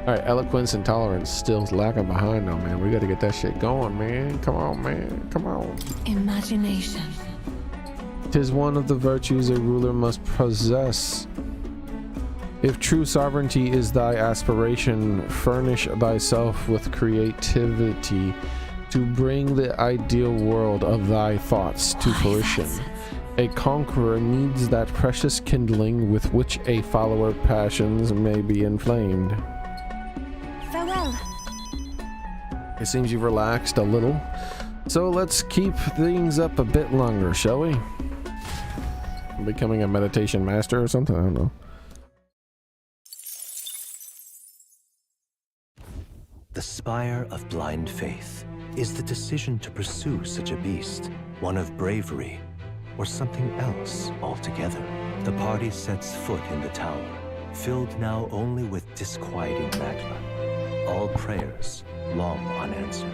Alright, eloquence and tolerance still lagging behind though, man. We gotta get that shit going, man. Come on, man. Come on. Imagination. 'Tis one of the virtues a ruler must possess. If true sovereignty is thy aspiration, furnish thyself with creativity to bring the ideal world of thy thoughts to fruition. A conqueror needs that precious kindling with which a follower passions may be inflamed. Farewell. It seems you've relaxed a little, so let's keep things up a bit longer, shall we? Becoming a meditation master or something? I don't know. The Spire of Blind Faith is the decision to pursue such a beast, one of bravery, or something else altogether. The party sets foot in the tower, filled now only with disquieting magma. All prayers long unanswered.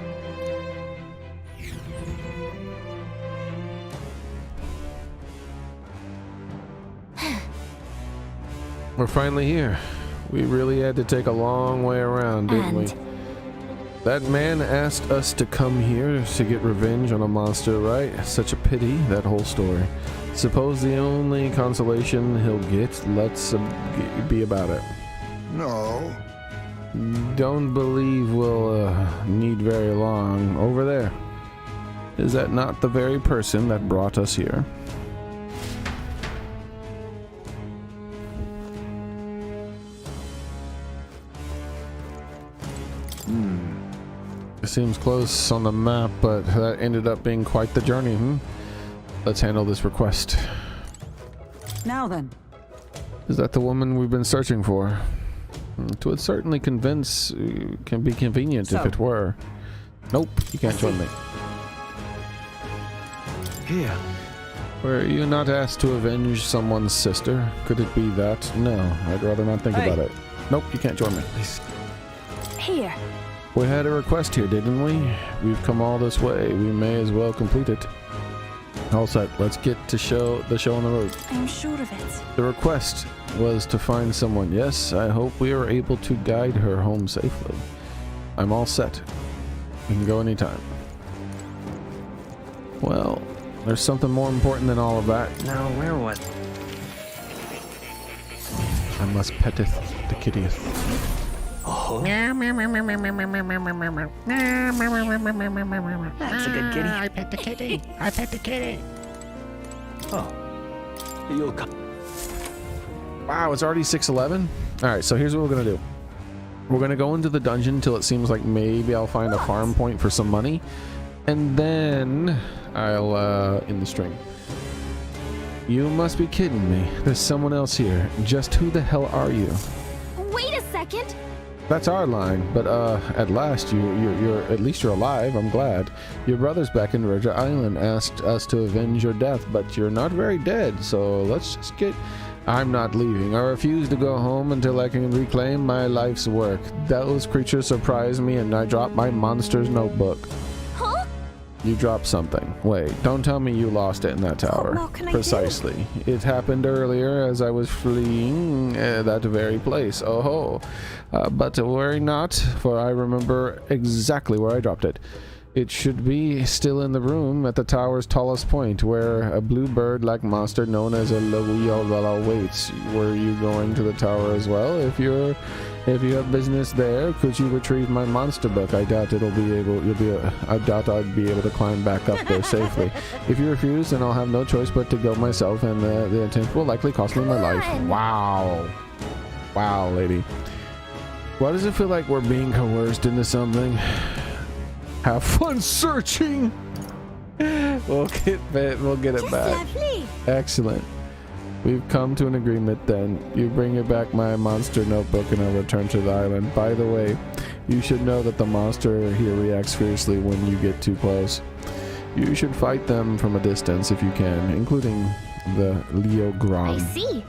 We're finally here. We really had to take a long way around, didn't we? That man asked us to come here to get revenge on a monster, right? Such a pity, that whole story. Suppose the only consolation he'll get, let's be about it. No. Don't believe we'll need very long. Over there. Is that not the very person that brought us here? It seems close on the map, but that ended up being quite the journey, Let's handle this request. Now then. Is that the woman we've been searching for? It would certainly can be convenient if it were. Nope, you can't join me. Here. Were you not asked to avenge someone's sister? Could it be that? No, I'd rather not think about it. Nope, you can't join me. Here. We had a request here, didn't we? We've come all this way. We may as well complete it. All set. Let's get to the show on the road. I'm sure of it. The request was to find someone. Yes, I hope we are able to guide her home safely. I'm all set. We can go anytime. Well, there's something more important than all of that. Now, where was... I must petteth the kittieth. Oh. That's a good kitty. I pet the kitty. I pet the kitty. Oh. You'll come. Wow, it's already 6:11? Alright, so here's what we're gonna do. We're gonna go into the dungeon till it seems like maybe I'll find a farm point for some money. And then I'll end the stream. You must be kidding me. There's someone else here. Just who the hell are you? Wait a second. That's our line, but at last you're at least you're alive. I'm glad. Your brothers back in Roger Island asked us to avenge your death, but you're not very dead. So let's just get. I'm not leaving. I refuse to go home until I can reclaim my life's work. Those creatures surprised me, and I dropped my monster's notebook. Huh? You dropped something. Wait, don't tell me you lost it in that tower. What can I Precisely. It happened earlier as I was fleeing that very place. Oh, but worry not, for I remember exactly where I dropped it. It should be still in the room at the tower's tallest point, where a blue bird-like monster known as a Lowiolvala waits. Were you going to the tower as well? If you have business there, could you retrieve my monster book? I doubt I'd be able to climb back up there safely. If you refuse, then I'll have no choice but to go myself, and the attempt will likely cost me my life. Wow. Wow, lady. Why does it feel like we're being coerced into something? Have fun searching. We'll get it back. Lovely. Excellent. We've come to an agreement then. You bring it back my monster notebook and I'll return to the island. By the way, you should know that the monster here reacts fiercely when you get too close. You should fight them from a distance if you can, including the Leogron. I see.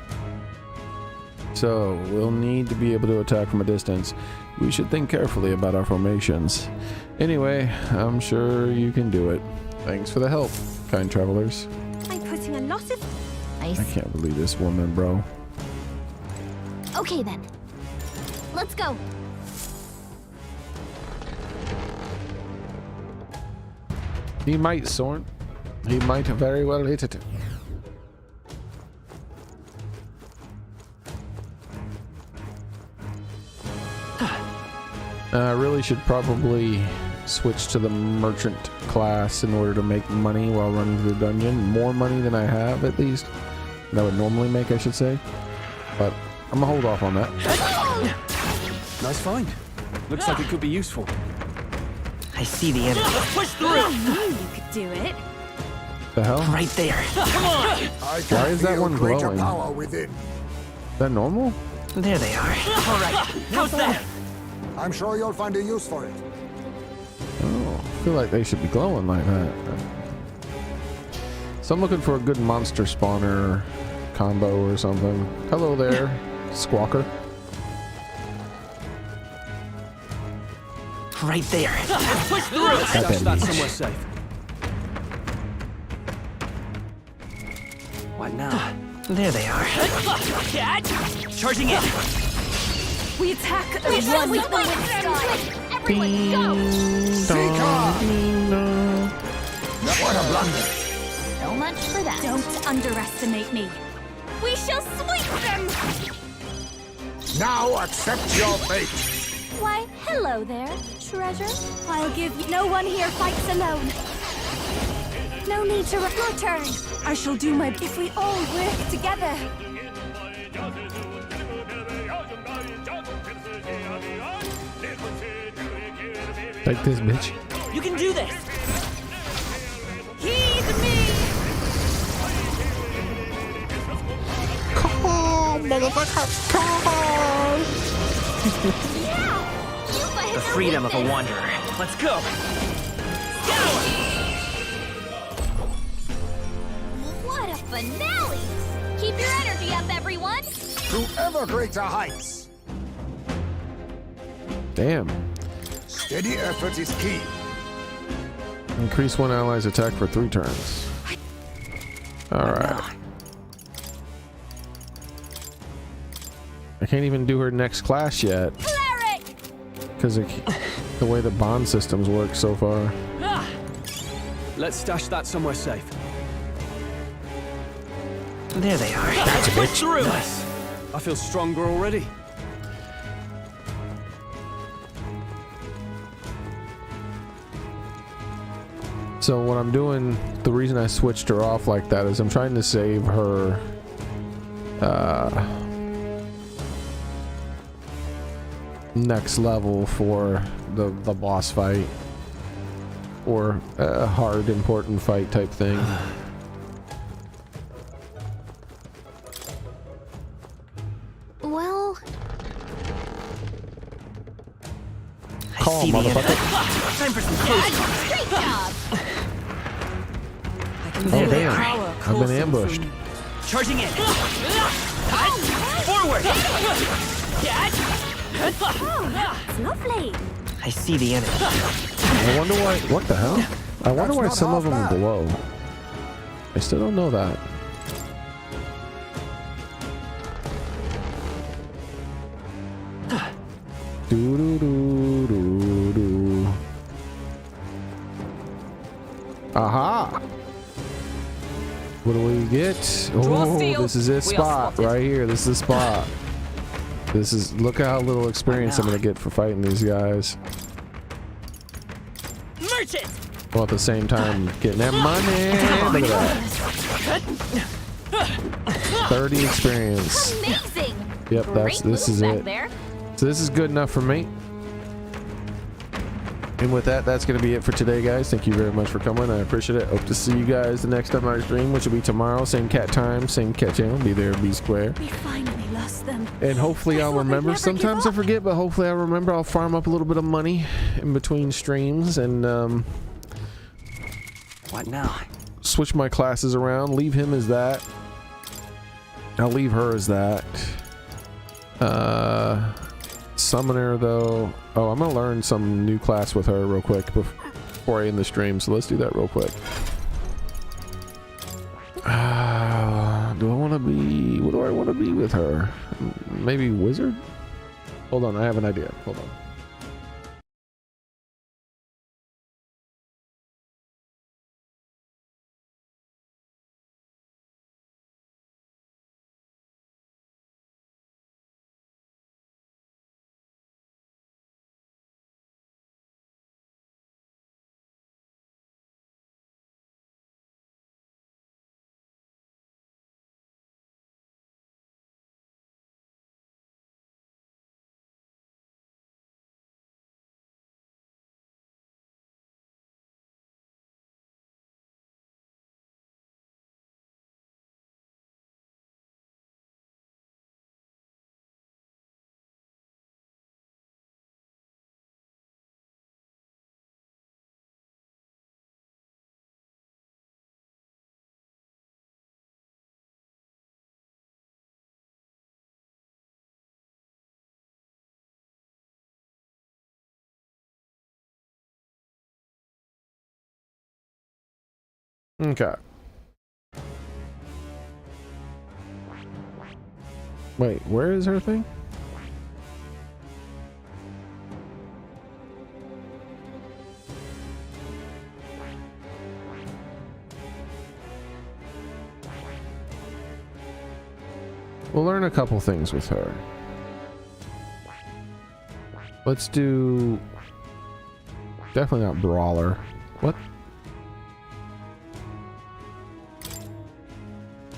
So, we'll need to be able to attack from a distance. We should think carefully about our formations. Anyway, I'm sure you can do it. Thanks for the help, kind travelers. I'm putting a lot of... I can't believe this woman, bro. Okay then. Let's go. He might, Soren. He might very well hit it. I really should probably switch to the merchant class in order to make money while running through the dungeon. More money than I have, at least. That I would normally make, I should say. But I'm gonna hold off on that. Nice find. Looks like it could be useful. I see the enemy. Push through! I knew you could do it. The hell? Right there. Come on! Why is that one glowing? Power within. Is that normal? There they are. All right. How's that? I'm sure you'll find a use for it. Oh, I feel like they should be glowing like that. So I'm looking for a good monster spawner combo or something. Hello there, Squawker. Right there. Push through! Let's stash that somewhere safe. What now? There they are. Charging in. We attack as one with the sky. Everyone go! What a blunder. So much for that. Don't underestimate me. We shall sweep them! Now accept your fate. Why, hello there, treasure. I'll give you... No one here fights alone. No need to... Your turn. I shall do my... If we all work together. Take this, bitch. You can do this. Heed me! Come on, motherfucker! Come on! The freedom of a wanderer. Let's go. What a finale! Keep your energy up, everyone! To ever greater heights. Damn. Steady effort is key. Increase one ally's attack for 3 turns. Alright. I can't even do her next class yet. Because the way the bond systems work so far. Let's stash that somewhere safe. There they are. That's a bitch. Through. Nice. I feel stronger already. So what I'm doing, the reason I switched her off like that is I'm trying to save her next level for the boss fight or a hard important fight type thing. Well, Call, motherfucker. Time for some close. great job! Oh damn, I've been ambushed. Charging in. Forward. It's lovely. I see the enemy. I wonder why, what the hell? I wonder why some of them glow. I still don't know that. Do do do do do. Aha! What do we get? Oh, this is this spot right here. This is the spot. This is, look at how little experience I'm gonna get for fighting these guys. Merchant. While at the same time getting that money. Look at that. 30 experience. Amazing! Yep, this is it. There. So this is good enough for me. And with that, that's going to be it for today, guys. Thank you very much for coming. I appreciate it. Hope to see you guys the next time I stream, which will be tomorrow. Same cat time, same cat channel. Be there, be square. We finally lost them. And hopefully I'll remember. Sometimes I forget, but hopefully I'll remember. I'll farm up a little bit of money in between streams and What now? switch my classes around. Leave him as that. I'll leave her as that. Summoner though. Oh, I'm gonna learn some new class with her real quick before I end the stream. So let's do that real quick. Do I be? What do I want to be with her? Maybe wizard? Hold on, I have an idea. Hold on. Okay. Wait, where is her thing? We'll learn a couple things with her. Let's do... Definitely not Brawler. What?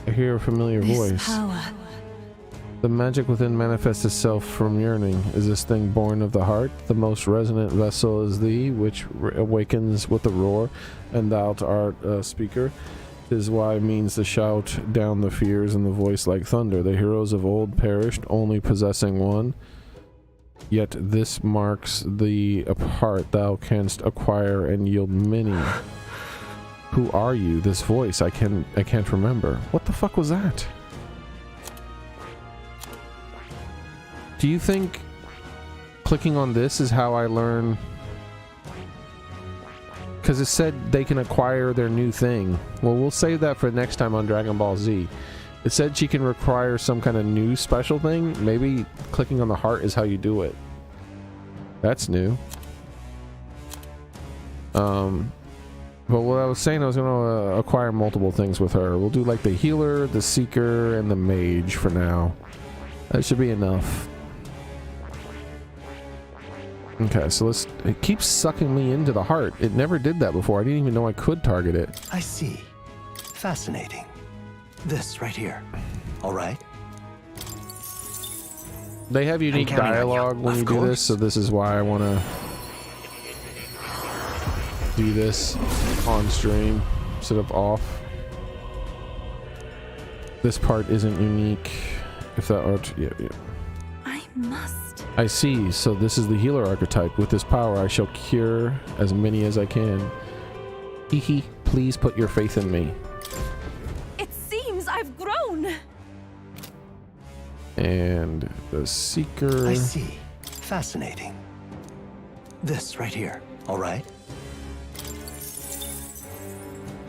I hear a familiar voice. Power. The magic within manifests itself from yearning. Is this thing born of the heart? The most resonant vessel is thee, which awakens with a roar, and thou art a speaker. 'Tis why means the shout down the fears and the voice like thunder. The heroes of old perished, only possessing one. Yet this marks thee apart. Thou canst acquire and yield many. Who are you? This voice I can't remember. What the fuck was that? Do you think clicking on this is how I learn? Because it said they can acquire their new thing. Well, we'll save that for next time on Dragon Ball Z. It said she can acquire some kind of new special thing. Maybe clicking on the heart is how you do it. That's new. But what I was saying, I was going to acquire multiple things with her. We'll do like the healer, the seeker, and the mage for now. That should be enough. Okay, so let's... It keeps sucking me into the heart. It never did that before. I didn't even know I could target it. I see. Fascinating. This right here. All right. They have unique dialogue when you do this, so this is why I want to do this on stream instead of off. This part isn't unique. If that art... Yeah. I must. I see. So this is the healer archetype. With this power, I shall cure as many as I can. Hehe, please put your faith in me. It seems I've grown. And the seeker... I see. Fascinating. This right here. All right.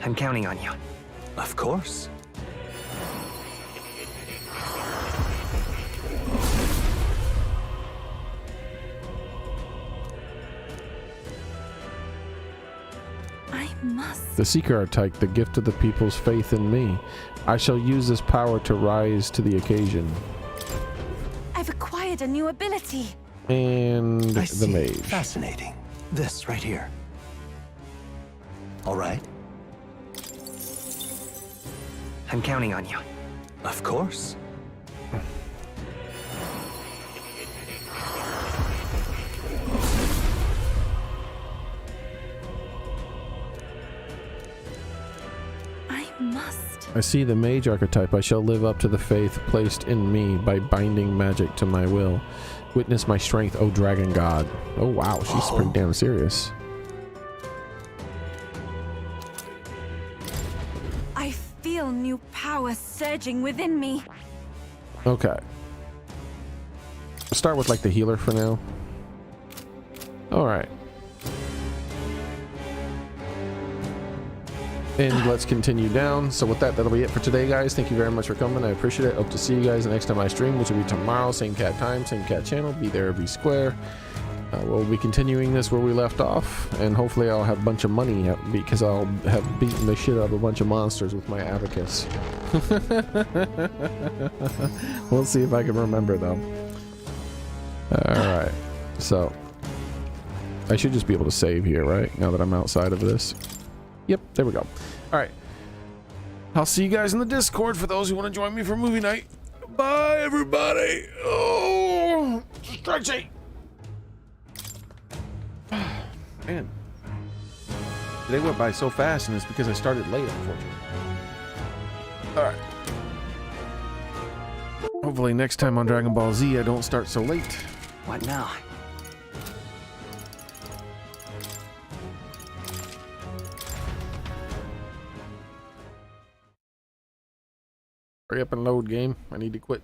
I'm counting on you. Of course. I must. The seeker archetype, the gift of the people's faith in me. I shall use this power to rise to the occasion. I've acquired a new ability. And I the mage. Fascinating. This right here. All right. I'm counting on you. Of course. I must. I see the mage archetype. I shall live up to the faith placed in me by binding magic to my will. Witness my strength, O dragon god. Oh wow, she's pretty damn serious. I feel new power surging within me. Okay. Start with like the healer for now. Alright. And let's continue down. So with that, that'll be it for today, guys. Thank you very much for coming. I appreciate it. Hope to see you guys the next time I stream, which will be tomorrow. Same cat time, same cat channel. Be there every square. We'll be continuing this where we left off, and hopefully I'll have a bunch of money because I'll have beaten the shit out of a bunch of monsters with my abacus. We'll see if I can remember though. Alright, so I should just be able to save here, right? Now that I'm outside of this. Yep, there we go. Alright. I'll see you guys in the Discord for those who want to join me for movie night. Bye, everybody. Oh, stretchy. Man, today went by so fast, and it's because I started late, unfortunately. Alright. Hopefully next time on Dragon Ball Z I don't start so late. What now? Hurry up and load, game. I need to quit.